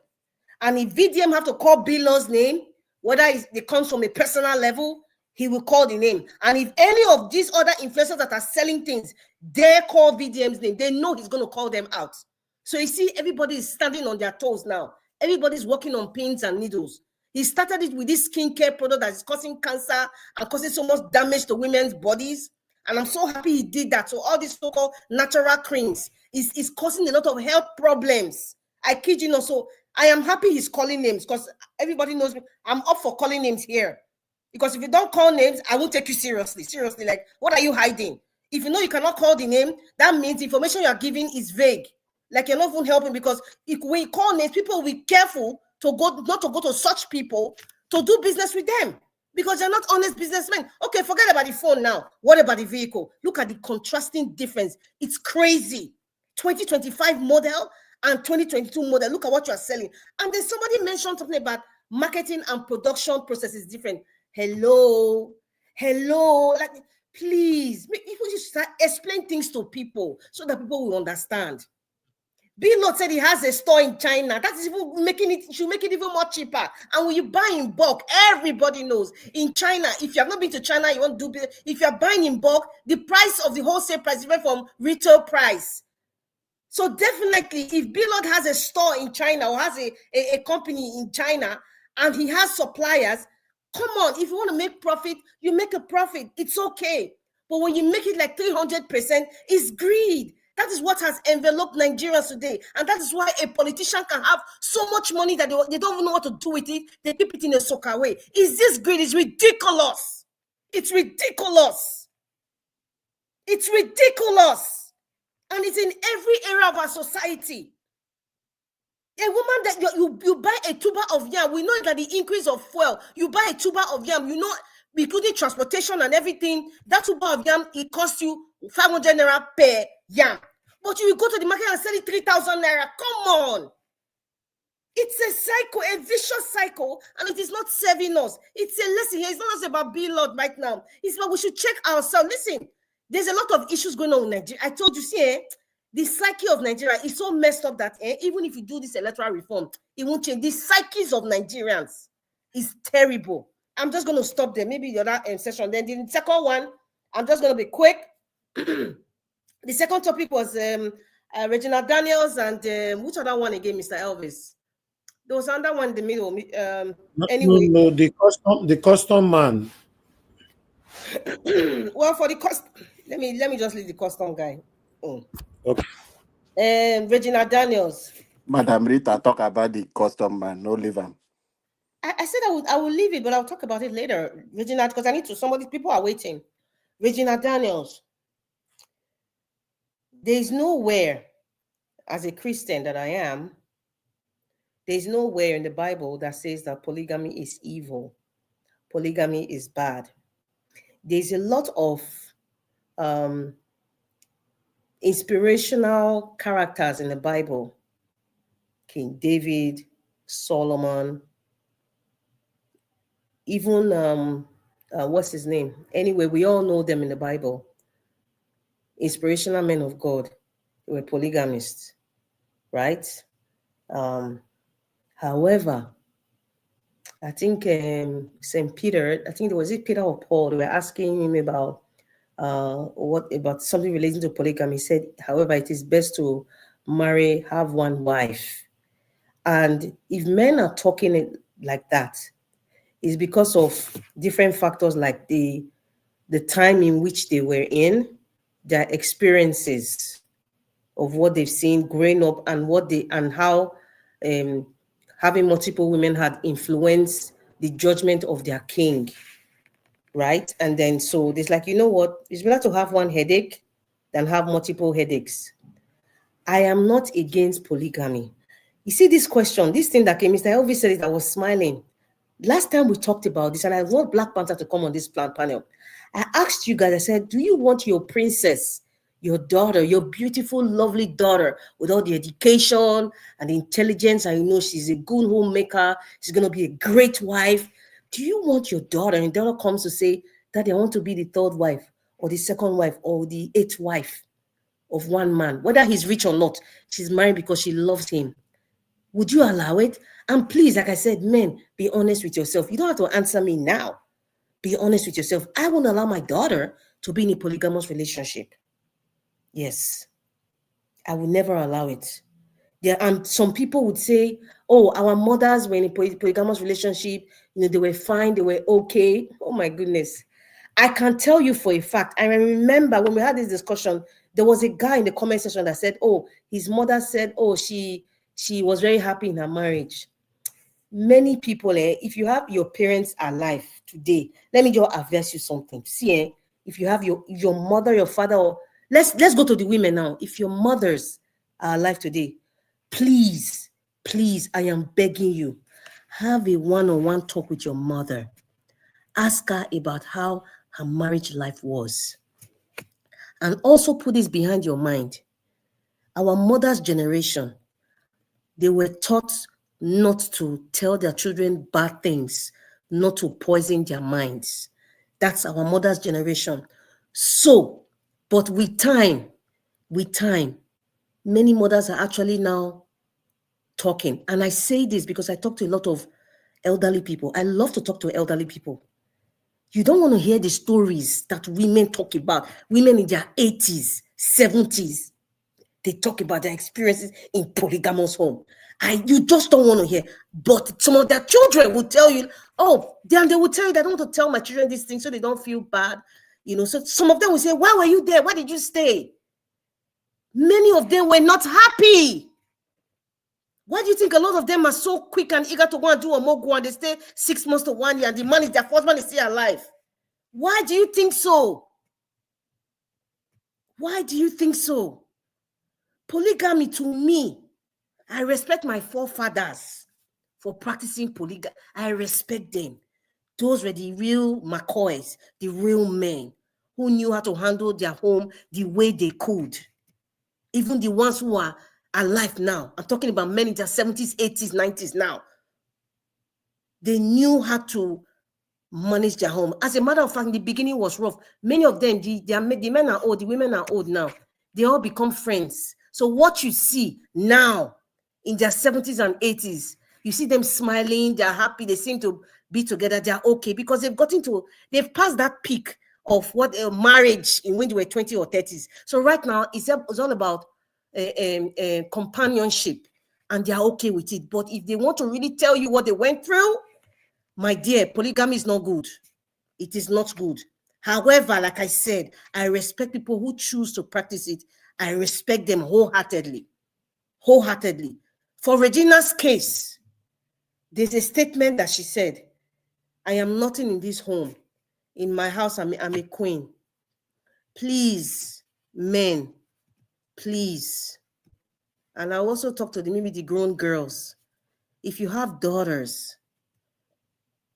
And if VDM have to call Blord's name, whether it comes from a personal level, he will call the name. And if any of these other influencers that are selling things dare call VDM's name, they know he's going to call them out. So you see, everybody is standing on their toes now. Everybody's working on pins and needles. He started it with this skincare product that is causing cancer and causing so much damage to women's bodies. And I'm so happy he did that. So all these so-called natural creams is causing a lot of health problems. I kid you not. So I am happy he's calling names, because everybody knows me. I'm up for calling names here. Because if you don't call names, I won't take you seriously. Seriously, like, what are you hiding? If you know you cannot call the name, that means the information you are giving is vague. Like, you're not even helping, because if we call names, people will be careful not to go to such people to do business with them, because they're not honest businessmen. Okay, forget about the phone now. What about the vehicle? Look at the contrasting difference. It's crazy. 2025 model and 2022 model. Look at what you are selling. And then somebody mentioned something about marketing and production processes different. Hello, like, please, people should start explain things to people so that people will understand. Blord said he has a store in China. That is even should make it even more cheaper. And when you buy in bulk, everybody knows in China, if you have not been to China, you won't do business. If you're buying in bulk, the price of the wholesale price is different from retail price. So definitely, if Blord has a store in China or has a company in China and he has suppliers, come on, if you want to make profit, you make a profit. It's okay. But when you make it like 300%, it's greed. That is what has enveloped Nigerians today. And that is why a politician can have so much money that they don't even know what to do with it. They keep it in a sock way. Is this greed? It's ridiculous. It's ridiculous. It's ridiculous. And it's in every area of our society. A woman that you buy a tuber of yam, we know that the increase of fuel, you buy a tuber of yam, you know, including transportation and everything, that tuber of yam, it costs you 500 naira per yam. But you will go to the market and sell it 3,000 naira. Come on. It's a cycle, a vicious cycle, and it is not serving us. It's a lesson here. It's not just about Blord right now. It's about we should check ourselves. Listen, there's a lot of issues going on in Nigeria. I told you, see, the psyche of Nigeria is so messed up that even if you do this electoral reform, it won't change. The psyches of Nigerians is terrible. I'm just going to stop there. Maybe the other session. Then the second one, I'm just going to be quick. The second topic was Regina Daniels and which other one again, Mr. Elvis? There was another one in the middle. Anyway, no, the custom man. Well, for the cost, let me just leave the custom guy. Okay. Regina Daniels. Madam Rita, talk about the custom man. No leave him. I said I will leave it, but I'll talk about it later. Regina, because I need to. People are waiting. Regina Daniels. There is nowhere, as a Christian that I am, there is nowhere in the Bible that says that polygamy is evil. Polygamy is bad. There's a lot of inspirational characters in the Bible, King David, Solomon, even what's his name? Anyway, we all know them in the Bible. Inspirational men of God. They were polygamists, right? However, I think St. Peter, I think was it Peter or Paul, they were asking him about what about something relating to polygamy. He said, however, it is best to marry, have one wife. And if men are talking it like that, it's because of different factors like the time in which they were in, their experiences of what they've seen growing up, and how having multiple women had influenced the judgment of their king, right? And then so there's like, you know what? It's better to have one headache than have multiple headaches. I am not against polygamy. You see this question, this thing that came, Mr. Elvis said it, I was smiling. Last time we talked about this, and I want Black Panther to come on this panel. I asked you guys, I said, do you want your princess, your daughter, your beautiful, lovely daughter, with all the education and the intelligence, and you know she's a good homemaker, she's going to be a great wife. Do you want your daughter, and your daughter comes to say, Daddy, I want to be the third wife, or the second wife, or the eighth wife of one man, whether he's rich or not, she's married because she loves him. Would you allow it? And please, like I said, men, be honest with yourself. You don't have to answer me now. Be honest with yourself. I won't allow my daughter to be in a polygamous relationship. Yes. I will never allow it. And some people would say, oh, our mothers were in a polygamous relationship. You know, they were fine. They were okay. Oh, my goodness. I can tell you for a fact. I remember when we had this discussion, there was a guy in the comment section that said, oh, his mother said, oh, she was very happy in her marriage. Many people, if you have your parents alive today, let me just advise you something. See, if you have your mother, your father, or let's go to the women now. If your mothers are alive today, please, I am begging you, have a one-on-one talk with your mother. Ask her about how her marriage life was. And also put this behind your mind. Our mother's generation, they were taught not to tell their children bad things, not to poison their minds. That's our mother's generation. So, but with time, many mothers are actually now talking. And I say this because I talk to a lot of elderly people. I love to talk to elderly people. You don't want to hear the stories that women talk about, women in their 80s, 70s. They talk about their experiences in polygamous home. You just don't want to hear. But some of their children will tell you, oh, then they will tell you, I don't want to tell my children these things so they don't feel bad. You know, so some of them will say, why were you there? Why did you stay? Many of them were not happy. Why do you think a lot of them are so quick and eager to go and do a mogo and they stay 6 months to 1 year and their fourth man is still alive? Why do you think so? Why do you think so? Polygamy, to me, I respect my forefathers for practicing polygamy. I respect them. Those were the real McCoys, the real men who knew how to handle their home the way they could. Even the ones who are alive now. I'm talking about men in their 70s, 80s, 90s now. They knew how to manage their home. As a matter of fact, in the beginning was rough. Many of them, the men are old, the women are old now. They all become friends. So what you see now in their 70s and 80s, you see them smiling, they're happy, they seem to be together, they're okay, because they've passed that peak of what a marriage in when they were 20 or 30s. So right now, it's all about companionship, and they're okay with it. But if they want to really tell you what they went through, my dear, polygamy is not good. It is not good. However, like I said, I respect people who choose to practice it. I respect them wholeheartedly. Wholeheartedly. For Regina's case, there's a statement that she said, I am nothing in this home. In my house, I'm a queen. Please, men, please. And I also talk to maybe the grown girls. If you have daughters,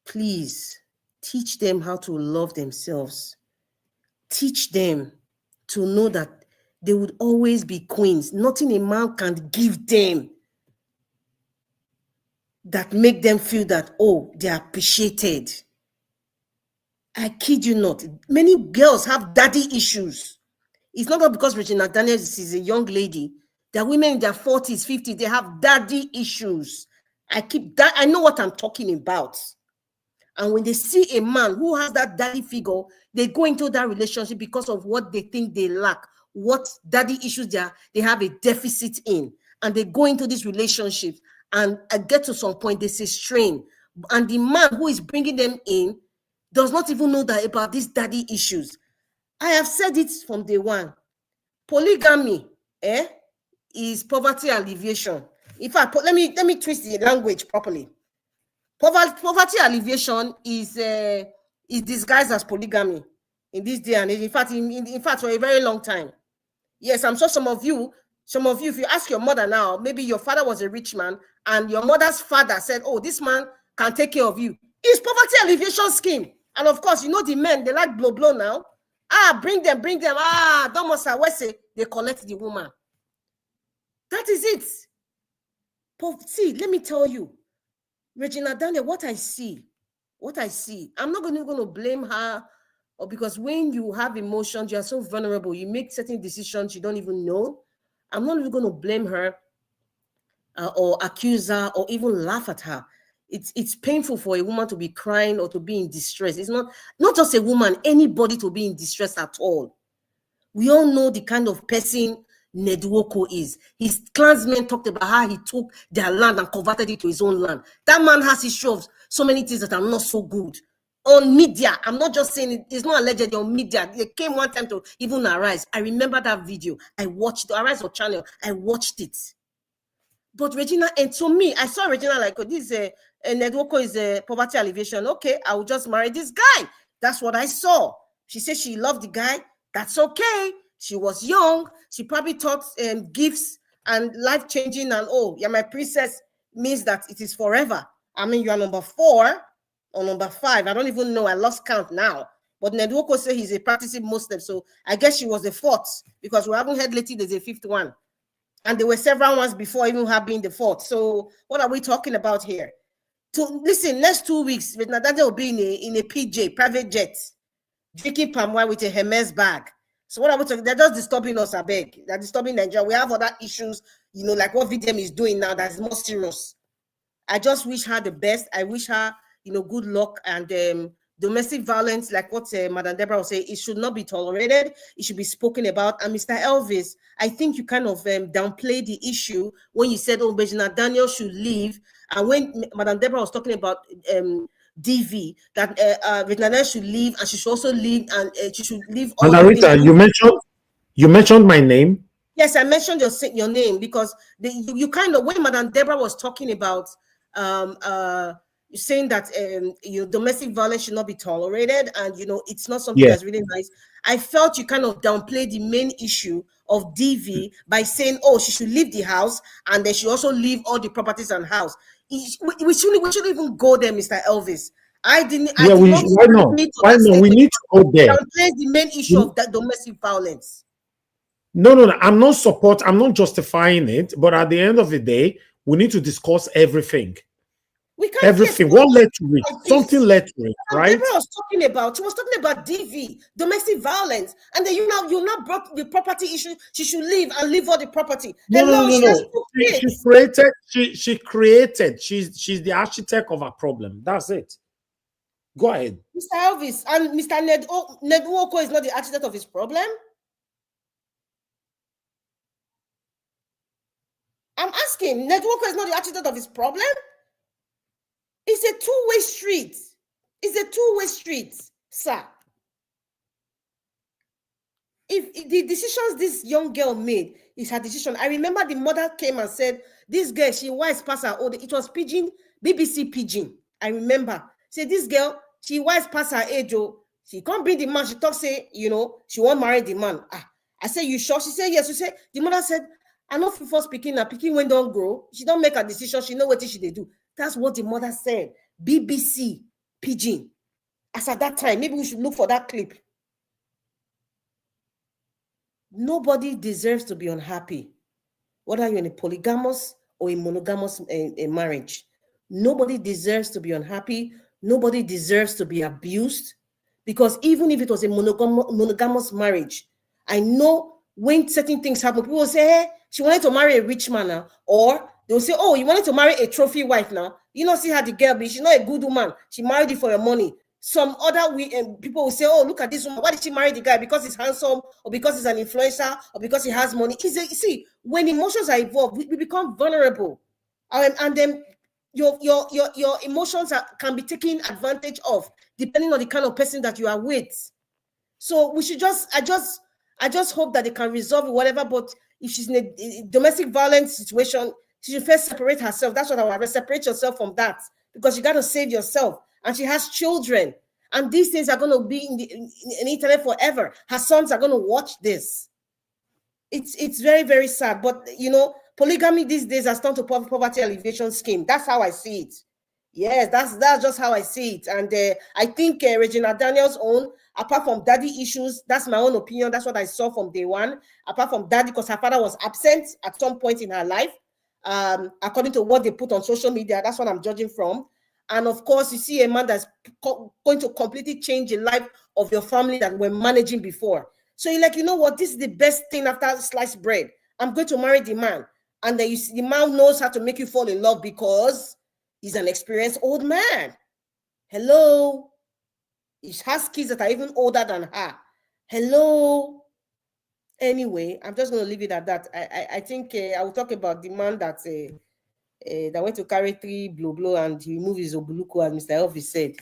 please teach them how to love themselves. Teach them to know that they would always be queens. Nothing a man can give them that make them feel that, oh, they are appreciated. I kid you not. Many girls have daddy issues. It's not because Regina Daniels is a young lady. There are women in their 40s, 50s, they have daddy issues. I know what I'm talking about. And when they see a man who has that daddy figure, they go into that relationship because of what they think they lack, what daddy issues they have a deficit in. And they go into this relationship and get to some point, they say strain. And the man who is bringing them in does not even know that about these daddy issues. I have said it from day one. Polygamy is poverty alleviation. In fact, let me twist the language properly. Poverty alleviation is disguised as polygamy in this day and age. In fact, for a very long time. Yes, I'm sure some of you, if you ask your mother now, maybe your father was a rich man and your mother's father said, oh, this man can take care of you. It's poverty alleviation scheme. And of course, you know the men, they like blow now. Bring them. Don't must say they collect the woman. That is it. See, let me tell you, Regina Daniel, what I see, I'm not going to blame her, or because when you have emotions, you are so vulnerable, you make certain decisions you don't even know. I'm not even going to blame her or accuse her or even laugh at her. It's painful for a woman to be crying or to be in distress. It's not just a woman, anybody to be in distress at all. We all know the kind of person Nedwoko is. His clansmen talked about how he took their land and converted it to his own land. That man has issue of so many things that are not so good. On media, I'm not just saying it's not alleged on media. They came one time to even Arise. I remember that video. I watched the Arise or channel. I watched it. But Regina, and to me, I saw Regina like, oh, this Nedwoko is a poverty alleviation. Okay, I will just marry this guy. That's what I saw. She said she loved the guy. That's okay. She was young. She probably thought gifts and life-changing and, oh, yeah, my princess means that it is forever. I mean, you are number 4 or number 5. I don't even know. I lost count now. But Nedwoko said he's a practicing Muslim. So I guess she was the 4th because we haven't heard lately there's a 5th one. And there were several ones before even her being the 4th. So what are we talking about here? Listen, next 2 weeks, Nadade will be in a PJ, private jet, drinking palm wine with a Hermes bag. So what are we talking? They're just disturbing us, I beg. They're disturbing Nigeria. We have other issues, like what VDM is doing now that's more serious. I just wish her the best. I wish her, good luck. And domestic violence, like what Madam Deborah was saying, it should not be tolerated. It should be spoken about. And Mr. Elvis, I think you kind of downplayed the issue when you said, oh, Regina Daniel should leave. And when Madam Deborah was talking about DV, that Regina Daniel should leave, and she should also leave, and she should leave. And Arita, you mentioned my name. Yes, I mentioned your name because you kind of, when Madam Deborah was talking about saying that domestic violence should not be tolerated, and it's not something that's really nice. I felt you kind of downplayed the main issue of DV by saying, oh, she should leave the house and then she also leave all the properties and house. We shouldn't even go there, Mr. Elvis. I didn't. Yeah, why not? Why not? We need to go there. Downplay the main issue of that domestic violence. No. I'm not justifying it, but at the end of the day, we need to discuss everything. We can't everything. What led to it? Something led to it, right? She was talking about DV, domestic violence, and then you now brought the property issue. She should leave and leave all the property. No. She created. She's the architect of her problem. That's it. Go ahead, Mr. Elvis. And Mr. Nedwoko is not the architect of his problem. I'm asking. Nedwoko is not the architect of his problem. It's a two-way street. It's a two-way street, sir. If the decisions this young girl made is her decision. I remember the mother came and said, this girl, she wise past her age. It was pidgin, BBC pidgin. I remember. Say, this girl, she wise past her age. Oh, she can't bring the man. She talk, say, she won't marry the man. I said, you sure? She said, yes. She said, the mother said, I know before speaking, now picking when don't grow. She don't make a decision. She know what she they do. That's what the mother said. BBC pidgin. As at that time, maybe we should look for that clip. Nobody deserves to be unhappy, whether you're in a polygamous or a monogamous marriage. Nobody deserves to be unhappy. Nobody deserves to be abused. Because even if it was a monogamous marriage, I know when certain things happen, people will say, hey, she wanted to marry a rich man now. Or they'll say, oh, you wanted to marry a trophy wife now. You know, see how the girl be. She's not a good woman. She married you for your money. Some other people will say, oh, look at this woman. Why did she marry the guy? Because he's handsome, or because he's an influencer, or because he has money. See, when emotions are involved, we become vulnerable. And then your emotions can be taken advantage of depending on the kind of person that you are with. So we should I just hope that they can resolve it, whatever. But if she's in a domestic violence situation, she should first separate herself. That's what I want. Separate yourself from that, because you got to save yourself. And she has children, and these things are going to be in the internet forever. Her sons are going to watch this. It's very, very sad. But polygamy these days has turned to poverty alleviation scheme. That's how I see it. Yes, that's just how I see it. And I think Regina Daniels' own, apart from daddy issues, that's my own opinion. That's what I saw from day one. Apart from daddy, because her father was absent at some point in her life, according to what they put on social media, that's what I'm judging from. And of course, you see a man that's going to completely change the life of your family that we're managing before. So you're like, you know what? This is the best thing after sliced bread. I'm going to marry the man. And then you see the man knows how to make you fall in love because he's an experienced old man. Hello. He has kids that are even older than her. Hello. Anyway, I'm just going to leave it at that. I think I will talk about the man that went to carry 3 blow and he removed his obuluku, as Mr. Elvis said,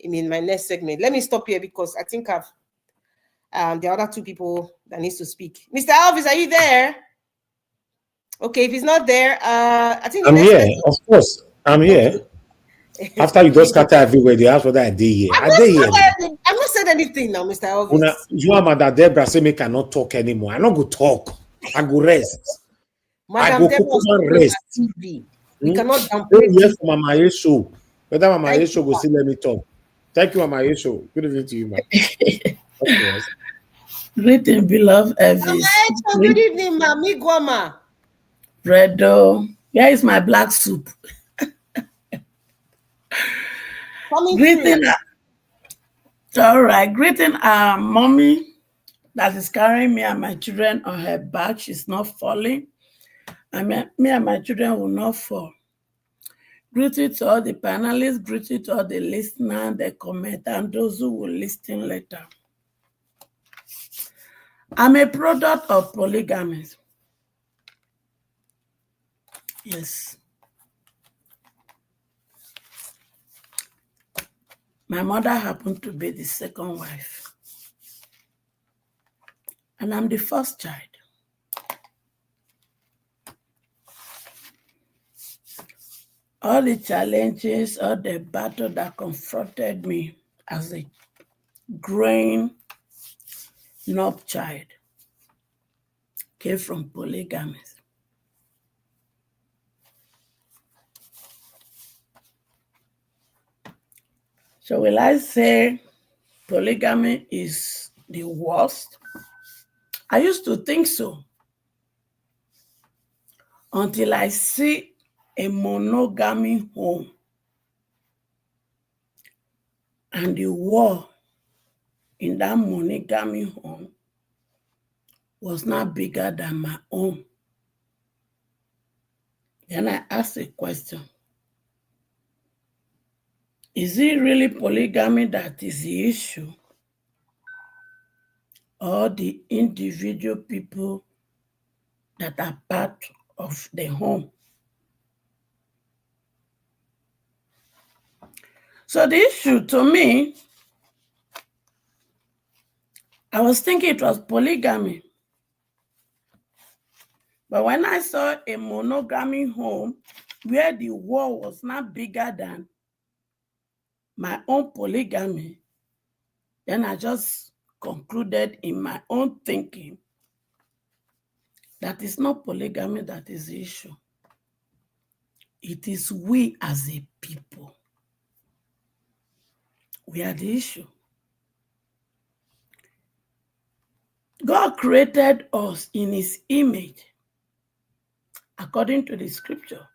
in my next segment. Let me stop here because I think I've the other 2 people that needs to speak. Mr. Elvis, are you there? Okay, if he's not there, I think I'm here. Of course, I'm here. After you just scatter everywhere, they ask whether I did here. I've not said anything now, Mr. Elvis. You are Madam Deborah say me cannot talk anymore. I not go talk. I go rest. Madam Deborah rest. TV. We cannot downplay here for Mama A show. Whether Mama A show go still let me talk. Thank you, Mama A show. Good evening to you, ma. Greeting, beloved Elvis. Good evening, Mami Guama. Fredo, where is my black soup? Greeting. All right, greeting our mommy that is carrying me and my children on her back. She's not falling. And me and my children will not fall. Greeting to all the panelists, greeting to all the listeners, the commentators, and those who will listen later. I'm a product of polygamy. Yes. My mother happened to be the second wife. And I'm the first child. All the challenges, all the battle that confronted me as a growing up child came from polygamy. So will I say polygamy is the worst? I used to think so until I see a monogamy home and the war in that monogamy home was not bigger than my own. Then I asked a question. Is it really polygamy that is the issue? Or the individual people that are part of the home? So the issue to me, I was thinking it was polygamy. But when I saw a monogamy home where the war was not bigger than my own polygamy, then I just concluded in my own thinking that it's not polygamy that is the issue. It is we as a people. We are the issue. God created us in his image, according to the scripture.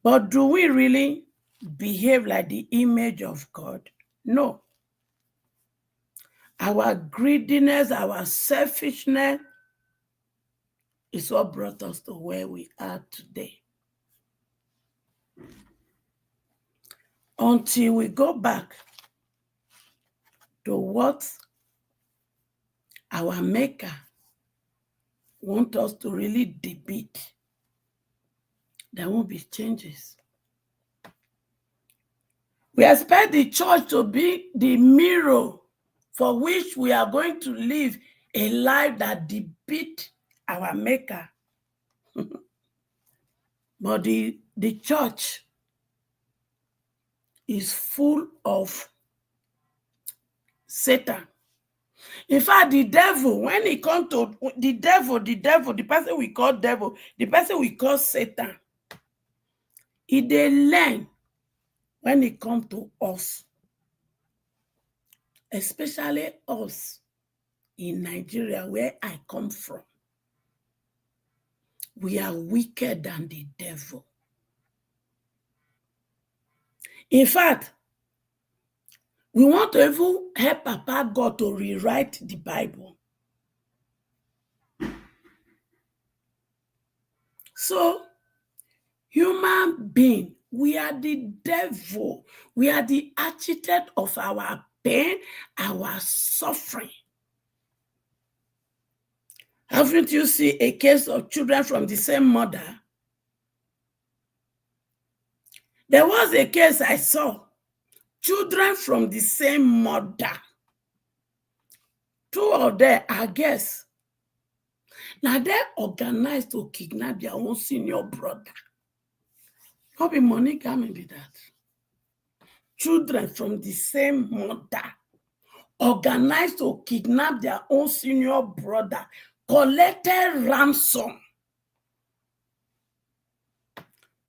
But do we really behave like the image of God? No. Our greediness, our selfishness is what brought us to where we are today. Until we go back to what our Maker wants us to really debate, there won't be changes. We expect the church to be the mirror for which we are going to live a life that defeats our Maker. But the church is full of Satan. In fact, the devil, when it comes to the person we call devil, the person we call Satan, they learn when it comes to us, especially us in Nigeria, where I come from. We are wicked than the devil. In fact, we want to even help Papa God to rewrite the Bible. So, human being, we are the devil. We are the architect of our pain, our suffering. Haven't you seen a case of children from the same mother? There was a case I saw. Children from the same mother. Two of them, I guess. Now they organized to kidnap their own senior brother. Not be money coming with that. Children from the same mother organized to kidnap their own senior brother, collected ransom.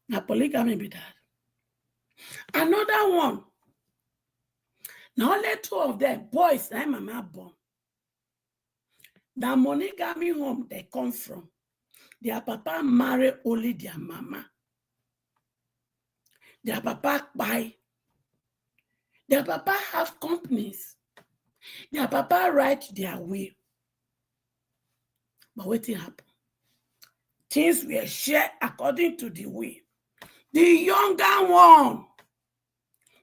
Now polygamy be that. Another one. Now only two of them, boys, and mama born. The monogamy home they come from. Their papa marry only their mama. Their papa buy. Their papa have companies. Their papa write their will. But what happened? Things were shared according to the will. The younger one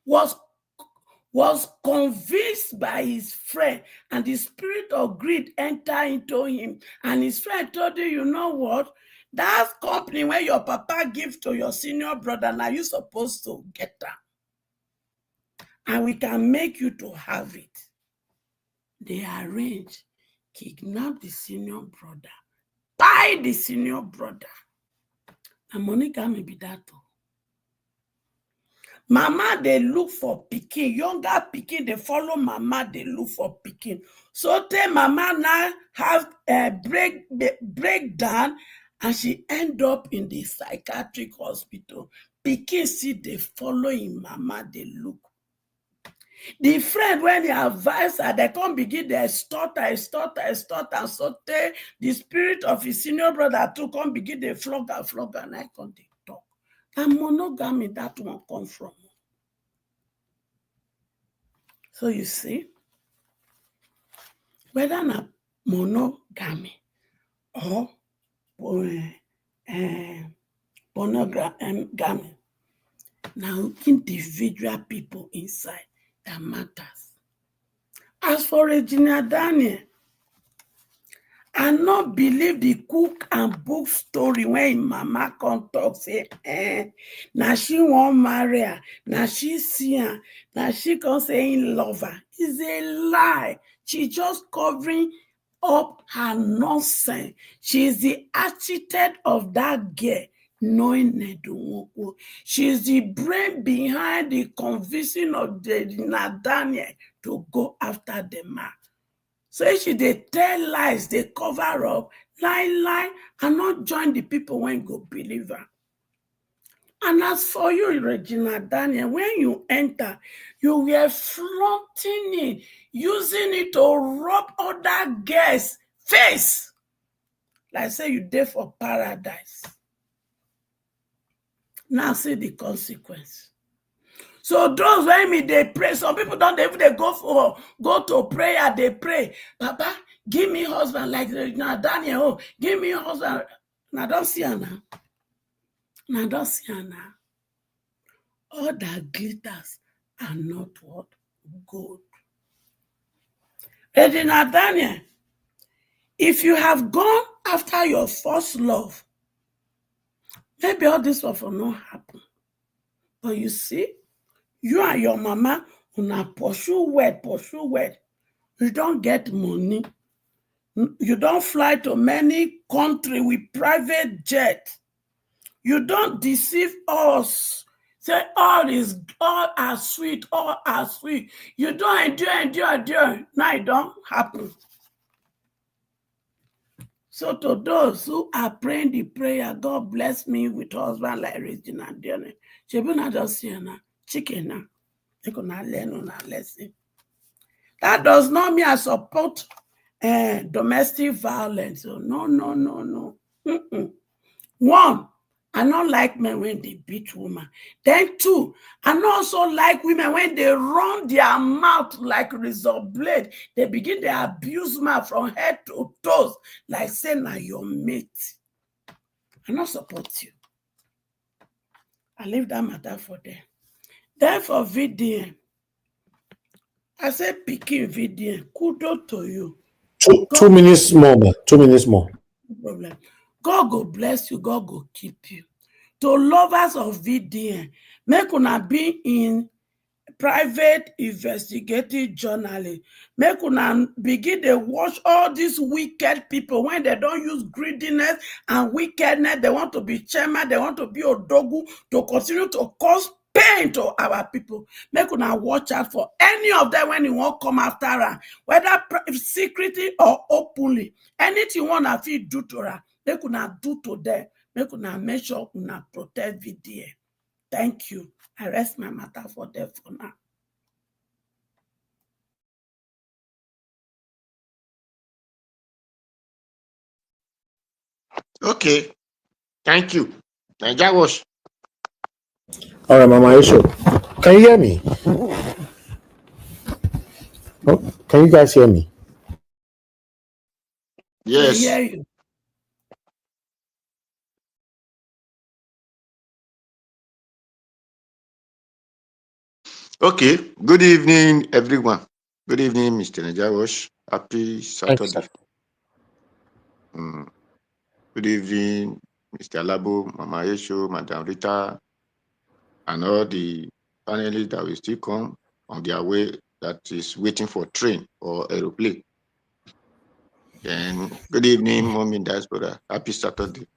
was convinced by his friend, and the spirit of greed entered into him. And his friend told him, you know what? That company where your papa gives to your senior brother, now you're supposed to get that. And we can make you to have it. They arrange, kidnap the senior brother, buy the senior brother. And Monica may be that too. Mama, they look for pikin. Younger pikin, they follow mama, they look for pikin. So tell mama now have a breakdown, and she end up in the psychiatric hospital. Pikin see they follow in mama, they look. The friend, when they advise her, they come begin they stutter, and so the spirit of his senior brother too come begin they flog, and I can't talk. And monogamy, that one come from. So you see, whether not monogamy or pornogamy, now individual people inside that matters. As for Regina Daniel, I not believe the cook and book story when mama come talk say, now she won't marry her, now she see her, now she can say in love her. It's a lie. She just covering up her nonsense. She is the architect of that girl, knowing Nedunwoko. She is the brain behind the convincing of Daniel to go after the man. So if they tell lies, they cover up, lie, and not join the people when go believe her. And as for you, Regina Daniel, when you enter, you were flaunting it, using it to rub other girls' face. Like say you there for paradise. Now see the consequence. So those when me they pray, some people don't even they go to prayer, they pray, Papa, give me husband like Regina Daniel. Oh, give me husband. Now don't see her now. Now don't see her now. All that glitters are not what? Gold. Regina Daniel, if you have gone after your first love, maybe all this will not happen. But you see, you and your mama una pursue word. You don't get money. You don't fly to many countries with private jet. You don't deceive us. Say all are sweet, all are sweet. You don't endure. Now it don't happen. So to those who are praying the prayer, God bless me with husband like Regina Daniel. Shebuna just see na chicken na. They gonna learn on a lesson. That does not mean I support domestic violence. So no. One, I don't like men when they beat women. Then two, I don't also like women when they run their mouth like razor blade. They begin to abuse man from head to toes, like saying na your mate. I don't support you. I leave that matter for them. Then for VDM, I say picking VDM, kudos to you. 2 minutes more, man. 2 minutes more. No problem. God go bless you. God go keep you. To lovers of VDM, make una be in private investigative journalism. Make una begin to watch all these wicked people when they don't use greediness and wickedness. They want to be chairman. They want to be odogu to continue to cause pain to our people. Make una watch out for any of them when you won't come after her, whether secretly or openly. Anything one of you do to her, make una do to them. Make una make sure una protect VDM. Thank you. I rest my matter for them for now. Okay. Thank you. Naija Wash. All right, Mama Isho. Can you hear me? Oh, can you guys hear me? Yes. Yes. I hear you. Okay. Good evening, everyone. Good evening, Mr. Najawash. Happy Saturday. Good evening, Mr. Labo, Mama Esho, Madam Rita, and all the panelists that will still come on their way that is waiting for train or aeroplane. And good evening, Mom in Diaspora. Happy Saturday.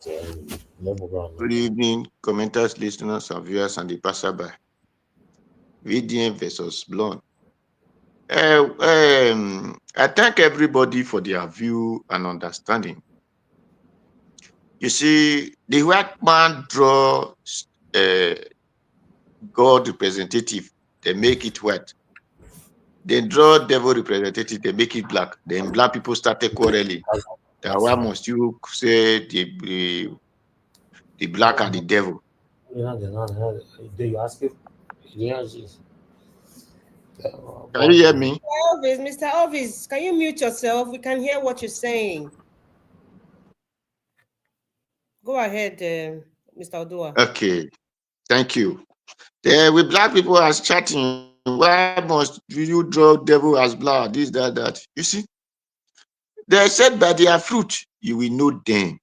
Good evening, commenters, listeners, and viewers, and the passerby. VDM versus Blord. I thank everybody for their view and understanding. You see, the white man draw God representative, they make it white. They draw devil representative, they make it black. Then black people started quarreling. That why must you say the black and the devil? Do you ask it? Yes. Can you hear me? Mr. Elvis, can you mute yourself? We can hear what you're saying. Go ahead, Mr. Odua. Okay, thank you. With black people as chatting, why must you draw devil as black? This, that. You see, they said by their fruit you will know them.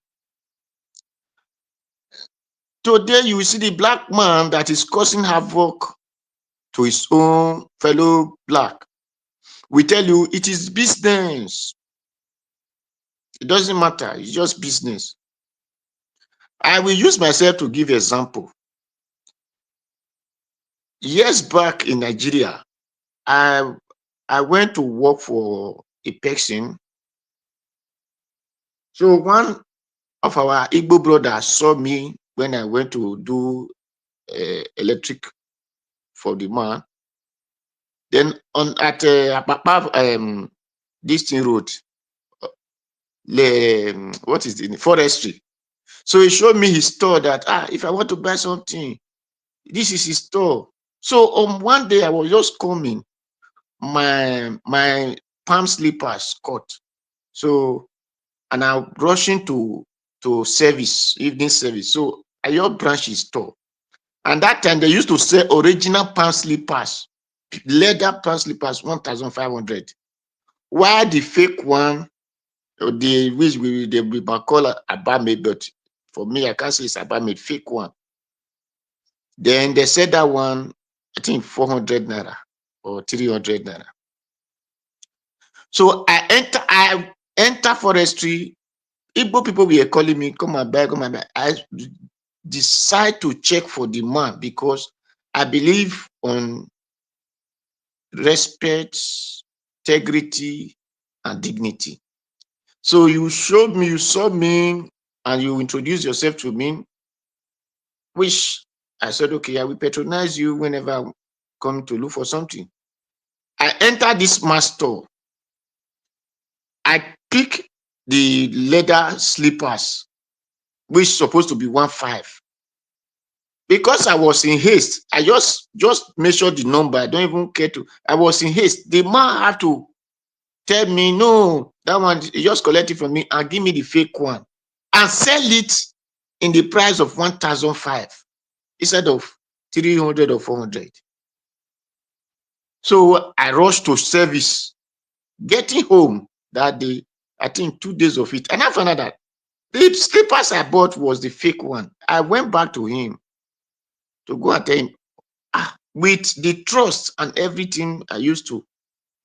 Today you will see the black man that is causing havoc to his own fellow black. We tell you it is business. It doesn't matter. It's just business. I will use myself to give example. Years back in Nigeria, I went to work for a person. So one of our Igbo brothers saw me when I went to do electric for the man. Then on at Apapa, this thing road, what is the forestry? So he showed me his store that if I want to buy something, this is his store. So one day I was just coming, my palm slippers caught. So and I'm rushing to service, evening service. So I just branch his store. And that time they used to sell original palm slippers, leather palm slippers, 1,500. While the fake one, the which they might call Abame, but for me, I can't say it's Abame, fake one. Then they said that one, I think 400 naira or 300 naira. So I enter forestry. Igbo people were calling me, come and buy, come and buy. I decide to check for the man because I believe on respect, integrity, and dignity. So you showed me, you saw me, and you introduced yourself to me, which I said, okay, I will patronize you whenever I come to look for something. I enter this man's store. I pick the leather slippers, which is supposed to be 1.5. Because I was in haste, I just measured the number. I don't even care to. I was in haste. The man had to tell me, no, that one, he just collect it from me and give me the fake one and sell it in the price of 1,500 instead of 300 or 400. So I rushed to service. Getting home that day, I think 2 days of it, and I found out that the slippers I bought was the fake one. I went back to him to go and tell him, with the trust and everything I used to,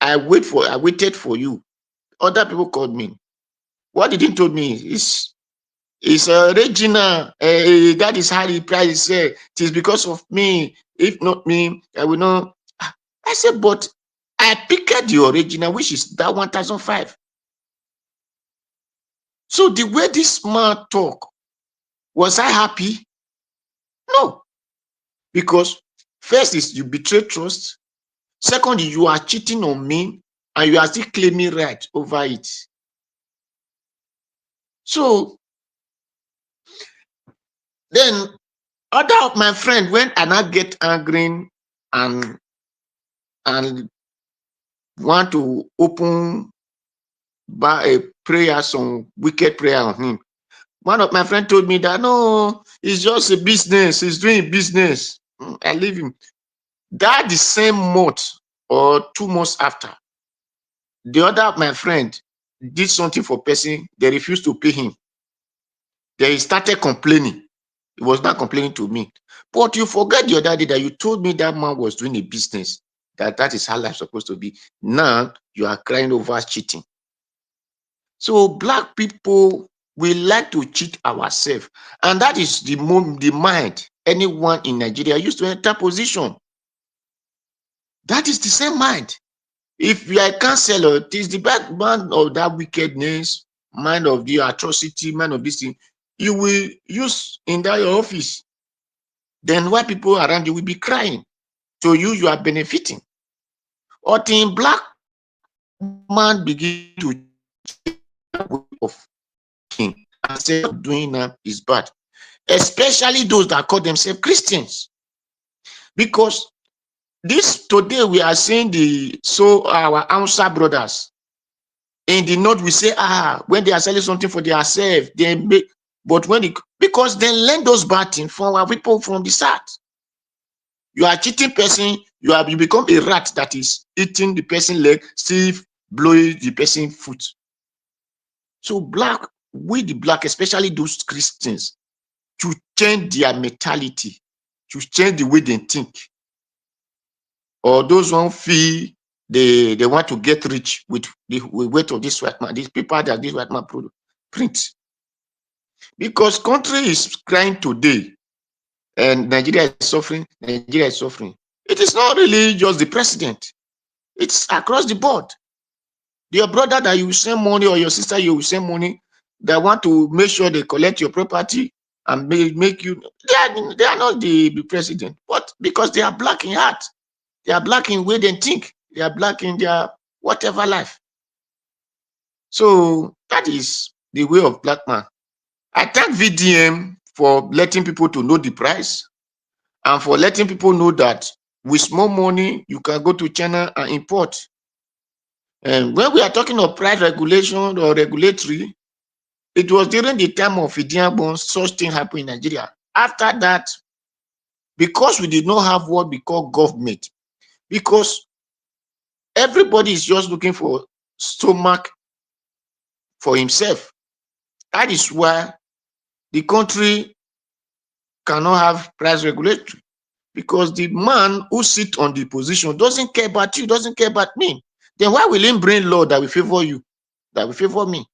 I waited for you. Other people called me. What they didn't told me is Regina, that is how the price is. It is because of me. If not me, I will not. I said, but I picked the original, which is that 1,500. So the way this man talk, was I happy? No. Because first is you betray trust. Second, you are cheating on me and you are still claiming right over it. So then other of my friend, when I not get angry and want to open by a prayer, some wicked prayer on him. One of my friends told me that no, it's just a business, he's doing business. I leave him. That the same month or 2 months after, the other of my friend did something for person, they refused to pay him. They started complaining. He was not complaining to me. But you forget the other day that you told me that man was doing a business, that is how life is supposed to be. Now you are crying over cheating. So black people, we like to cheat ourselves. And that is the mind anyone in Nigeria used to enter position. That is the same mind. If you are a counselor, it is the background of that wickedness, mind of the atrocity, mind of this thing, you will use in that your office. Then white people around you will be crying. So you are benefiting. Or in black man begin to of king and say what doing now is bad. Especially those that call themselves Christians. Because this today we are seeing our Hausa brothers in the north, we say, when they are selling something for themselves, they make, but because they learn those bad things from our people from the south. You are cheating person, you become a rat that is eating the person leg, still blowing the person foot. So the black, especially those Christians, to change their mentality, to change the way they think. Or those who feel they want to get rich with the weight of this white man, these people that this white man print. Because country is crying today and Nigeria is suffering, It is not really just the president. It's across the board. Your brother that you send money or your sister you will send money, that want to make sure they collect your property and make you. They are not the president, but because they are black in heart, they are black in way they think, they are black in their whatever life. So that is the way of black man. I thank VDM for letting people to know the price and for letting people know that with small money you can go to China and import. And when we are talking of price regulation or regulatory, it was during the time of VDM such thing happened in Nigeria. After that, because we did not have what we call government, because everybody is just looking for stomach for himself. That is why the country cannot have price regulatory, because the man who sits on the position doesn't care about you, doesn't care about me. Then why will he bring law that will favor you, that will favor me?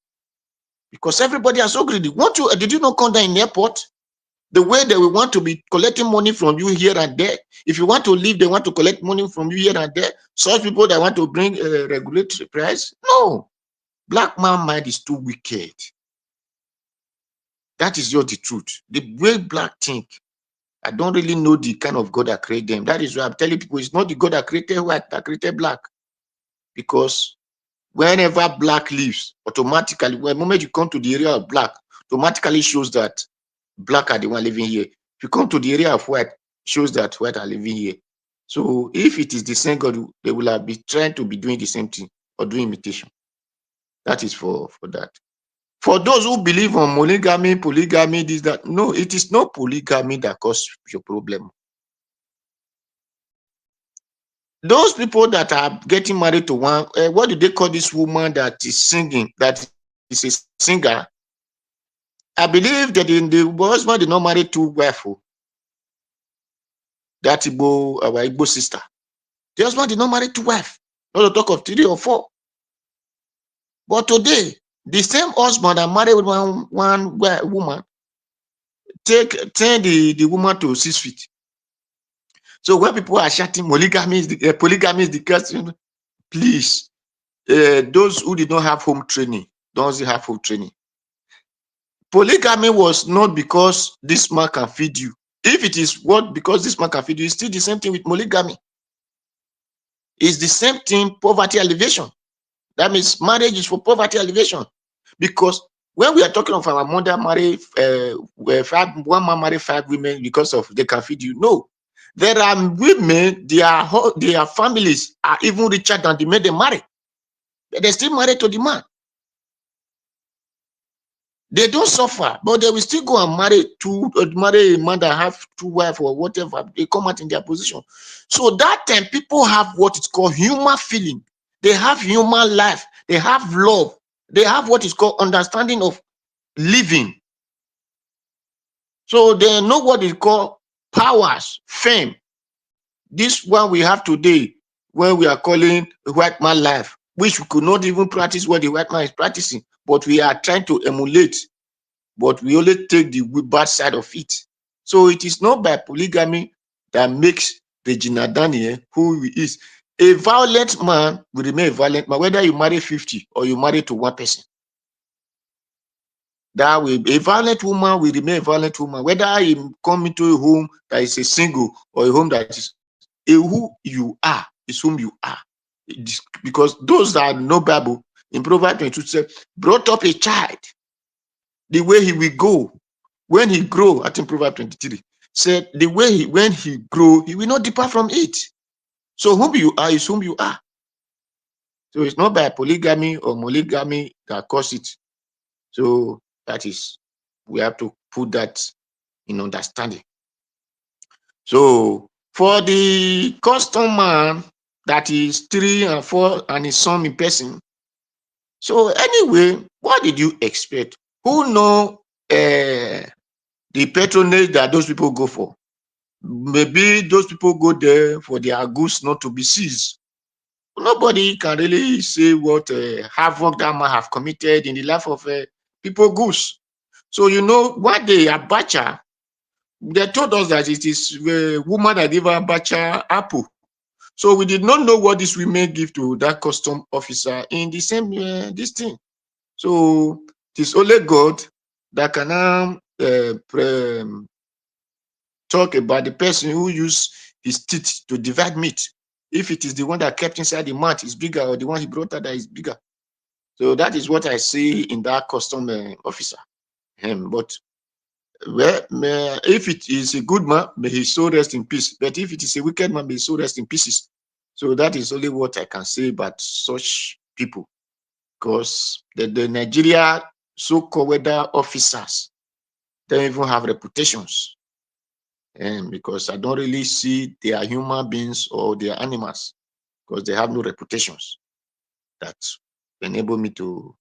Because everybody is so greedy. Did you not come down in the airport? The way they will want to be collecting money from you here and there. If you want to leave, they want to collect money from you here and there. Such people that want to bring a regulatory price. No. Black man mind is too wicked. That is just the truth. The way black think, I don't really know the kind of God that created them. That is why I'm telling people it's not the God that created white, that created black. Because whenever black lives, automatically, the moment you come to the area of black, automatically shows that black are the one living here. If you come to the area of white, shows that white are living here. So if it is the same God, they will have been trying to be doing the same thing or doing imitation. That is for that. For those who believe on monogamy, polygamy, this, that, no, it is not polygamy that causes your problem. Those people that are getting married to one, what do they call this woman that is singing, that is a singer? I believe that the husband did not marry two wives. That Igbo, our Igbo sister. The husband did not marry two wives, not to talk of 3 or 4. But today, the same husband that married one woman, turn the woman to 6 feet. So when people are shouting polygamy is the question, please, those who did not have home training, don't have home training. Polygamy was not because this man can feed you. If it is what because this man can feed you, it's still the same thing with polygamy. It's the same thing, poverty alleviation. That means marriage is for poverty alleviation. Because when we are talking of our mother marry one man marry 5 women because of they can feed you. No. There are women, their families are even richer than the men they marry. But they're still married to the man. They don't suffer, but they will still go and marry a man that have 2 wives or whatever. They come out in their position. So that time, people have what is called human feeling. They have human life. They have love. They have what is called understanding of living. So they know what is called powers, fame. This one we have today, where we are calling white man life, which we could not even practice what the white man is practicing, but we are trying to emulate, but we only take the bad side of it. So it is not by polygamy that makes Regina Daniel who he is. A violent man will remain a violent man, whether you marry 50 or you marry to one person. That way, a violent woman will remain a violent woman, whether you come into a home that is a single or a home that is who you are is whom you are. Because those that know Bible in Proverbs 22 said, brought up a child the way he will go. When he grow, I think Proverbs 23 said, the way when he grow, he will not depart from it. So whom you are is whom you are. So it's not by polygamy or monogamy that cause it. So that is, we have to put that in understanding. So for the custom man that is 3 and 4 and is some in person. So anyway, what did you expect? Who know the patronage that those people go for? Maybe those people go there for their goods not to be seized. Nobody can really say what havoc that man have committed in the life of people goods. So you know what the Abacha, they told us that it is a woman that gave Abacha apple. So we did not know what this women give to that custom officer in the same this thing. So it is only God that can talk about the person who used his teeth to divide meat. If it is the one that kept inside the mouth is bigger, or the one he brought out that is bigger. So that is what I see in that custom officer. But well, if it is a good man, may his soul rest in peace. But if it is a wicked man, may his soul rest in pieces. So that is only what I can say about such people. Because the Nigeria so-called weather officers don't even have reputations. And because I don't really see they are human beings or they are animals, because they have no reputations that enable me to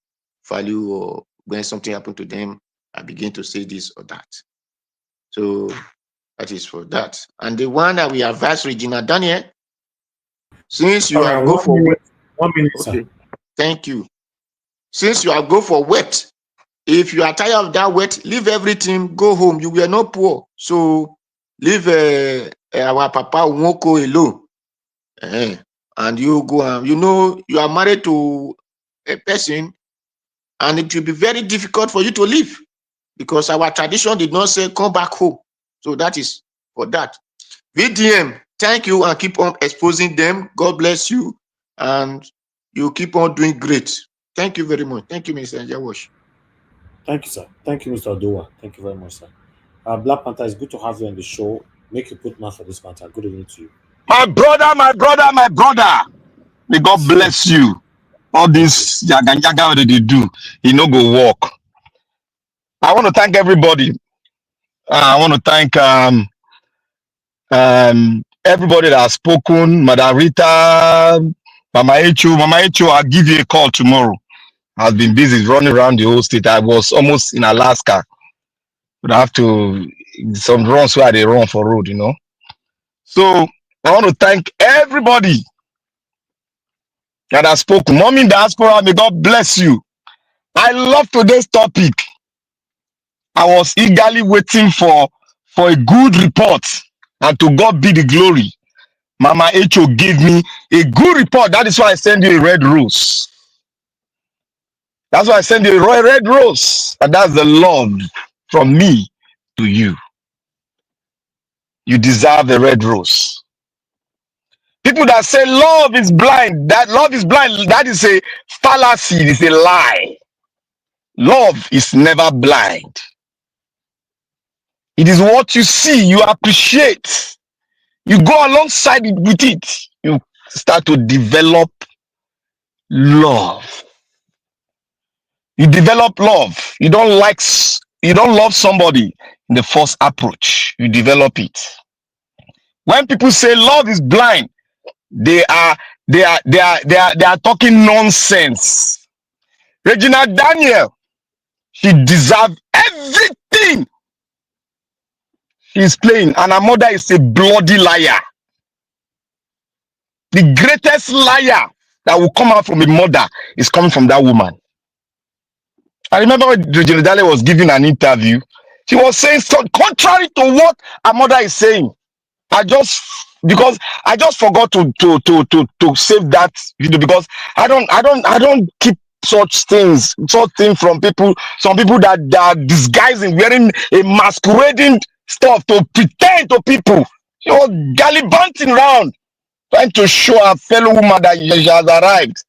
value, or when something happened to them, I begin to say this or that. So that is for that. And the one that we advise Regina Daniel, since you have go for wet, 1 minute, okay, sir. thank you. Since you have go for wet, if you are tired of that wet, leave everything, go home. You were not poor, so leave our Papa Nwoko alone. And you go and you are married to a person, and it will be very difficult for you to leave, because our tradition did not say come back home. So that is for that. VDM, thank you, and keep on exposing them. God bless you, and you keep on doing great. Thank you very much. Thank you, Mr. Jawash. Thank you, sir. Thank you, Mr. Odoa. Thank you very much, sir. Black Panther, it's good to have you on the show. Make you put mouth for this matter. Good evening to you. My brother, my brother, my brother. May God bless you. All this yaga yaga that they do, he no go walk. I want to thank everybody. I want to thank everybody that has spoken. Madam Rita, Mama Echo. Mama Echo, I'll give you a call tomorrow. I've been busy running around the whole state. I was almost in Alaska. But I have to, some runs where they run for road, So I want to thank everybody that has spoken. Mommy Diaspora, may God bless you. I love today's topic. I was eagerly waiting for a good report, and to God be the glory. Mama Echo gave me a good report. That is why I sent you a red rose. That's why I sent you a red rose. And that's the love from me to you. You deserve a red rose. People that say love is blind, that love is blind, that is a fallacy, it is a lie. Love is never blind. It is what you see, you appreciate. You go alongside it with it. You start to develop love. You develop love. You don't love somebody in the first approach. You develop it. When people say love is blind, they are talking nonsense. Regina Daniel, she deserves everything she's playing, and her mother is a bloody liar. The greatest liar that will come out from a mother is coming from that woman. I remember when Regina Daniel was giving an interview, she was saying so contrary to what her mother is saying. Because I just forgot to save that video, because I don't keep such things from people. Some people that are disguising, wearing a masquerading stuff to pretend to people. She was gallivanting around, trying to show her fellow woman that she has arrived.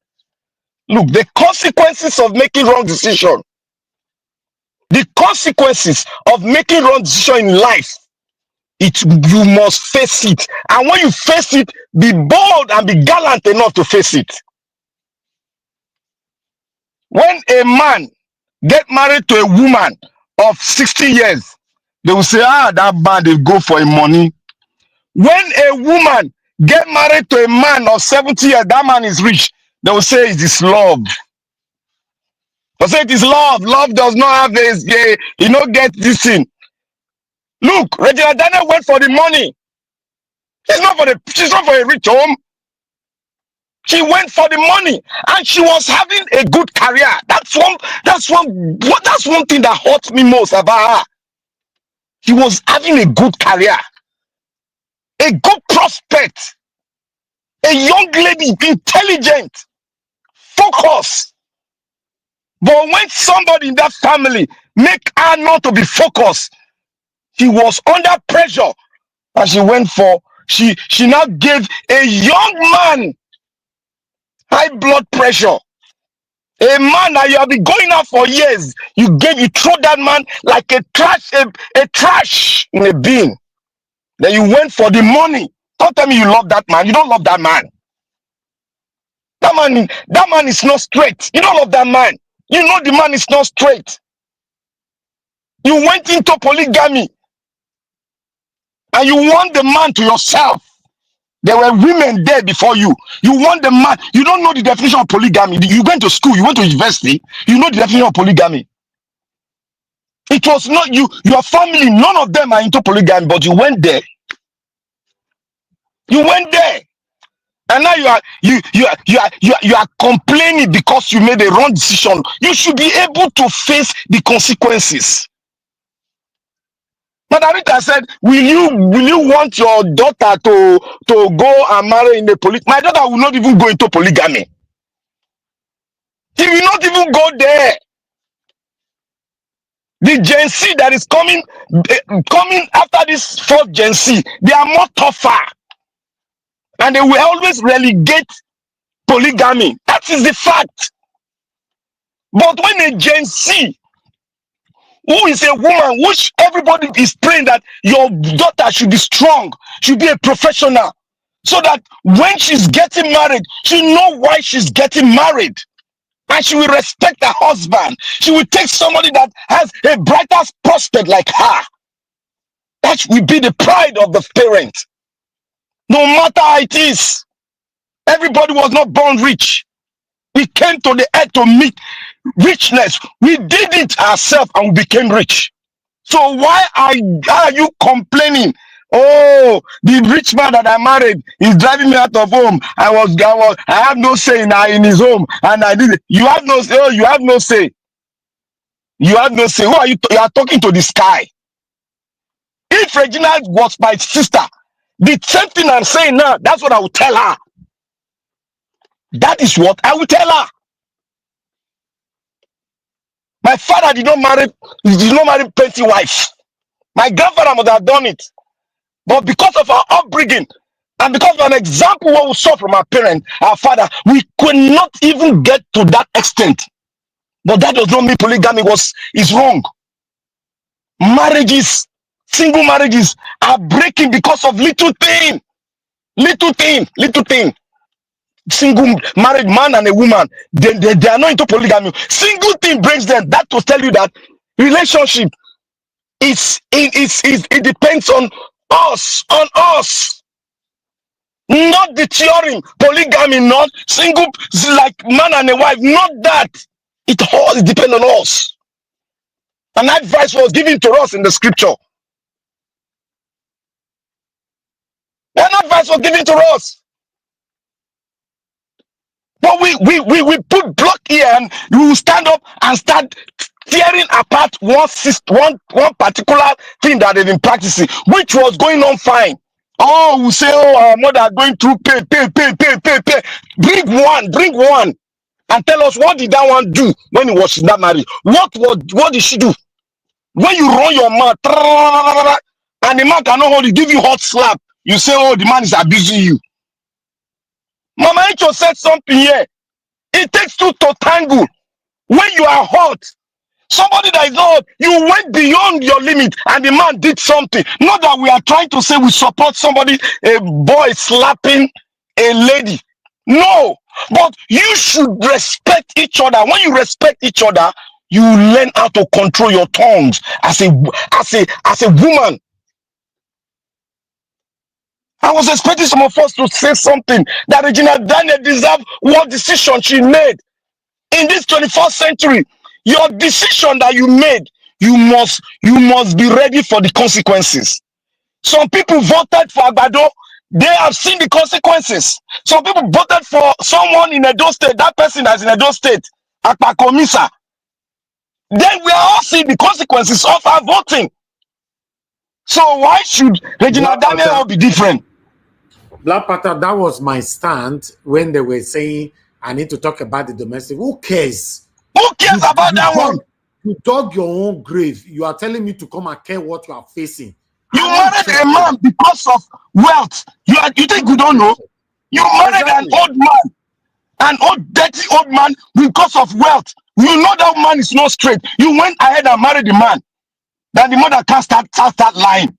Look, the consequences of making wrong decision. The consequences of making wrong decision in life. You must face it. And when you face it, be bold and be gallant enough to face it. When a man get married to a woman of 60 years, they will say, that man, they go for a money. When a woman get married to a man of 70 years, that man is rich, they will say it is love. They say it is love. Love does not have this, you don't get this thing. Look, Regina Daniel went for the money. She's not for a rich home. She went for the money, and she was having a good career. That's one thing that hurt me most about her. She was having a good career, a good prospect, a young lady, intelligent, focused. But when somebody in that family make her not to be focused, she was under pressure, and she went for she now gave a young man high blood pressure. A man that you have been going out for years, you throw that man like a trash in a bin. Then you went for the money. Don't tell me you love that man. You don't love that man. That man is not straight. You don't love that man. You know the man is not straight. You went into polygamy and you want the man to yourself. There were women there before you. You want the man. You don't know the definition of polygamy. You went to school. You went to university. You know the definition of polygamy. It was not you. Your family. None of them are into polygamy. But you went there. You went there, and now you are complaining because you made a wrong decision. You should be able to face the consequences. Madam Rita said, will you want your daughter to go and marry in a polygamy? My daughter will not even go into polygamy. She will not even go there. The Gen Z that is coming after this fourth Gen Z, they are more tougher. And they will always relegate polygamy. That is the fact. But when a Gen Z, who is a woman, which everybody is praying that your daughter should be strong, should be a professional, so that when she's getting married, she know why she's getting married. And she will respect her husband. She will take somebody that has a brighter prospect like her. That will be the pride of the parent. No matter how it is. Everybody was not born rich. We came to the earth to meet richness. We did it ourselves and we became rich. So why are you complaining? Oh, the rich man that I married is driving me out of home. I have no say in his home, and I did it. You have no say. Oh, you have no say. You have no say. Who are you? You are talking to the sky. If Regina was my sister, the same thing I'm saying now, that's what I would tell her. That is what I will tell her. My father did not marry plenty wives. My grandfather must have done it. But because of our upbringing and because of an example what we saw from our parents, our father, we could not even get to that extent. But that does not mean polygamy is wrong. Marriages, single marriages are breaking because of little thing. Little thing. Single married man and a woman, they are not into polygamy. Single thing brings them. That will tell you that relationship it depends on us, not the theory. Polygamy, not single like man and a wife, not that. It all depends on us. An advice was given to us in the scripture. An advice was given to us. But we put block here and we will stand up and start tearing apart one particular thing that they've been practicing, which was going on fine. Oh, we say, oh, our mother going through pay. Bring one, and tell us what did that one do when he was not married? What did she do? When you run your mouth and the man cannot hold you, give you hot slap, you say, oh, the man is abusing you. Mama Echo said something here. It takes two to tangle. When you are hot, somebody that is not hot, you went beyond your limit and the man did something. Not that we are trying to say we support somebody, a boy slapping a lady. No, but you should respect each other. When you respect each other, you learn how to control your tongues as a woman. I was expecting some of us to say something that Regina Daniel deserved what decision she made. In this 21st century, your decision that you made, you must be ready for the consequences. Some people voted for Agbado, they have seen the consequences. Some people voted for someone in Edo State, that person that's in Edo State, Akpakomisa. Then we are all seeing the consequences of our voting. So why should Regina Daniel be different? Black Panther, that was my stand when they were saying I need to talk about the domestic. Who cares? Who cares about that one? You dug your own grave. You are telling me to come and care what you are facing. You married a man because of wealth. You think you don't know? You married an old man, an old dirty old man because of wealth. You know that man is not straight. You went ahead and married the man. Then the mother can't start lying.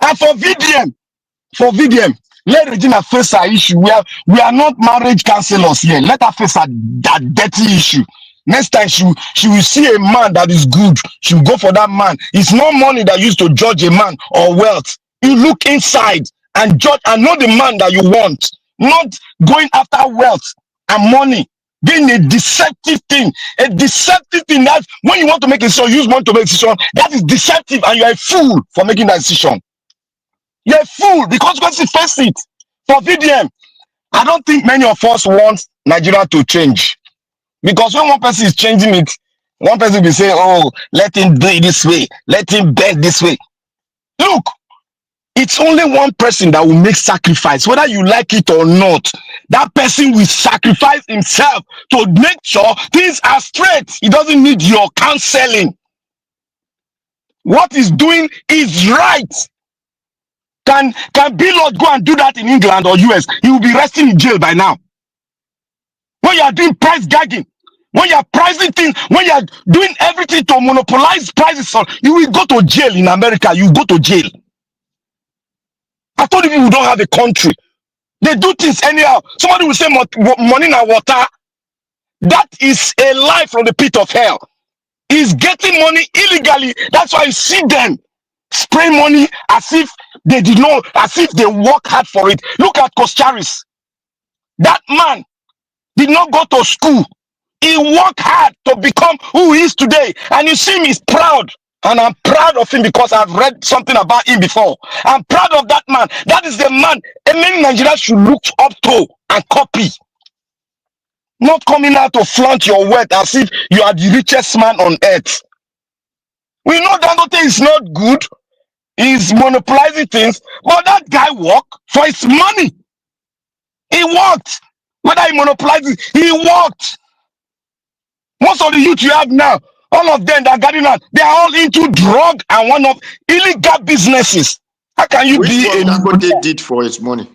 And for VDM, let Regina face her issue. We are not marriage counselors here. Let her face that dirty issue. Next time she will see a man that is good. She will go for that man. It's not money that used to judge a man or wealth. You look inside and judge and know the man that you want. Not going after wealth and money. Being a deceptive thing. A deceptive thing that when you want to make a decision, use money to make a decision. That is deceptive and you're a fool for making that decision. You're a fool because you face it. For VDM, I don't think many of us want Nigeria to change. Because when one person is changing it, one person will be saying, oh, let him do it this way, let him bend this way. Look, it's only one person that will make sacrifice, whether you like it or not. That person will sacrifice himself to make sure things are straight. He doesn't need your counseling. What he's doing is right. Can Blord go and do that in England or US? He will be resting in jail by now. When you are doing price gagging, when you are pricing things, when you are doing everything to monopolize prices, you will go to jail in America. You will go to jail. I told you people don't have a country. They do things anyhow. Somebody will say money na water. That is a lie from the pit of hell. He's getting money illegally. That's why you see them spray money as if they did not, as if they work hard for it. Look at Kostaris. That man did not go to school. He worked hard to become who he is today. And you see him, he's proud. And I'm proud of him because I've read something about him before. I'm proud of that man. That is the man many Nigerians should look up to and copy. Not coming out to flaunt your wealth as if you are the richest man on earth. We know Dangote is not good. He's monopolizing things. But that guy worked for his money. He worked. Whether he monopolizes, he worked. Most of the youth you have now, all of them that are getting out, they are all into drug and one of illegal businesses. How can you be a Dangote did for his money?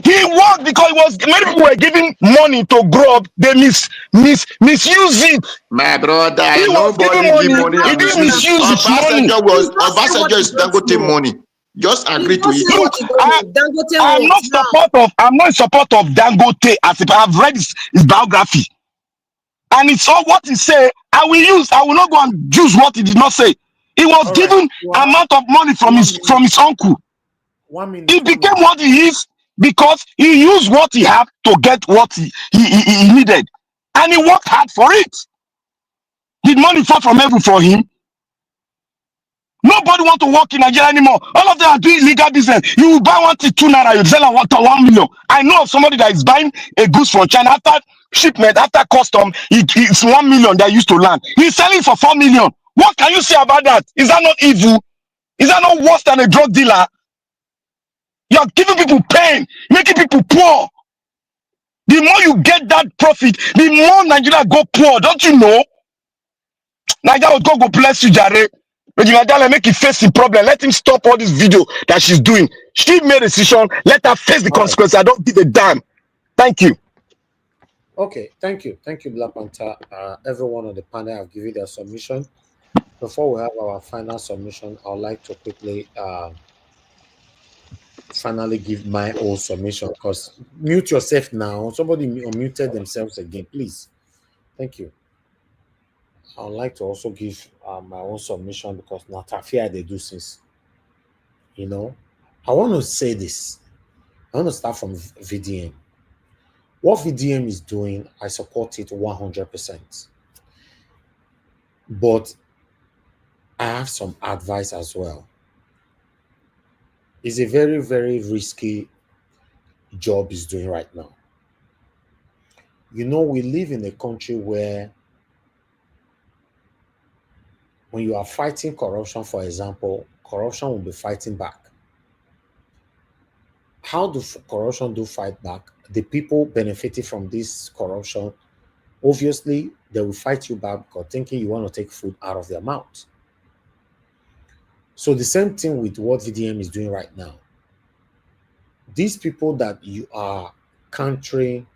He worked because many people were giving money to grow up. They misuse it. My brother, He was nobody giving give money He and didn't misuse. misuse his money. Obasanjo is Dangote money. Just agree to it. Look, I'm not in support of Dangote as if I've read his biography. And it's all what he say. I will not go and use what he did not say. He was given amount of money from his uncle. 1 minute. He became what he is because he used what he had to get what he needed. And he worked hard for it. Did money fall from heaven for him? Nobody want to work in Nigeria anymore. All of them are doing illegal business. You will buy 1 to 2 naira, you sell 1 million. I know of somebody that is buying a goods from China after shipment, after custom, it's 1 million that used to land. He's selling for 4 million. What can you say about that? Is that not evil? Is that not worse than a drug dealer? You're giving people pain, making people poor. The more you get that profit, the more Nigeria go poor. Don't you know? Nigeria will go bless you, Jare. Regina Dale, make it face the problem. Let him stop all this video that she's doing. She made a decision. Let her face the consequences. I don't give a damn. Thank you. Okay, thank you. Thank you, Black Panther. Everyone on the panel have given their submission. Before we have our final submission, I would like to quickly finally give my own submission, because mute yourself now. Somebody unmuted themselves again, please. Thank you. I would like to also give my own submission because Natafia they do since. You know, I want to say this. I want to start from VDM. What VDM is doing, I support it 100%. But I have some advice as well. It's a very, very risky job he's doing right now. You know, we live in a country where when you are fighting corruption, for example, corruption will be fighting back. How do corruption do fight back? The people benefiting from this corruption obviously they will fight you back because thinking you want to take food out of their mouth. So the same thing with what VDM is doing right now. These people that you are countering,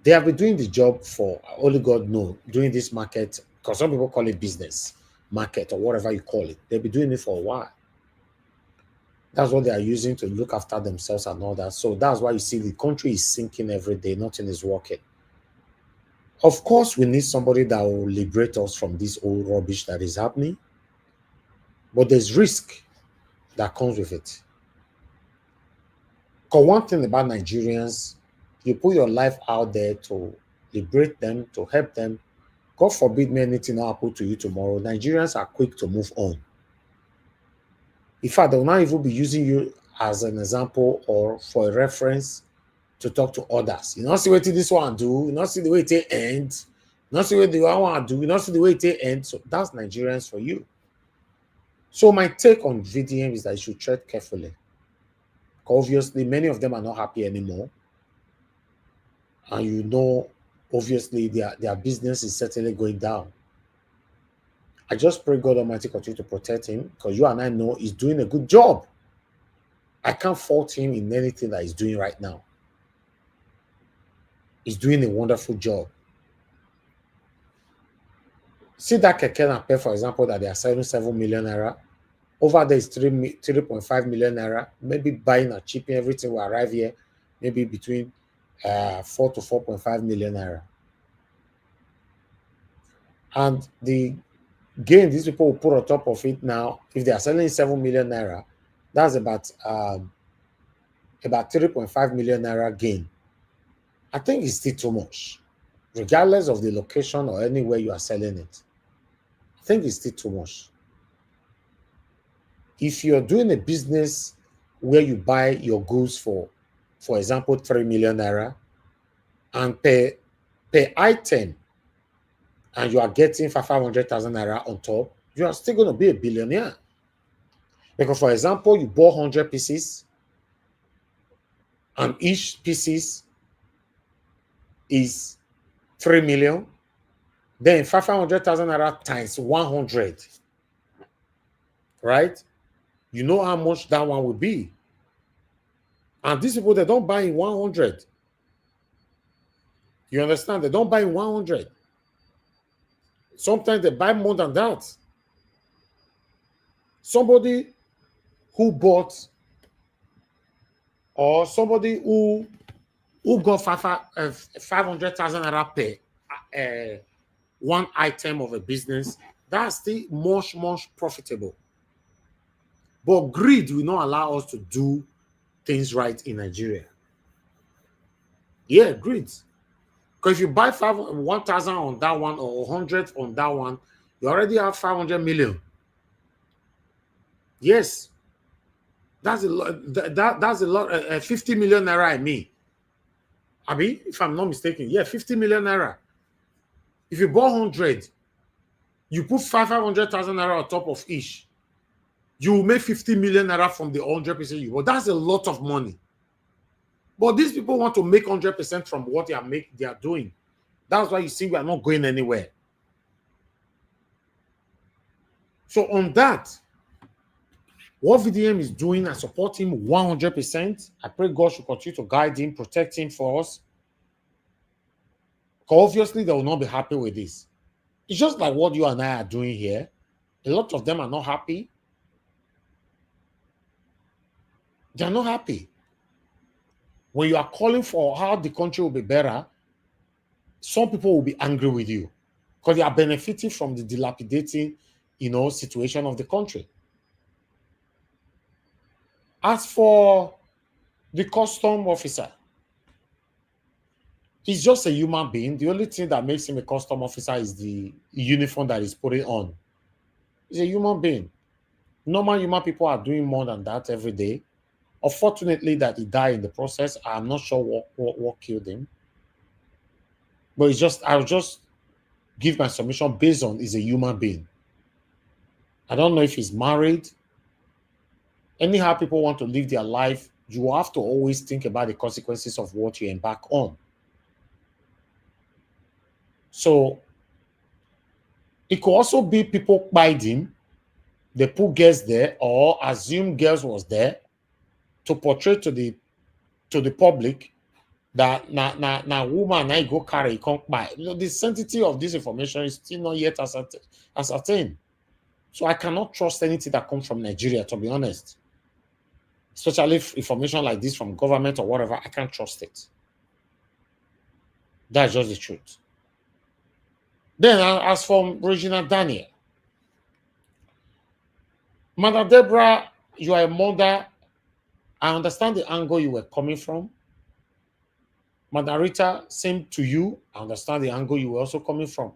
they have been doing the job for only God knows, doing this market, because some people call it business market or whatever you call it. They've been doing it for a while. That's what they are using to look after themselves and all that. So that's why you see the country is sinking every day, nothing is working. Of course, we need somebody that will liberate us from this old rubbish that is happening. But there's risk that comes with it. Because one thing about Nigerians, you put your life out there to liberate them, to help them. God forbid me anything will happen to you tomorrow. Nigerians are quick to move on. In fact, they will not even be using you as an example or for a reference to talk to others. You not see what this one do, you not see the way it ends, you not see what the other one do, you not see the way it ends. So that's Nigerians for you. So my take on VDM is that you should tread carefully. Obviously, many of them are not happy anymore. And you know, obviously, their business is certainly going down. I just pray God Almighty continue to protect him, because you and I know he's doing a good job. I can't fault him in anything that he's doing right now. He's doing a wonderful job. See that Keke Nape, for example, that they are selling 7 million naira. Over there is 3.5 million naira. Maybe buying and shipping, everything will arrive here, maybe between 4 to 4.5 million naira. And the gain these people will put on top of it now, if they are selling 7 million naira, that's about 3.5 million naira gain. I think it's still too much, regardless of the location or anywhere you are selling it. I think it's still too much. If you're doing a business where you buy your goods for example, 3 million naira, and per item, and you are getting 500,000 naira on top, you are still going to be a billionaire. Because, for example, you bought 100 pieces, and each pieces is 3 million, then 500,000 naira times 100, right? You know how much that one will be. And these people, they don't buy in 100. You understand? They don't buy in 100. Sometimes they buy more than that. Somebody who bought, or somebody who got 500,000 naira per one item of a business, that's still much profitable. But greed will not allow us to do things right in Nigeria. Yeah, greed. Because if you buy 1,000 on that one or 100 on that one, you already have 500 million. Yes, that's a lot. That's a lot. 50 million naira. I mean, if I'm not mistaken, yeah, 50 million naira. If you bought 100, you put 500,000 naira on top of each, you will make 50 million naira from the 100% you bought. That's a lot of money. But these people want to make 100% from what they are doing. That's why you see we are not going anywhere. So on that, what VDM is doing, I support him 100%. I pray God should continue to guide him, protect him for us. Because obviously they will not be happy with this. It's just like what you and I are doing here. A lot of them are not happy. They are not happy. When you are calling for how the country will be better, some people will be angry with you because they are benefiting from the dilapidating, situation of the country. As for the custom officer, he's just a human being. The only thing that makes him a custom officer is the uniform that he's putting on. He's a human being. Normal human people are doing more than that every day. Unfortunately, that he died in the process. I'm not sure what killed him. But I'll just give my submission based on he's a human being. I don't know if he's married. Anyhow, people want to live their life, you have to always think about the consequences of what you embark on. So it could also be people biting, they put girls there or assume girls was there to portray to the public that na woman I go carry can't buy. You know, the sanctity of this information is still not yet ascertained. So I cannot trust anything that comes from Nigeria, to be honest. Especially if information like this from government or whatever, I can't trust it. That's just the truth. Then as for Regina Daniel, Mother Deborah, you are a mother. I understand the angle you were coming from. Mother Rita, same to you. I understand the angle you were also coming from.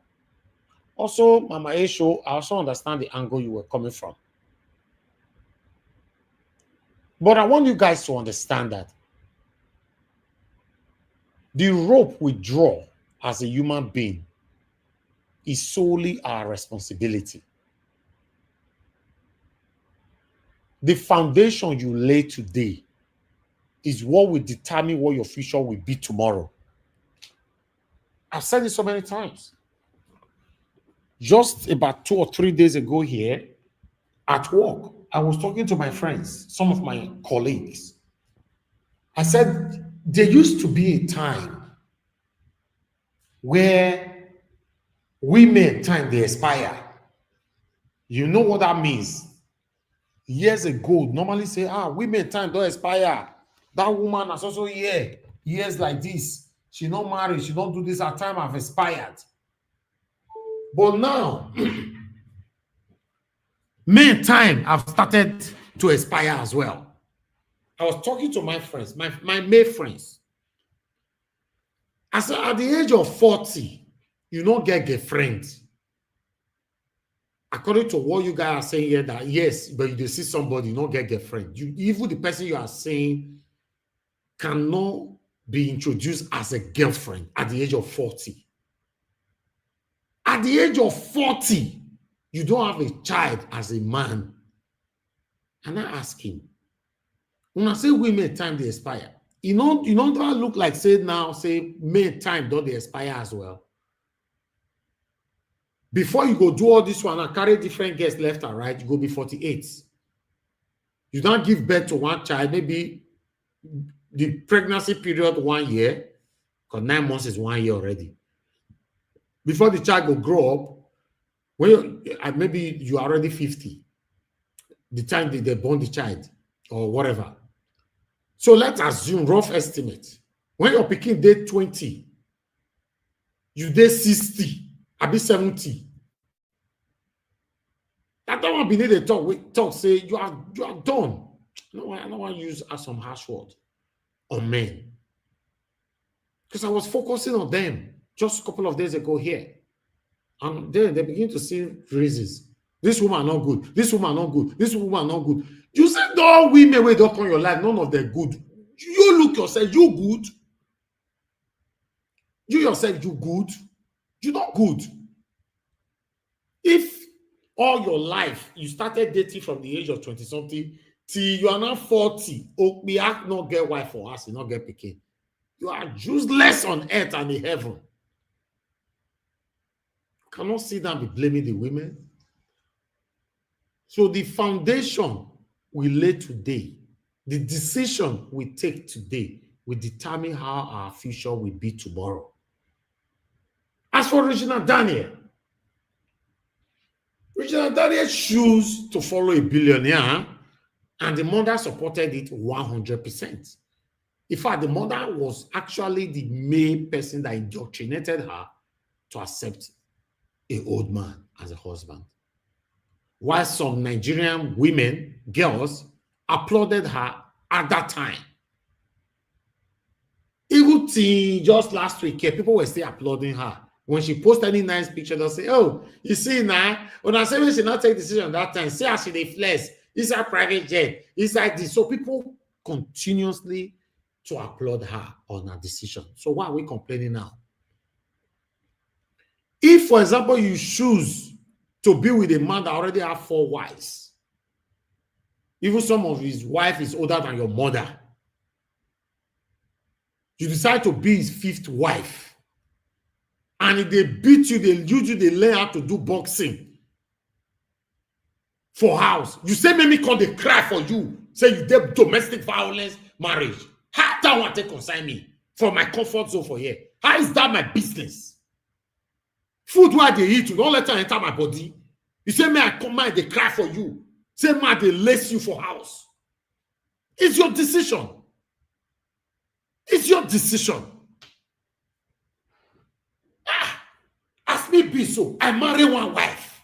Also, Mama Esho, I also understand the angle you were coming from. But I want you guys to understand that the rope we draw as a human being is solely our responsibility. The foundation you lay today is what will determine what your future will be tomorrow. I've said it so many times. Just about 2 or 3 days ago here at work, I was talking to my friends, some of my colleagues. I said, there used to be a time where women time they expire. You know what that means? Years ago, normally say, women time don't expire. That woman has also years like this. She not married, she don't do this, her time have expired. But now, men time have started to expire as well. I was talking to my friends, my male friends. I said, at the age of 40, you don't get a friend. According to what you guys are saying here, that yes, but you see somebody, you don't get a friend. Even the person you are saying cannot be introduced as a girlfriend at the age of 40. At the age of 40, you don't have a child as a man. And I ask him, when I say women time they expire, you don't look like say now, say men time don't they expire as well. Before you go do all this one and carry different guests left and right, you go be 48. You don't give birth to one child, maybe the pregnancy period 1 year, because 9 months is 1 year already. Before the child will grow up, when maybe you are already 50, the time they born the child or whatever. So let's assume rough estimate. When your pikin day 20, you day 60, I be 70. That don't want to be needed talk say you are done. No, I don't want to use some harsh word on men. Because I was focusing on them just a couple of days ago here. And then they begin to see reasons. This woman not good. This woman not good. This woman not good. You say no women wait up on your life. None of them good. You look yourself. You good. You yourself. You good. You not good. If all your life you started dating from the age of 20-something till you are now 40, we have not get wife for us. You not get pikin. You are useless on earth and in heaven. You cannot sit down and be blaming the women. So the foundation we lay today, the decision we take today will determine how our future will be tomorrow. As for Regina Daniel chose to follow a billionaire, and the mother supported it 100%. In fact, the mother was actually the main person that indoctrinated her to accept an old man as a husband. While some Nigerian women, girls, applauded her at that time. Even just last week, people were still applauding her. When she posts any nice picture, they'll say, oh, you see now, when I say we should not take decision that time, see how she dey flex, inside private jet, inside this. So people continuously to applaud her on her decision. So why are we complaining now? If, for example, you choose to be with a man that already have 4 wives, even some of his wife is older than your mother, You decide to be his fifth wife. And if they beat you, they use you, they learn how to do boxing for house. You say, make me come, they cry for you. Say you did domestic violence, marriage. How that one take consign me from my comfort zone for here? How is that my business? Food where they eat, you don't let her enter my body. You say, may I come and they cry for you. Say, man, they lace you for house. It's your decision. It's your decision. As me be so, I marry one wife.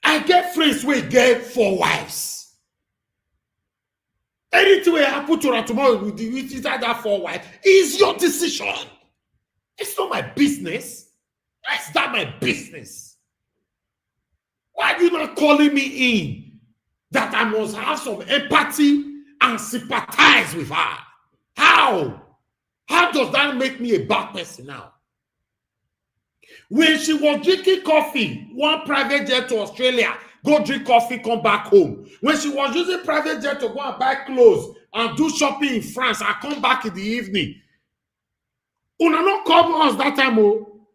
I get friends where get 4 wives. Anything will happen to her tomorrow with that 4 wives, it's your decision. It's not my business. It's not my business. Why are you not calling me in that I must have some empathy and sympathize with her? How? How does that make me a bad person now? When she was drinking coffee, one private jet to Australia, go drink coffee, come back home. When she was using private jet to go and buy clothes and do shopping in France, I come back in the evening. Una not come us that time, oh.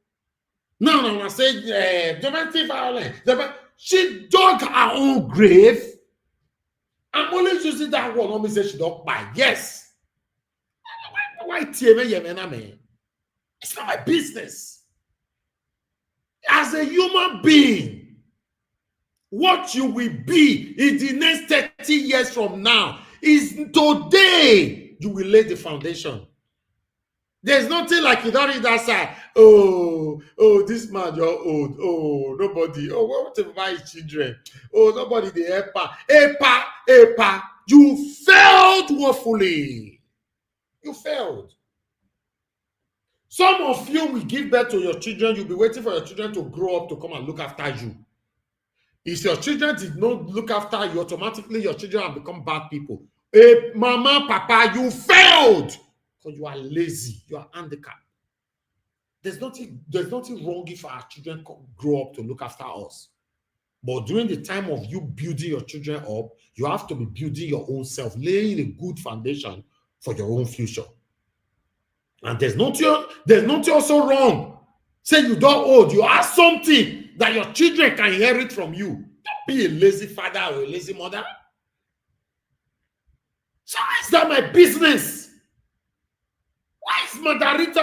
No, I say domestic violence. She dug her own grave. I'm only using that word. Not me say she don't buy. Yes. Why man? It's not my business. As a human being, what you will be in the next 30 years from now is today you will lay the foundation. There's nothing like you don't read that side. Oh, this man, you're old. Oh, nobody. Oh, what to buy his children? Oh, nobody, they Epa. You failed woefully. You failed. Some of you will give birth to your children. You'll be waiting for your children to grow up to come and look after you. If your children did not look after you, automatically your children have become bad people. Hey, mama, papa, you failed. Because you are lazy, you are handicapped. There's nothing wrong if our children grow up to look after us. But during the time of you building your children up, you have to be building your own self, laying a good foundation for your own future. And there's nothing also wrong. Say you don't old, you have something that your children can inherit from you. Don't be a lazy father or a lazy mother. So is that my business? Why is Madarita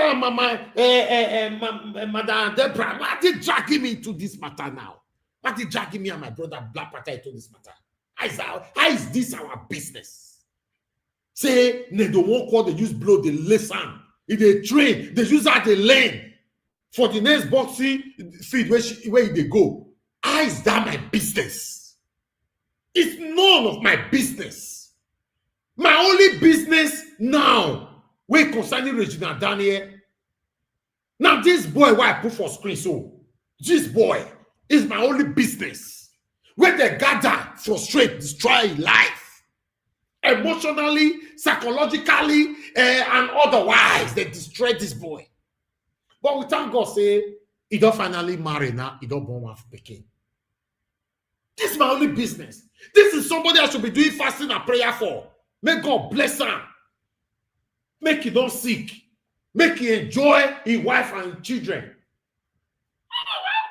and Madam Deborah? Why are they dragging me into this matter now? Why are they dragging me and my brother Black Panther into this matter? How is this our business? Say, they don't want call, they use blow, they listen. If they train, they use that they learn. For the next boxing field where they go. How is that my business? It's none of my business. My only business now, we concerning Regina Daniel. Now this boy, why I put for screen, so this boy is my only business. Where they gather, frustrate, destroy life. Emotionally, psychologically, and otherwise, they destroy this boy. But we thank God, say, he don't finally marry now, he don't born one again. This is my only business. This is somebody I should be doing fasting and prayer for. May God bless him. Make he don't sick. Make he enjoy his wife and children.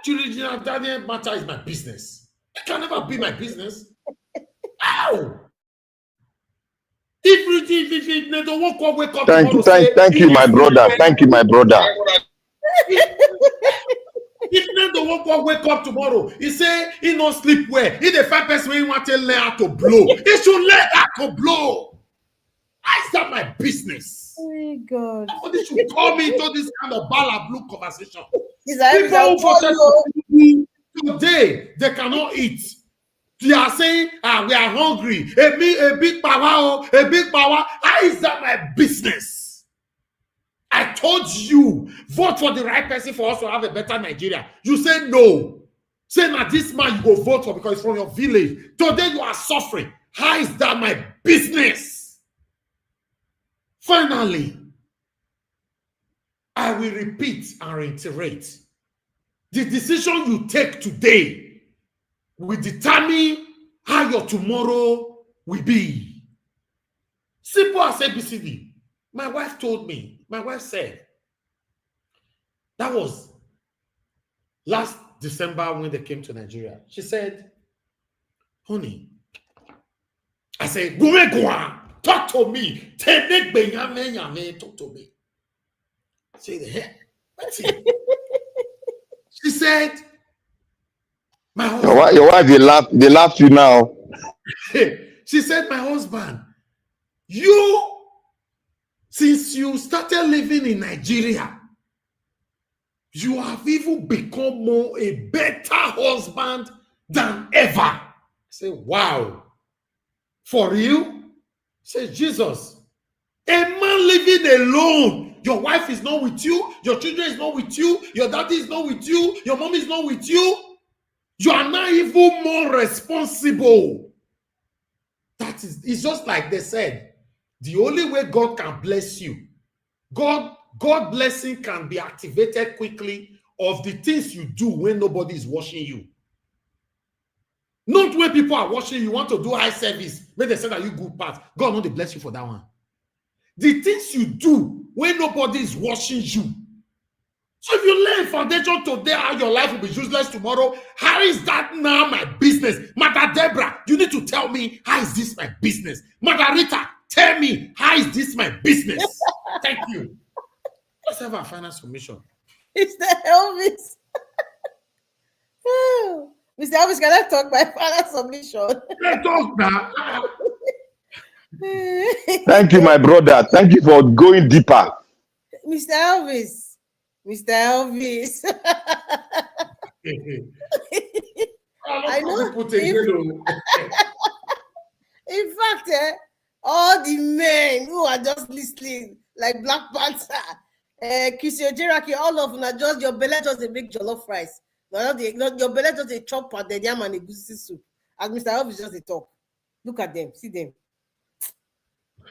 Children, Daniel matter is my business. It can never be my business. Ow! If they don't wake up Thank you, my brother. Thank you, my brother. If they don't wake up tomorrow, he say he don't sleep well. He the five person he want to learn how to blow. He should learn how to blow. How is that my business? Oh my God. Somebody should call me into this kind of bala blue conversation. People who today they cannot eat. They are saying, we are hungry. A big power, a big power. How is that my business? I told you, vote for the right person for us to have a better Nigeria. You say no. Say now this man you go vote for because it's from your village. Today you are suffering. How is that my business? Finally, I will repeat and reiterate. The decision you take today will determine how your tomorrow will be. Simple as ABCD. My wife told me, my wife said, that was last December when they came to Nigeria. She said, honey, I said, talk to me. Talk to me. Say the heck. She said, my husband. Your wife, they laugh you now. She said, my husband, you, since you started living in Nigeria, you have even become a better husband than ever. I say, wow. For real? Say, Jesus, a man living alone. Your wife is not with you. Your children is not with you. Your daddy is not with you. Your mom is not with you. You are now even more responsible. That is, it's just like they said, the only way God can bless you, God blessing can be activated quickly of the things you do when nobody is watching you. Not when people are watching you, want to do high service, when they say that you good path. God not bless you for that one. The things you do when nobody is watching you. So if you lay a foundation today, how your life will be useless tomorrow, how is that now my business? Mother Deborah, you need to tell me, how is this my business? Mother Rita, tell me, how is this my business? Thank you. Let's have our final submission. Mr. Elvis. Mr. Elvis, can I talk my final submission? Let's talk now. Thank you, my brother. Thank you for going deeper. Mr. Elvis. Mr. Elvis. I know. In fact, all the men who are just listening, like Black Panther, Chrissy Ojeraki, all of them are just your belly just a big jollof rice. Not your belly just a chop and the yam and a goosey soup. As Mr. Elvis just a talk. Look at them, see them.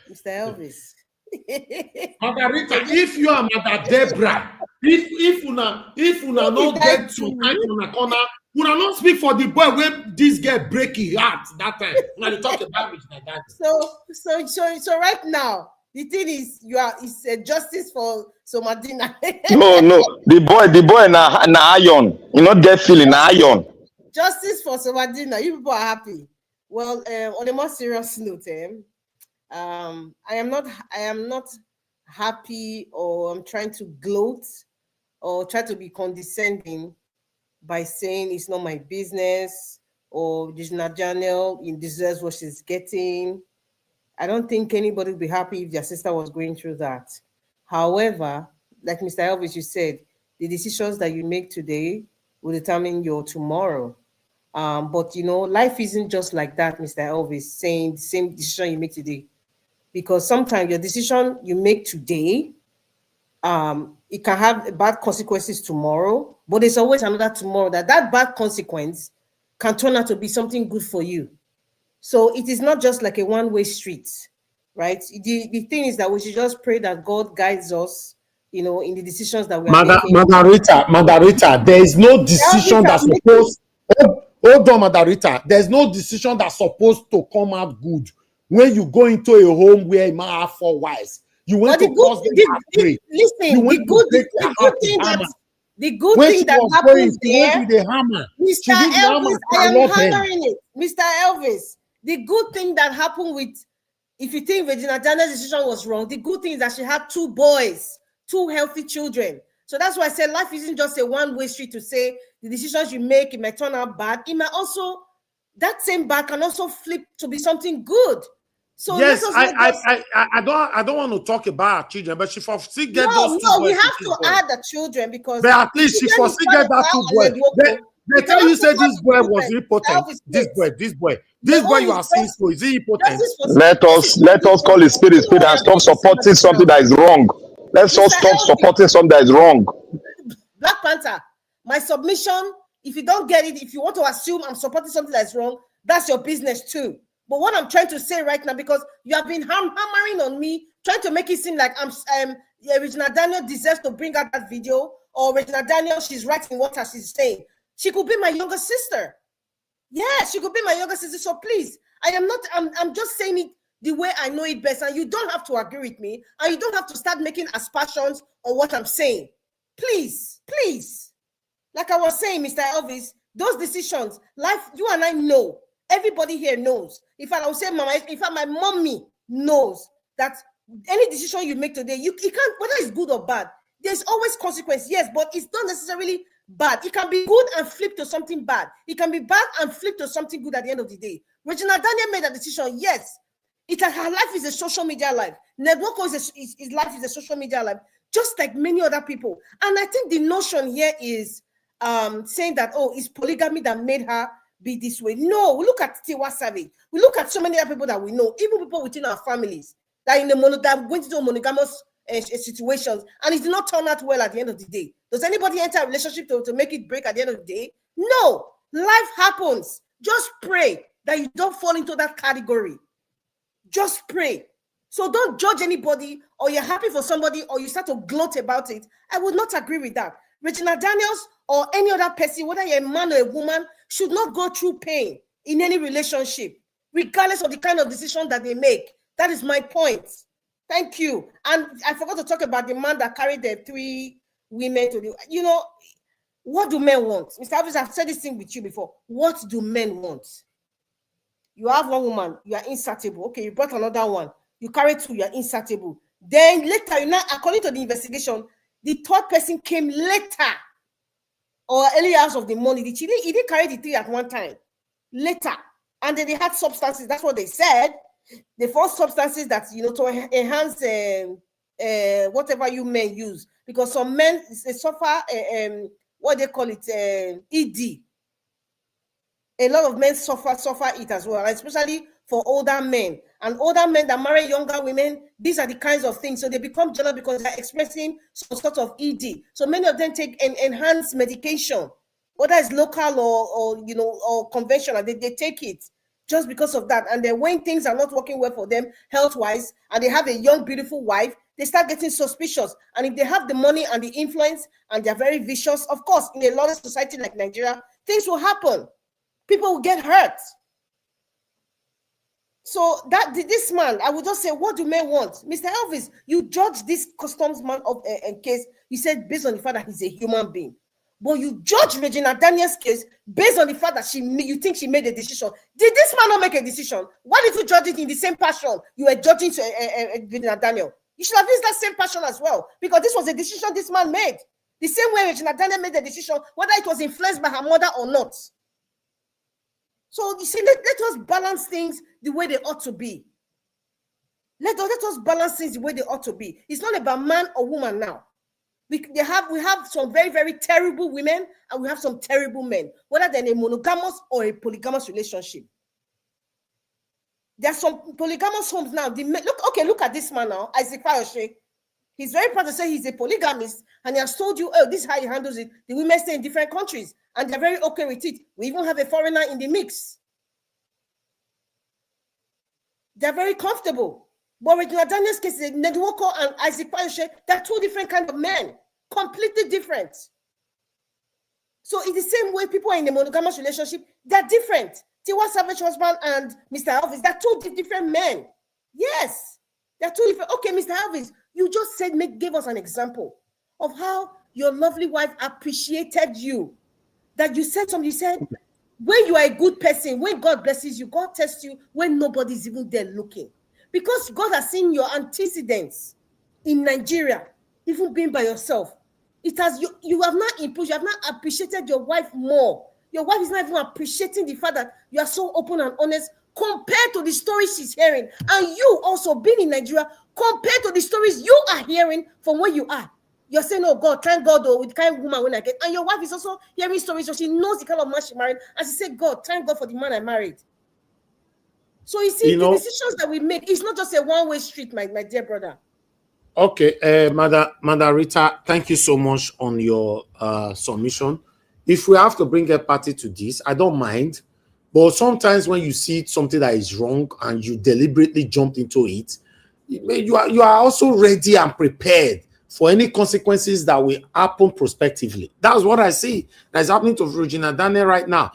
Mr. Elvis. Margarita, if you are Mother Deborah, if una not get to fight on a corner, una not speak for the boy when this girl break his heart that time. When you talk about it like that. So right now, the thing is, it's justice for Somadina. No, the boy na iron. You not get feeling iron. Justice for Somadina. You people are happy. Well, on a more serious note, I am not happy, or I'm trying to gloat or try to be condescending by saying it's not my business or Regina Daniel deserves what she's getting. I don't think anybody would be happy if their sister was going through that. However, like Mr. Elvis, you said, the decisions that you make today will determine your tomorrow. But life isn't just like that, Mr. Elvis, saying the same decision you make today. Because sometimes your decision you make today, it can have bad consequences tomorrow, but there's always another tomorrow that bad consequence can turn out to be something good for you. So it is not just like a one-way street, right? The thing is that we should just pray that God guides us, in the decisions that we are making. Margarita, there is no decision that's supposed. Hold on, Margarita. There's no decision that's supposed to come out good when you go into a home where you might have 4 wives. You want to cause them to pray. Listen, the good thing that happens there, Mr. Elvis, I am hammering it. Mr. Elvis, the good thing that happened with, if you think Regina Daniel's decision was wrong, the good thing is that she had 2 boys, 2 healthy children. So that's why I said life isn't just a one-way street to say the decisions you make, it might turn out bad. It might also, that same bad can also flip to be something good. So yes, I don't want to talk about our children, but she for still get those 2 boys. No, we have to add the children because. But at least she for still get that 2 boys. They tell you say this boy was impotent. This boy you are saying so is he impotent? Let us call his spirit and stop supporting something that is wrong. Let's all stop supporting something that is wrong. Black Panther, my submission. If you don't get it, if you want to assume I'm supporting something that's wrong, that's your business too. But what I'm trying to say right now, because you have been hammering on me, trying to make it seem like Regina Daniel deserves to bring out that video, or Regina Daniel, she's writing what she's saying. She could be my younger sister. Yeah, she could be my younger sister. So please, I'm just saying it the way I know it best, and you don't have to agree with me, and you don't have to start making aspersions on what I'm saying. Please, please. Like I was saying, Mr. Elvis, those decisions, life, you and I know, everybody here knows. In fact, I would say, in fact, my mommy knows that any decision you make today, you can't, whether it's good or bad, there's always consequence, yes, but it's not necessarily bad. It can be good and flip to something bad. It can be bad and flip to something good at the end of the day. Regina Daniel made a decision, yes. Her life is a social media life. Nedwoko his life is a social media life, just like many other people. And I think the notion here is saying that, oh, it's polygamy that made her be this way. No, we look at Tiwa Savage. We look at so many other people that we know, even people within our families, that went into monogamous situations, and it did not turn out well at the end of the day. Does anybody enter a relationship to make it break at the end of the day? No. Life happens. Just pray that you don't fall into that category. Just pray. So don't judge anybody, or you're happy for somebody, or you start to gloat about it. I would not agree with that. Regina Daniels or any other person, whether you're a man or a woman, should not go through pain in any relationship, regardless of the kind of decision that they make. That is my point. Thank you. And I forgot to talk about the man that carried the 3 women to the, you know, what do men want? Mr. Elvis, I've said this thing with you before. What do men want? You have one woman, you are insatiable. Okay, you brought another one. You carry 2, you are insatiable. Then later, you know, according to the investigation, the 3rd person came later or early hours of the morning. He didn't carry the 3 at one time. Later. And then they had substances. That's what they said. The 4 substances that, you know, to enhance whatever you men use. Because some men, they suffer, what they call it, ED. A lot of men suffer it as well, especially for older men. And older men that marry younger women, these are the kinds of things. So they become jealous because they're expressing some sort of ED. So many of them take an enhanced medication, whether it's local or you know, or conventional. They take it just because of that. And then when things are not working well for them health-wise, and they have a young, beautiful wife, they start getting suspicious. And if they have the money and the influence, and they're very vicious, of course, in a lawless society like Nigeria, things will happen. People will get hurt. So that this man, I would just say, what do men want? Mr. Elvis, you judge this customs man of a case, you said based on the fact that he's a human being. But you judge Regina Daniel's case based on the fact that you think she made a decision. Did this man not make a decision? Why did you judge it in the same passion you were judging Regina Daniel? You should have used that same passion as well, because this was a decision this man made. The same way Regina Daniel made the decision, whether it was influenced by her mother or not. So you see, let us balance things the way they ought to be. Let us balance things the way they ought to be. It's not about man or woman now. We have some very, very terrible women, and we have some terrible men, whether they're in a monogamous or a polygamous relationship. There are some polygamous homes now. Look at this man now, Isaac Fayoshe. He's very proud to say he's a polygamist, and he has told you, oh, this is how he handles it. The women stay in different countries, and they're very okay with it. We even have a foreigner in the mix. They're very comfortable. But Regina Daniel's case, Nedwoko and Isaac Fayoshe, they're 2 different kinds of men, completely different. So in the same way, people are in a monogamous relationship, they're different. Tiwa Savage husband and Mr. Elvis, they're 2 different men. Yes, they're 2 different. Okay, Mr. Elvis, you just said, gave us an example of how your lovely wife appreciated you. That you said something, you said, when you are a good person, when God blesses you, God tests you when nobody's even there looking. Because God has seen your antecedents in Nigeria, even being by yourself. It has you have not improved, you have not appreciated your wife more. Your wife is not even appreciating the fact that you are so open and honest compared to the stories she's hearing. And you also being in Nigeria, compared to the stories you are hearing from where you are. You're saying, oh God, thank God, with the kind of woman when I get. And your wife is also hearing stories, so she knows the kind of man she married. And she said, God, thank God for the man I married. So you see, the decisions that we make, it's not just a one-way street, my dear brother. Okay, Madam Rita, thank you so much on your submission. If we have to bring a party to this, I don't mind. But sometimes when you see something that is wrong and you deliberately jump into it, you are also ready and prepared for any consequences that will happen prospectively. That's what I see that's happening to Regina Daniel right now.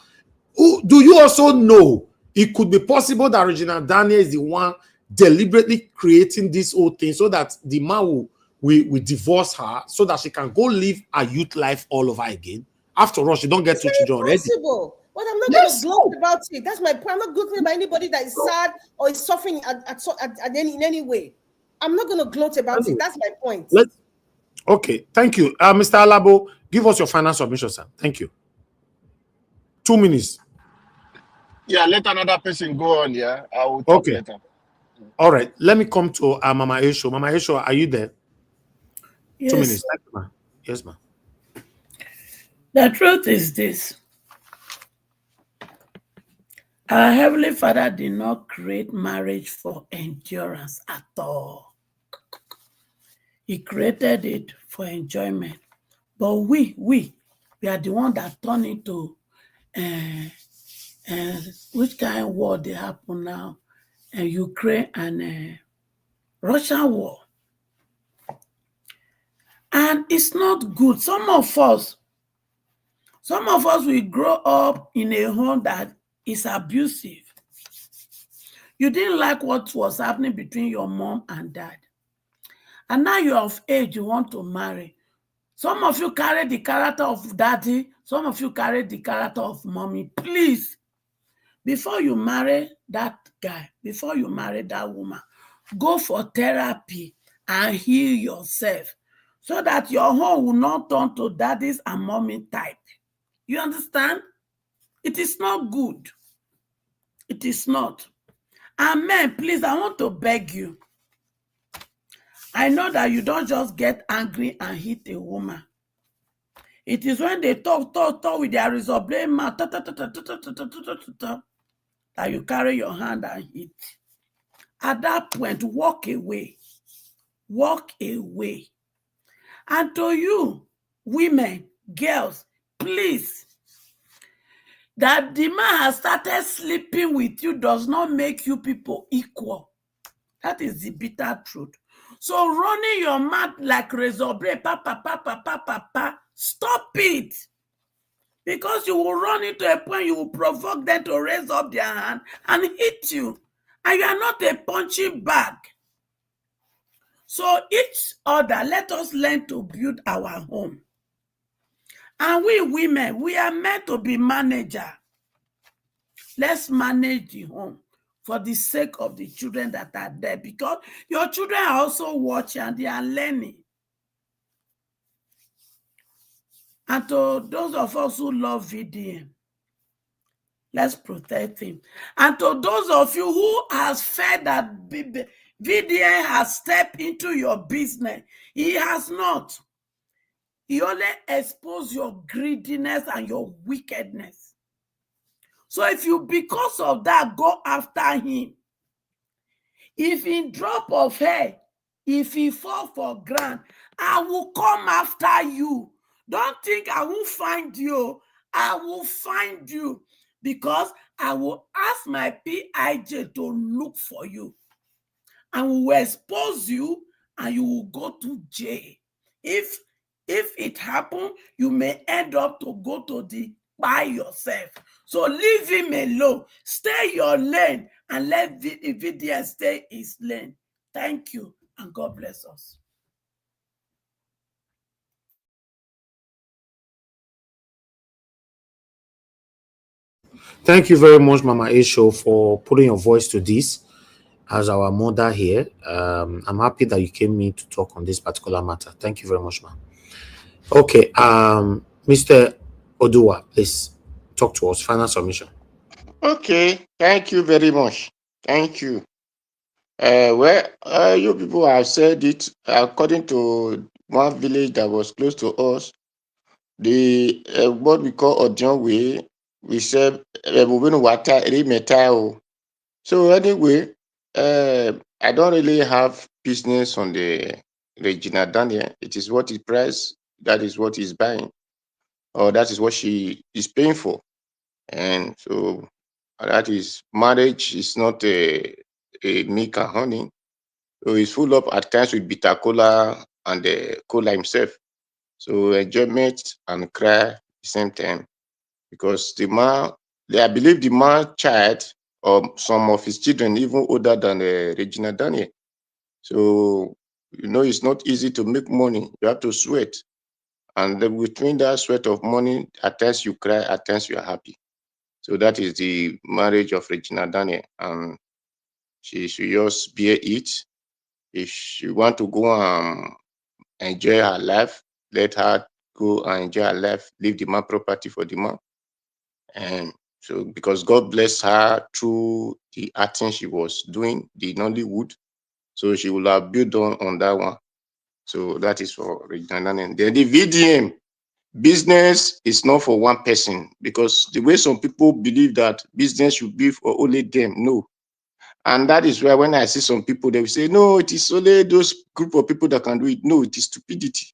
Do you also know it could be possible that Regina Daniel is the one deliberately creating this whole thing so that the man will divorce her so that she can go live a youth life all over again. After all, she don't get two children already. Possible. But I'm not going to gloat about it. That's my point. I'm not gloating about anybody that is sad or is suffering in any way. I'm not going to gloat about it. That's my point. Okay, thank you. Mr. Alabo, give us your final submission, sir. Thank you. 2 minutes. Yeah, let another person go on. Yeah, I will talk later. All right, let me come to Mama Esho. Mama Esho, are you there? Yes. 2 minutes. Thank you, ma. Yes, ma. The truth is this. Our Heavenly Father did not create marriage for endurance at all. He created it for enjoyment. But we are the one that turn into which kind of war they happen now? Ukraine and Russian war. And it's not good. Some of us will grow up in a home that is abusive. You didn't like what was happening between your mom and dad. And now you're of age, you want to marry. Some of you carry the character of daddy, some of you carry the character of mommy. Please, before you marry that guy, before you marry that woman, go for therapy and heal yourself so that your home will not turn to daddy's and mommy type. You understand? It is not good. It is not. And men, please, I want to beg you. I know that you don't just get angry and hit a woman. It is when they talk with their resolve mouth that you carry your hand and hit. At that point, walk away. Walk away. And to you, women, girls, please, that the man has started sleeping with you does not make you people equal. That is the bitter truth. So running your mouth like razor blade, stop it. Because you will run into a point, you will provoke them to raise up their hand and hit you. And you are not a punching bag. So each other, let us learn to build our home. And we women, we are meant to be manager. Let's manage the home for the sake of the children that are there, because your children are also watching and they are learning. And to those of us who love VDM, let's protect him. And to those of you who has felt that VDM has stepped into your business, he has not. He only exposed your greediness and your wickedness. So if you, because of that, go after him, if he drop of hair, if he fall for ground, I will come after you. Don't think I won't find you. I will find you, because I will ask my PIJ to look for you. And we will expose you and you will go to jail. If it happens, you may end up to go to the by yourself. So leave him alone. Stay your lane and let VDM stay his lane. Thank you and God bless us. Thank you very much, Mama Esho, for putting your voice to this as our mother here. I'm happy that you came in to talk on this particular matter. Thank you very much, ma'am. Okay, Mr. Odua, please talk to us. Final submission. Okay, thank you very much. Thank you. You people have said it. According to one village that was close to us, the what we call Odion Way, we said water metal. So anyway, I don't really have business on the Regina Daniel. It is what he price, that is what he's buying, or that is what she is paying for. And so that is marriage is not a milk and honey. So he's full up at times with bitter cola and the cola himself. So enjoyment and cry at the same time. Because the man, I believe the man child some of his children even older than Regina Daniel. So, it's not easy to make money. You have to sweat. And then between that sweat of money, at times you cry, at times you are happy. So that is the marriage of Regina Daniel. And she should just bear it. If she want to go and enjoy her life, let her go and enjoy her life, leave the man property for the man. And so because God bless her through the acting she was doing, the Nollywood, so she will have built on that one. So that is for Regina Daniel. Then the VDM business is not for one person, because the way some people believe that business should be for only them, no. And that is why when I see some people, they will say, no, it is only those group of people that can do it. No, it is stupidity.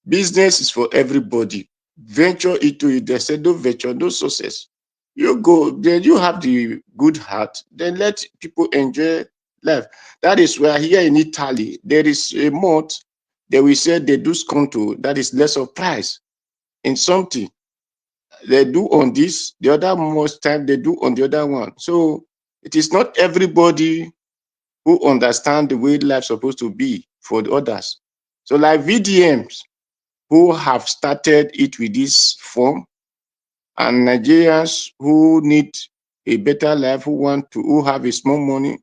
Business is for everybody. Venture into it. They said, no venture, no success. You go, then you have the good heart, then let people enjoy life. That is why here in Italy, there is a month that we said they do sconto, that is less of price in something. They do on this, the other most time they do on the other one. So it is not everybody who understand the way life is supposed to be for the others. So like VDMs who have started it with this form, and Nigerians who need a better life, who have a small money,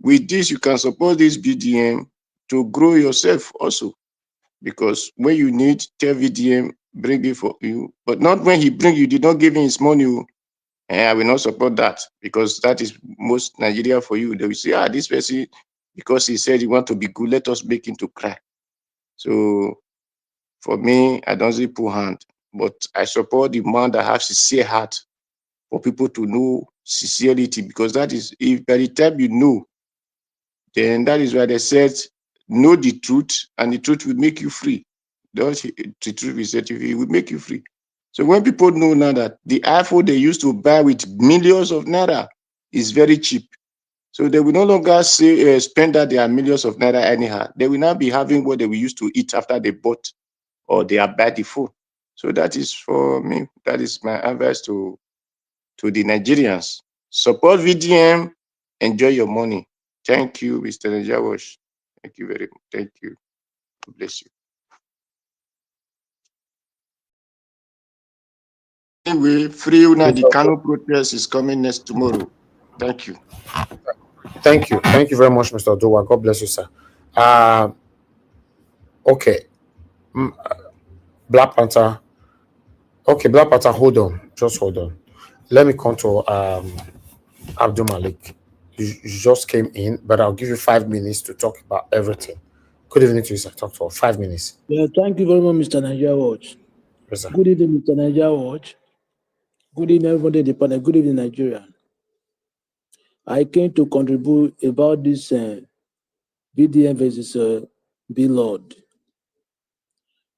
with this you can support this VDM to grow yourself also. Because when you need, tell VDM, bring it for you. But not when he bring you, did not give him his money. I will not support that, because that is most Nigeria for you. They will say, this person, because he said he want to be good, let us make him to cry. So for me, I don't see poor hand, but I support the man that has sincere heart for people to know sincerity, because that is, if by the time you know, then that is why they said, know the truth, and the truth will make you free. The truth will set you free, it will make you free. So when people know now that the iPhone they used to buy with millions of naira is very cheap, so they will no longer say spend that their millions of naira anyhow. They will now be having what they will used to eat after they bought or they are buy the phone. So that is for me. That is my advice to the Nigerians. Support VDM, enjoy your money. Thank you, Mr. Najawash. Thank you very much. Thank you. God bless you. Anyway, free una the Kano protest is coming next tomorrow. Thank you. Thank you. Thank you very much, Mr. Odowa. God bless you, sir. Okay. Black Panther. Okay, Black Panther, hold on. Just hold on. Let me come to Abdul Malik. You just came in, but I'll give you 5 minutes to talk about everything. Good evening to you, sir. Talk for 5 minutes. Yeah, thank you very much, Mr. Nigeria Watch. Yes, sir. Good evening, Mr. Nigeria Watch. Good evening, everybody in the panel. Good evening, Nigeria. I came to contribute about this VDM versus Blord.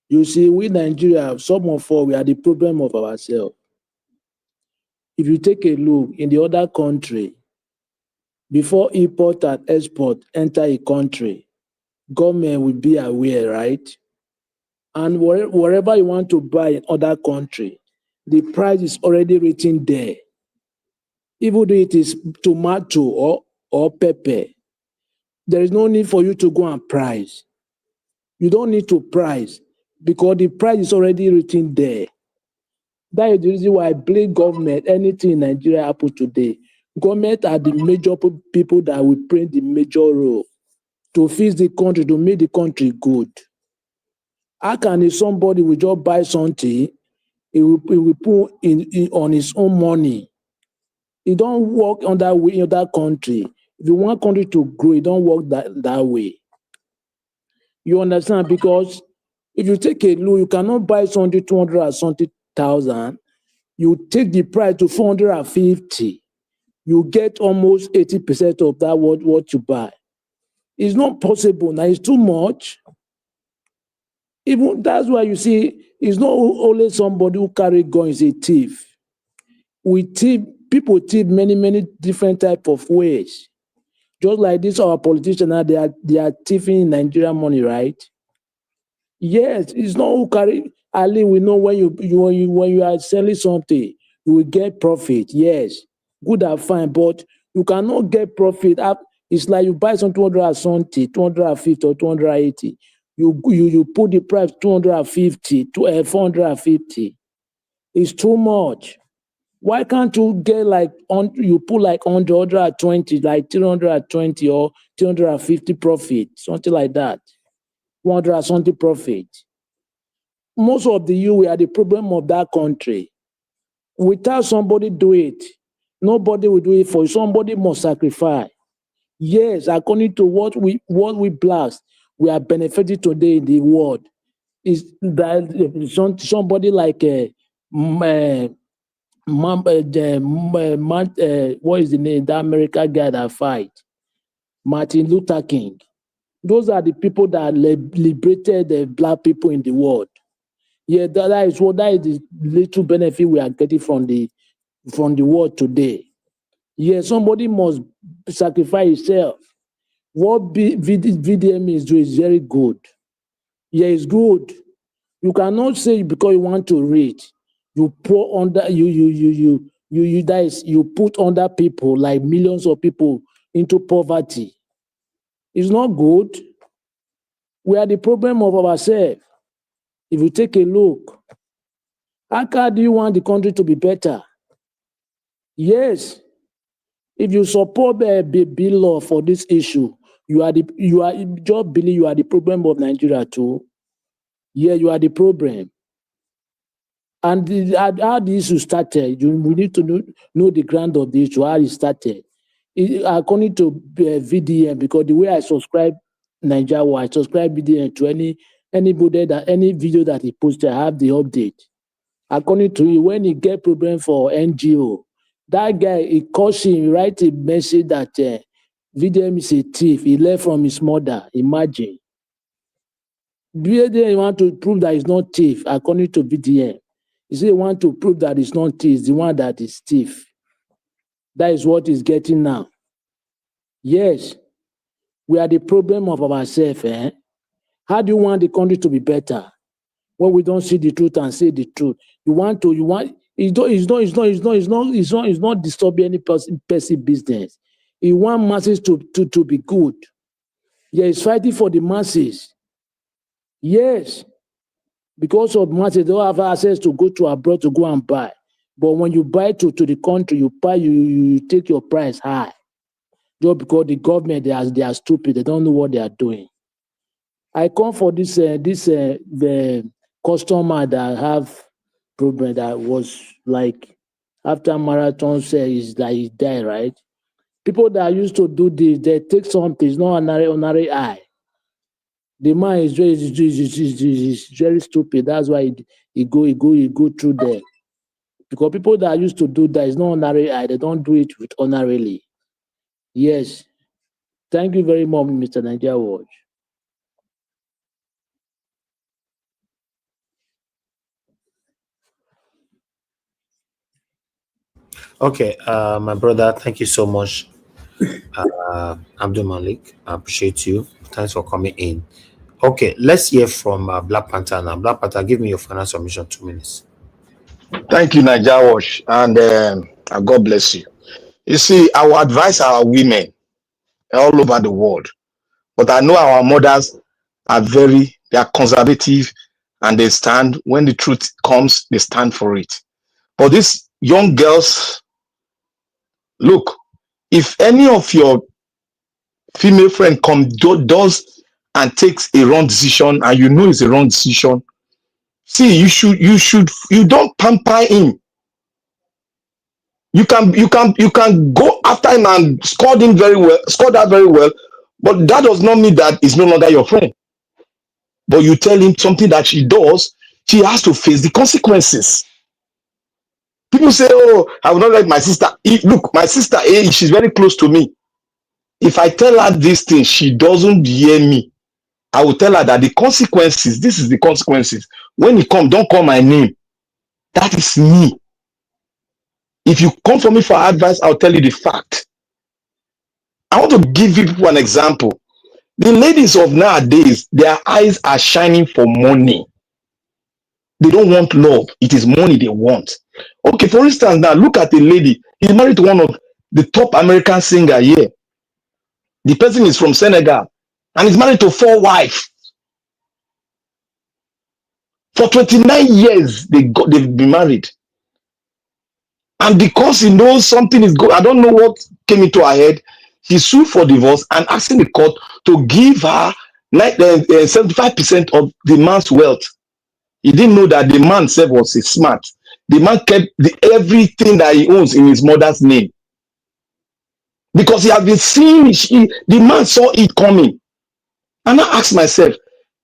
You see, we Nigeria, some of us, we are the problem of ourselves. If you take a look in the other country, before import and export enter a country, government will be aware, right? And wherever you want to buy in other country, the price is already written there. Even though it is tomato or pepper, there is no need for you to go and price. You don't need to price because the price is already written there. That is the reason why I blame government. Anything in Nigeria happen today, government are the major people that will play the major role to fix the country, to make the country good. How can somebody will just buy something, he will put in on his own money? It don't work on that way in that country. If you want country to grow, it don't work that way. You understand? Because if you take a look, you cannot buy something 200 or something thousand. You take the price to 450. You get almost 80% of that what you buy. It's not possible now. It's too much. Even that's why you see, it's not only somebody who carry guns is a thief. People thief many different type of ways. Just like this, our politicians now they are thieving Nigerian money, right? Yes, it's not who carry. Ali, we know when you are selling something, you will get profit. Yes, good and fine, but you cannot get profit. It's like you buy some 270, 250 or 280. You put the price 250 to 450. It's too much. Why can't you get like you put like 120, like 320 or 350 profit, something like that, 100 something profit? Most of the we are the problem of that country. Without somebody do it, nobody will do it for you. Somebody must sacrifice. Yes, according to what we blast, we are benefiting today in the world. Is that somebody like what is the name? That American guy that fight, Martin Luther King. Those are the people that liberated the black people in the world. Yeah, that is the little benefit we are getting from the world today. Yeah, somebody must sacrifice himself. What VDM is doing is very good. Yeah, it's good. You cannot say because you want to read, you pour under you put under people like millions of people into poverty. It's not good. We are the problem of ourselves. If you take a look, how do you want the country to be better? Yes, if you support the bill law for this issue, you just believe you are the problem of Nigeria too. Yeah, you are the problem. And how the issue started, we need to know the ground of the issue, how it started. According to VDM, because the way I subscribe Nigeria, I subscribe VDM to anybody that any video that he posted, I have the update. According to you, when he get problem for NGO, that guy, he calls him, he write a message that VDM is a thief. He left from his mother. Imagine. VDM want to prove that he's not thief, according to VDM. He say he want to prove that it's not thief, it's the one that is thief. That is what he's getting now. Yes, we are the problem of ourselves. How do you want the country to be better when we don't see the truth and say the truth? It's not disturbing any person business. He want masses to be good. Yeah, he's fighting for the masses. Yes, because of masses, they don't have access to go to abroad to go and buy. But when you buy to the country, you take your price high. Just because the government, they are stupid, they don't know what they are doing. I come for the customer that have problem that was like after marathon is like he died, right? People that used to do this, they take something, it's not ordinary eye. The man is very stupid. That's why he go through there. Because people that used to do that is not ordinary eye, they don't do it with honorably. Yes. Thank you very much, Mr. Nigeria Watch. Okay, my brother, thank you so much. Abdul Malik, I appreciate you. Thanks for coming in. Okay, let's hear from Black Panther now. Black Panther, give me your final submission, 2 minutes. Thank you, Naija Wash, and God bless you. You see, I will advise our women all over the world, but I know our mothers are they are conservative, and they stand, when the truth comes, they stand for it. But these young girls, look, if any of your female friend does and takes a wrong decision, and you know it's a wrong decision, see, you don't pamper him. You can go after him and score that very well, but that does not mean that he's no longer your friend. But you tell him something that she does, she has to face the consequences. People say, oh, I will not let my sister. Look, my sister, she's very close to me. If I tell her this thing, she doesn't hear me. I will tell her that the consequences, this is the consequences. When you come, don't call my name. That is me. If you come for me for advice, I'll tell you the fact. I want to give people an example. The ladies of nowadays, their eyes are shining for money. They don't want love. It is money they want. Okay, for instance, now look at a lady. He's married to one of the top American singer here. The person is from Senegal and is married to 4 wives. For 29 years, they've been married. And because he knows something is good, I don't know what came into her head, he sued for divorce and asking the court to give her 75% of the man's wealth. He didn't know that the man self was smart. The man kept everything that he owns in his mother's name. Because he had been seeing, the man saw it coming. And I asked myself,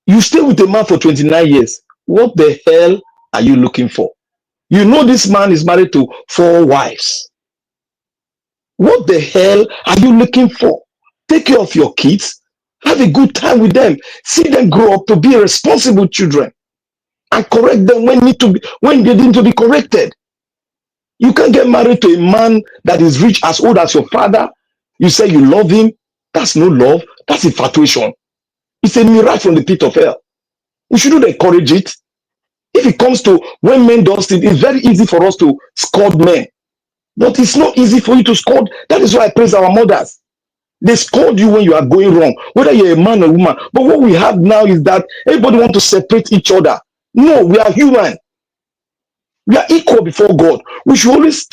you stay with a man for 29 years. What the hell are you looking for? You know this man is married to 4 wives. What the hell are you looking for? Take care of your kids. Have a good time with them. See them grow up to be responsible children. And correct them when they need to be corrected. You can't get married to a man that is rich as old as your father. You say you love him. That's no love. That's infatuation. It's a mirage from the pit of hell. We shouldn't encourage it. If it comes to when men do it, it's very easy for us to scold men. But it's not easy for you to scold. That is why I praise our mothers. They scold you when you are going wrong, whether you're a man or woman. But what we have now is that everybody wants to separate each other. No, we are human. We are equal before God. We should always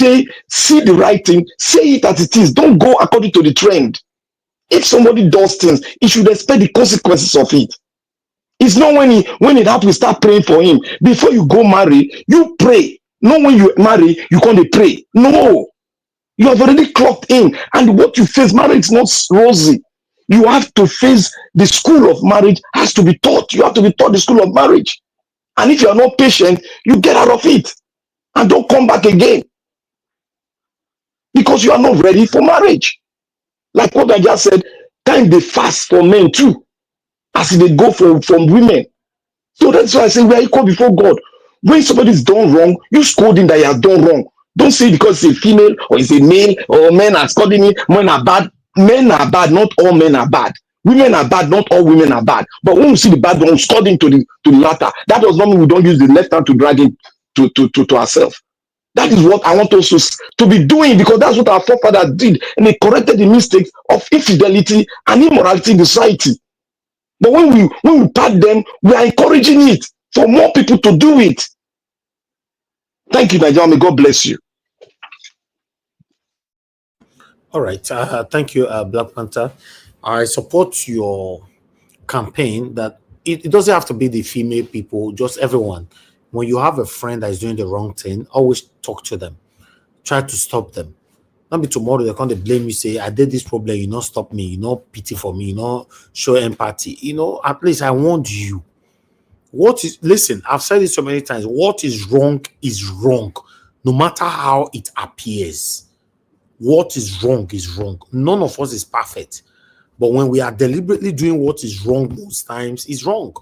see the right thing, say it as it is. Don't go according to the trend. If somebody does things, he should expect the consequences of it. It's not when it happens, start praying for him. Before you go marry, you pray. Not when you marry, you can't pray. No. You have already clocked in. And what you face, marriage is not rosy. You have to face the school of marriage has to be taught. You have to be taught the school of marriage. And if you are not patient, you get out of it. And don't come back again. Because you are not ready for marriage. Like what I just said, time they fast for men too. As they go from women. So that's why I say we are equal before God. When somebody's done wrong, you scold him that he has done wrong. Don't say because it's a female or it's a male or men are scolding me, men are bad. Men are bad, not all men are bad. Women are bad, not all women are bad. But when we see the bad one, scold him to the latter. That does not mean we don't use the left hand to drag him to ourselves. That is what I want us to be doing, because that's what our forefathers did. And they corrected the mistakes of infidelity and immorality in the society. But when we pat them, we are encouraging it for more people to do it. Thank you, Nigeria. May God bless you. All right. Thank you, Black Panther. I support your campaign that it doesn't have to be the female people, just everyone. When you have a friend that is doing the wrong thing, always talk to them. Try to stop them. Not be tomorrow they come to blame you, say, I did this problem, you not stop me, you not pity for me, you not show empathy. At least I warned you. Listen, I've said it so many times. What is wrong, no matter how it appears. What is wrong is wrong. None of us is perfect. But when we are deliberately doing what is wrong most times, it's wrong.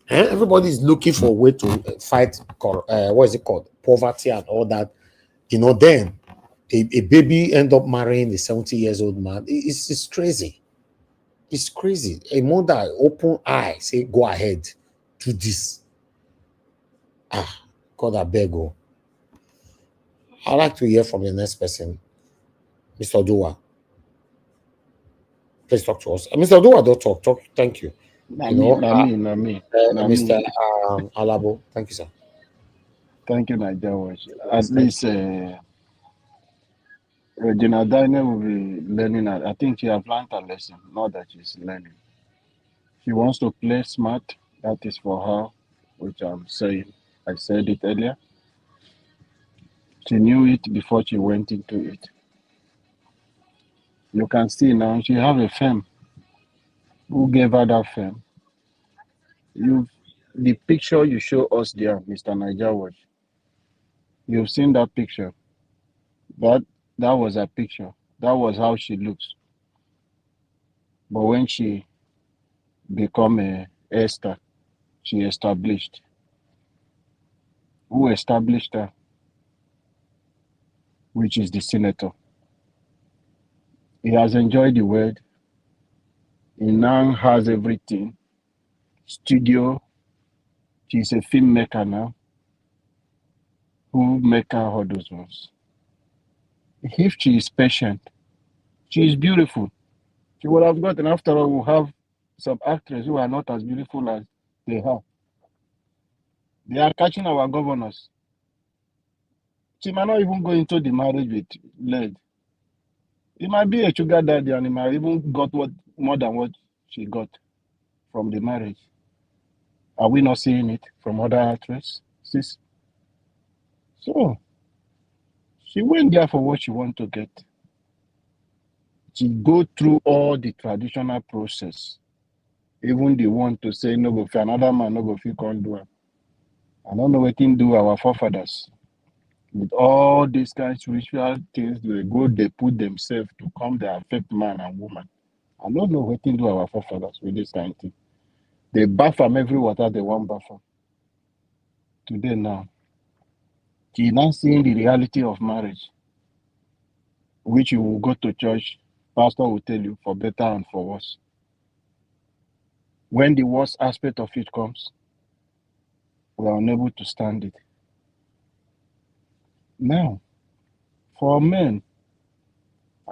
Everybody is looking for a way to fight, what is it called? Poverty and all that. Then a baby end up marrying a 70 years old man. It's crazy. It's crazy. A mother, open eye, say, go ahead, do this. God, I beg you. I'd like to hear from the next person. Mr. Dua. Please talk to us. Mr. Dua, don't talk. Thank you. Nami. Mr. Alabo. Thank you, sir. Thank you, Nigeria. At least Regina Daniel will be learning. I think she has learned a lesson, not that she's learning. She wants to play smart. That is for her, which I'm saying. I said it earlier. She knew it before she went into it. You can see now she have a firm. Who gave her that firm? The picture you show us there, Mr. Niger Watch. You've seen that picture. That was a picture. That was how she looks. But when she become a Esther, she established. Who established her? Which is the senator. He has enjoyed the world. He now has everything. Studio, She's a filmmaker now who make her all those ones. If she is patient, she is beautiful. She would have gotten, after all, we'll have some actresses who are not as beautiful as they are. They are catching our governors. She might not even go into the marriage with lead. It might be a sugar daddy and he might even got what more than what she got from the marriage. Are we not seeing it from other actresses? So she went there for what she want to get. She go through all the traditional process. Even the one to say no go fit, another man no go fit come do it. I don't know what thing do our forefathers. With all these kind of spiritual things, they put themselves to come, they affect man and woman. I don't know what thing do our forefathers with this kind of thing. They bath from every water they want bath from. Today now, she now seeing the reality of marriage, which you will go to church, pastor will tell you for better and for worse. When the worst aspect of it comes, we are unable to stand it. Now, for men,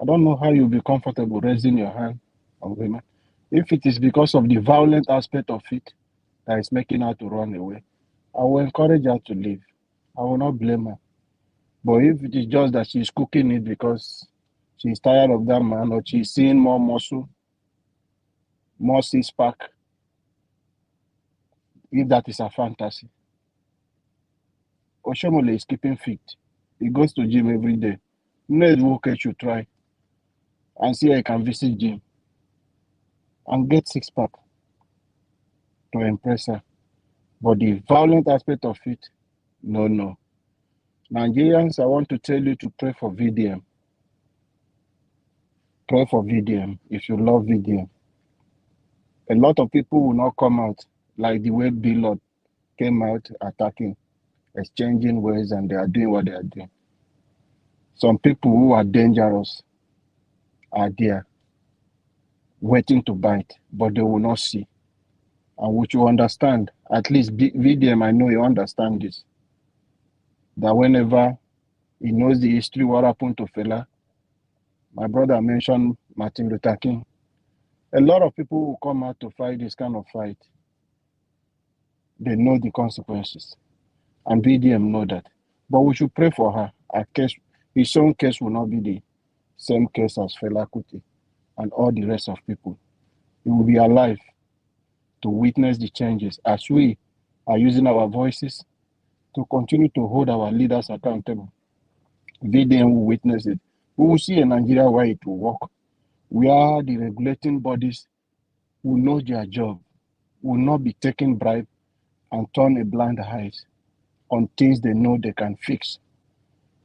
I don't know how you'll be comfortable raising your hand on women. If it is because of the violent aspect of it that is making her to run away, I will encourage her to leave. I will not blame her. But if it is just that she's cooking it because she's tired of that man or she's seeing more muscle, more six-pack, if that is a fantasy. Oshomole is keeping fit. He goes to gym every day. Ned Walker should try and see how he can visit gym and get six-pack to impress her. But the violent aspect of it, no. Nigerians, I want to tell you to pray for VDM. Pray for VDM if you love VDM. A lot of people will not come out like the way Blord came out attacking, exchanging words, and they are doing what they are doing. Some people who are dangerous are there waiting to bite, but they will not see. And which you understand, at least VDM, I know you understand this, that whenever he knows the history, what happened to Fela, my brother mentioned Martin Luther King. A lot of people who come out to fight this kind of fight, they know the consequences. And VDM know that. But we should pray for her. Her case, his own case will not be the same case as Fela Kuti and all the rest of people. He will be alive to witness the changes as we are using our voices to continue to hold our leaders accountable. VDM will witness it. We will see in Nigeria where it will work, where the regulating bodies will know their job, will not be taking bribe and turn a blind eye on things they know they can fix.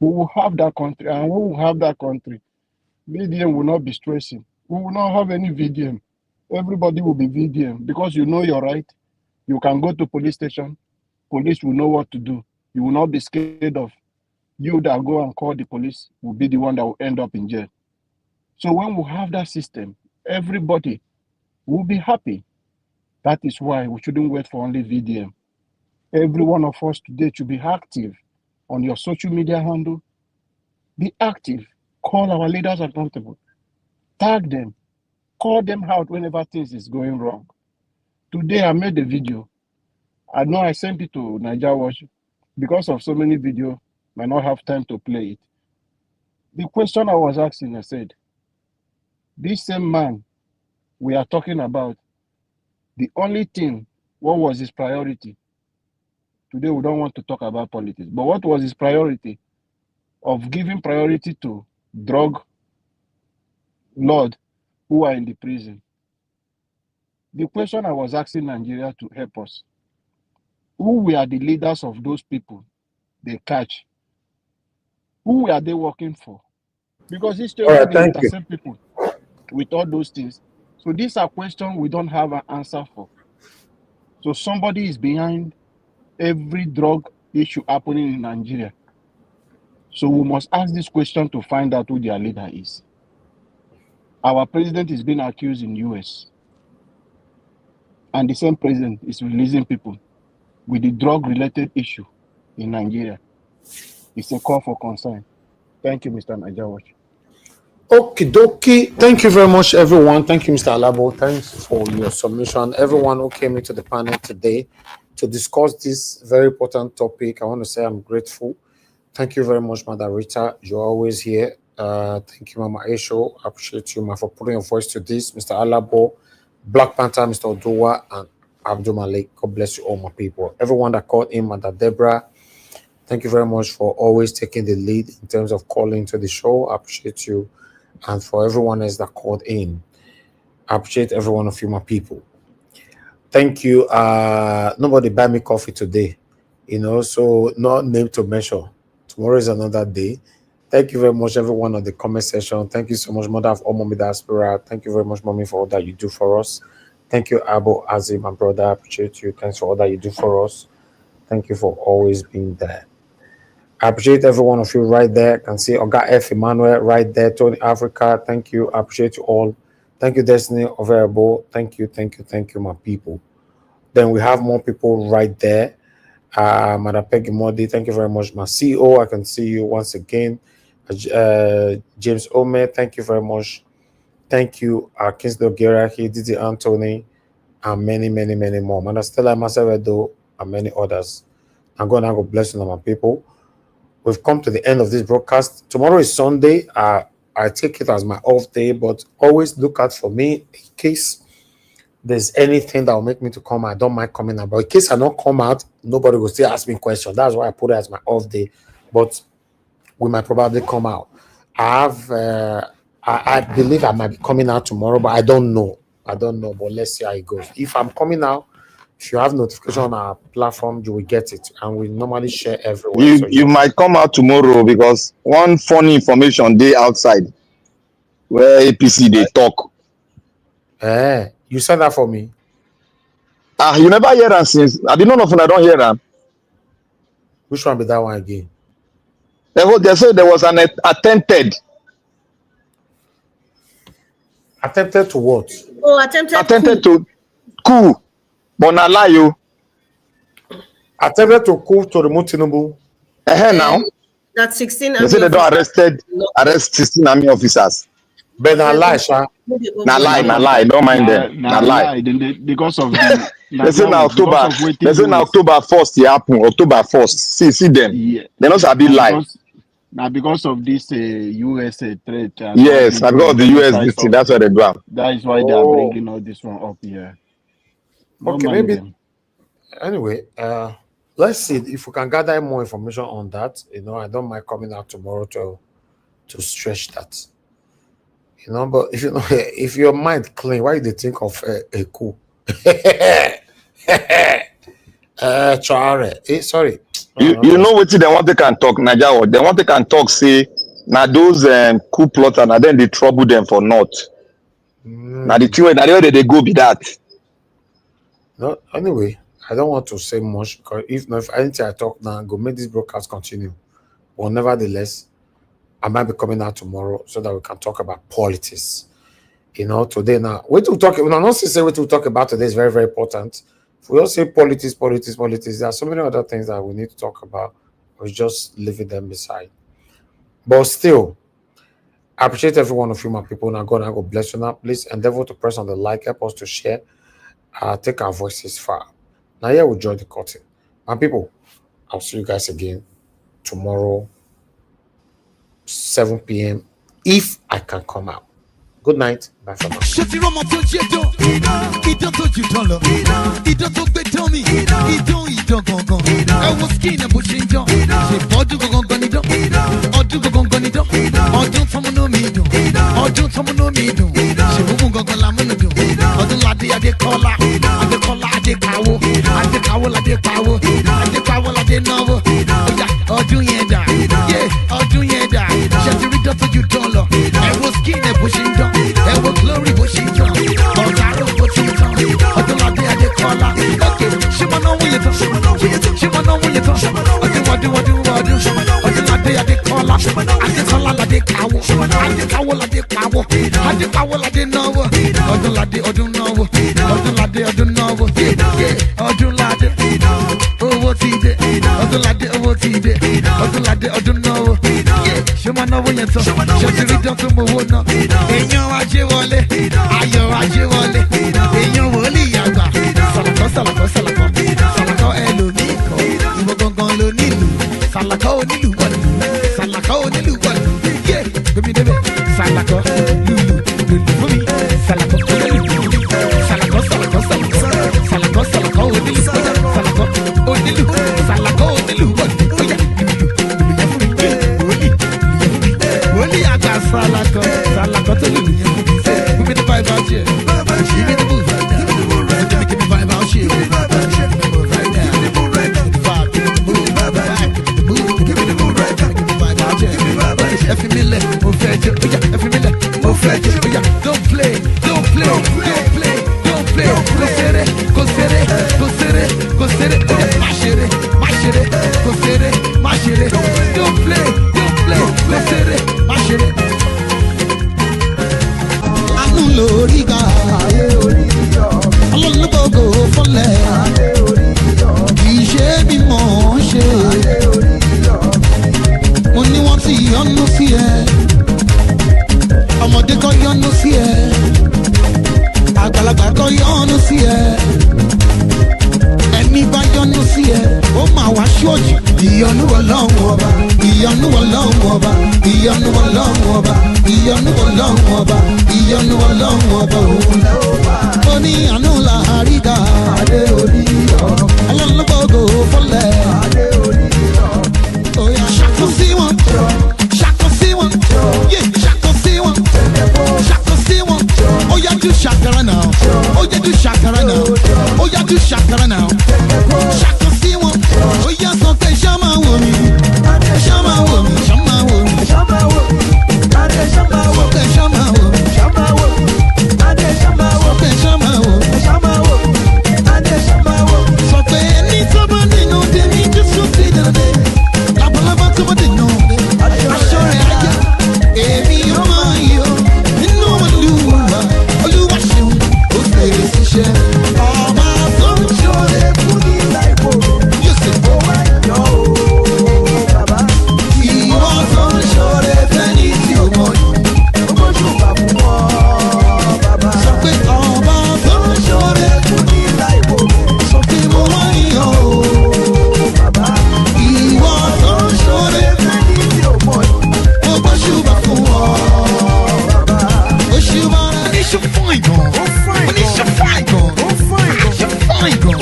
We will have that country, and we will have that country. VDM will not be stressing. We will not have any VDM. Everybody will be VDM because you know your right. You can go to police station. Police will know what to do. You will not be scared of. You that go and call the police will be the one that will end up in jail. So when we have that system, everybody will be happy. That is why we shouldn't wait for only VDM. Every one of us today should be active on your social media handle. Be active. Call our leaders accountable. Tag them. Call them out whenever things is going wrong. Today I made a video. I know I sent it to Niger Watch. Because of so many videos, I might not have time to play it. The question I was asking, I said, this same man we are talking about, the only thing, what was his priority? Today we don't want to talk about politics, but what was his priority? Of giving priority to drug lords who are in the prison. The question I was asking Nigeria to help us, who were the leaders of those people they catch? Who were they working for? Because this All right, they thank you. intercept people with all those things. So these are questions we don't have an answer for. So somebody is behind every drug issue happening in Nigeria. So we must ask this question to find out who their leader is. Our president is being accused in US. And the same president is releasing people. with the drug-related issue in Nigeria. It's a call for concern. Thank you, Mr. Najawach. Okie dokie. Thank you very much, everyone. Thank you, Mr. Alabo. Thanks for your submission. Everyone who came into the panel today to discuss this very important topic, I want to say I'm grateful. Thank you very much, Madam Rita. You're always here. Thank you, Mama Esho. I appreciate you, Ma, for putting your voice to this. Mr. Alabo, Black Panther, Mr. Odowa, and Abdul Malik. God bless you all, my people. Everyone that called in, Madam Deborah, thank you very much for always taking the lead in terms of calling to the show. I appreciate you. And for everyone else that called in, I appreciate every one of you, my people. Thank you. Nobody buy me coffee today, so not name to measure. Tomorrow is another day. Thank you very much, everyone on the comment section. Thank you so much, Mother of all Mommy Diaspora. Thank you very much, Mommy, for all that you do for us. Thank you, Abo Azim, my brother. I appreciate you. Thanks for all that you do for us. Thank you for always being there. I appreciate every one of you right there. I can see Oga F. Emmanuel right there. Tony Africa, thank you. I appreciate you all. Thank you, Destiny Overable. Thank you, my people. Then we have more people right there. Madam Peggy Modi, thank you very much. My CEO, I can see you once again. James Ome, thank you very much. Thank you, Kinsdale Geraki, Didi Anthony, and many, many, many more. Madam Stella Masavedo, and many others. I'm going to go bless you, my people. We've come to the end of this broadcast. Tomorrow is Sunday. I take it as my off day, but always look out for me in case there's anything that will make me to come out. I don't mind coming out. But in case I don't come out, nobody will still ask me questions. That's why I put it as my off day. But we might probably come out. I believe I might be coming out tomorrow, but I don't know. But let's see how it goes. If I'm coming out, if you have notification on our platform, you will get it, and we normally share everywhere. You might come out tomorrow because one funny information day outside where APC they talk. You said that for me. You never hear that since. I didn't know if I don't hear that. Which one be that one again? They said there was an attempted. Attempted to what? Oh, attempted to coup. But not lie you. Attempted to coup to remove Tinubu. Now. That 16 they say they don't arrest 16 army officers. But na lie, sha. Na lie. Don't mind them. Na lie. Because of the. They say now October. They say now October 1st. It happen. October 1st. See them. Yeah. They not a bit lie. Now because of this US threat. Yes, now because of the US thing. That's why they do. That is why they are bringing all this one up here. Okay, maybe. Anyway, let's see if we can gather more information on that. I don't mind coming out tomorrow to stretch that. But if your mind clean, why do you think of a coup? Sorry. You know what they want they can talk, Naija. They want they can talk. Say now those coup plotters, and then they trouble them for naught. Now the two, now they go be that. No, anyway, I don't want to say much because if anything I talk now, go make this broadcast continue. But nevertheless, I might be coming out tomorrow so that we can talk about politics. Today now, what we talk. Not say what we talk about today is very, very important. If we all say politics, there are so many other things that we need to talk about. We're just leaving them beside. But still, I appreciate every one of you, my people. Now, God, I go bless you now. Please endeavor to press on the like, help us to share. Take our voices far. Now, here we join the curtain. My people, I'll see you guys again tomorrow, 7 p.m. if I can come out. Good night. Bye for now. Glory, Washington, Washington, okay, she wanna know when you talk, she wanna know when you talk, I do náwó ti dé. Ọdún ládé ọdún náwó. Ṣé máa náwó yẹn tán? Ṣé ti rí dán tó mọ owó náà? Èèyàn ajé wọlé, ayọ̀ ajé wọlé. Èèyàn wòlíì àgbà. Sàlàkọ́ sàlàkọ́ sàlàkọ́. Sàlàkọ́ ẹlòmíì kọ́. Ìwọ gangan ló nílùú. Sàlàkọ́ onílù wọ̀lú. Sàlàkọ́ onílù wọ̀lú. Yé gbẹmí débẹ̀. Sàlàkọ́ lùlù lùlù fún mi. Sàlàkọ́ onílù. Sàlàkọ́ sàlàkọ́ sàlàkọ́. Sàlàkọ́ sàlàkọ́ onílù. Sàlàkọ́ onílù. Sàlàkọ́ onílù wọ̀lú. Óyá lùlù yẹn fún mi. Wòlíì wòlíì àgbà sàlàkọ́. Sàlàkọ́ tó lùlù yẹn fún mi. Fún mi ní báyìí bá jẹ́. Give me the move right now. Give me vibe out here. Give me the move right now. Give me the move right now. Give me the move right now. Give me the move right now. Give me vibe out here. Give me vibe out here. Efimile, ofeje, oya. Efimile, ofeje, oya. Don't play, don't play, don't play, don't play. Go sere, go sere, go sere, go sere. Oya, mashere, mashere, go sere, mashere. Don't play, don't play, go sere, mashere. Anu lórí ga. Ọlọ́lọ́gbọ̀gbọ̀ fọlẹ̀. Kì í ṣe bí mò ń ṣe. Mo ní wọ́n ti yọ́nú sí ẹ. Ọmọdé kan yọ́nú sí ẹ. Àgbàlagbà kan yọ́nú sí ẹ. Ẹni bá yọ́nú sí ẹ, ó máa wá ṣọ́ọ̀jì. Ìyọ́nú Ọlọ́run ọba. Ìyọ́nú Ọlọ́run ọba. Ìyọ́nú Ọlọ́run ọba. Ìyọ́nú Ọlọ́run ọba. Ìyọ́nú Ọlọ́run ọba òun lẹ́ ó bá. Ó ní àánú là àríga. Adé orí ọ̀. Ọlọ́lọ́gbọ̀gbọ̀ fọlẹ̀. Adé orí ọ̀. Oya ṣàkó sí wọn. Ṣàkó sí wọn. Yé ṣàkó sí wọn. Ṣàkó sí wọn. Oya do ṣàkàrà náà. Oya do ṣàkàrà náà. Oya do ṣàkàrà náà. Ṣàkó sí wọn. Oya sọ pé ṣá máa wò mí. Ṣá máa wò mí. Ṣá máa wò mí. Ṣá máa wò mí. Adé ṣá máa wò mí. Ṣá máa wò mí. Ṣá máa wò mí. Adé ṣá máa wò mí. Ṣá máa wò mí. Ṣá máa wò mí. Adé ṣá máa wò mí. Sọ pé ẹni tó bá nínú tèmi Jésù ti dàdé. Labalábá tó bá dènà aṣọ rẹ̀ ajá. Èmi yóò máa yọ nínú Olúwa. Olúwa ṣeun ó fèrè síṣẹ́. Ọba tó ń ṣọlẹ̀ fún ní láìpò. Yóò sì kó wá yọ ó bàbá. Ìwọ tó ń ṣọlẹ̀ fẹ́ni tí ó mọ̀ yìí. Ó gbójú bà fún ọ bàbá. Sọ pé ọba tó ń ṣọlẹ̀ fún ní láìpò. Sọ pé mo wá yọ ó bàbá. Ìwọ tó ń ṣọlẹ̀ fẹ́ni tí ó mọ̀ yìí. Ó gbójú bà fún ọ bàbá. Ó ṣùgbọ́n oníṣẹ́ fine gan. Oníṣẹ́ fine gan. Oníṣẹ́ fine gan.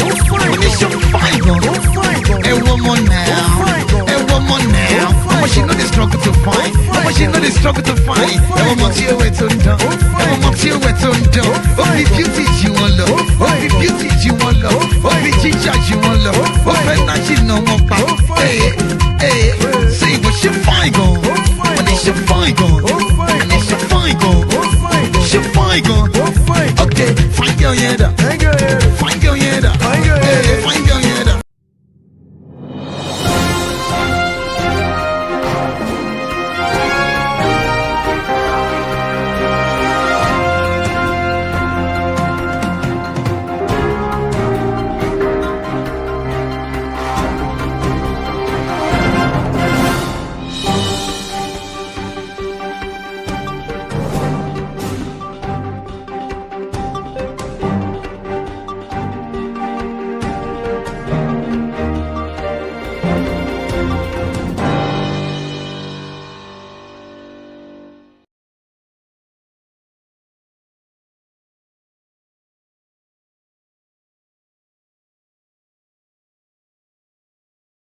Oníṣẹ́ fine gan. Ẹ wọ́n mọ̀ náà. Ẹ wọ́n mọ̀ náà. Ọmọ ṣe no dey struggle to find. Ọmọ ṣe no dey struggle to find. Ẹ wọ́n mọ̀ tí ewé tó ń dán. Ẹ wọ́n mọ̀ tí ewé tó ń dán. Ó fi beauty jí wọn lọ. Ó fi beauty jí wọn lọ. Ó fi jíjà jí wọn lọ. Ó fẹ́ náà ṣì ná wọn pa. Ṣé ìwọ ṣe fine gan? Oníṣẹ́ fine gan. Oníṣẹ́ fine gan. Ṣe fine gan. Okay, fine girl yẹn dà. Fine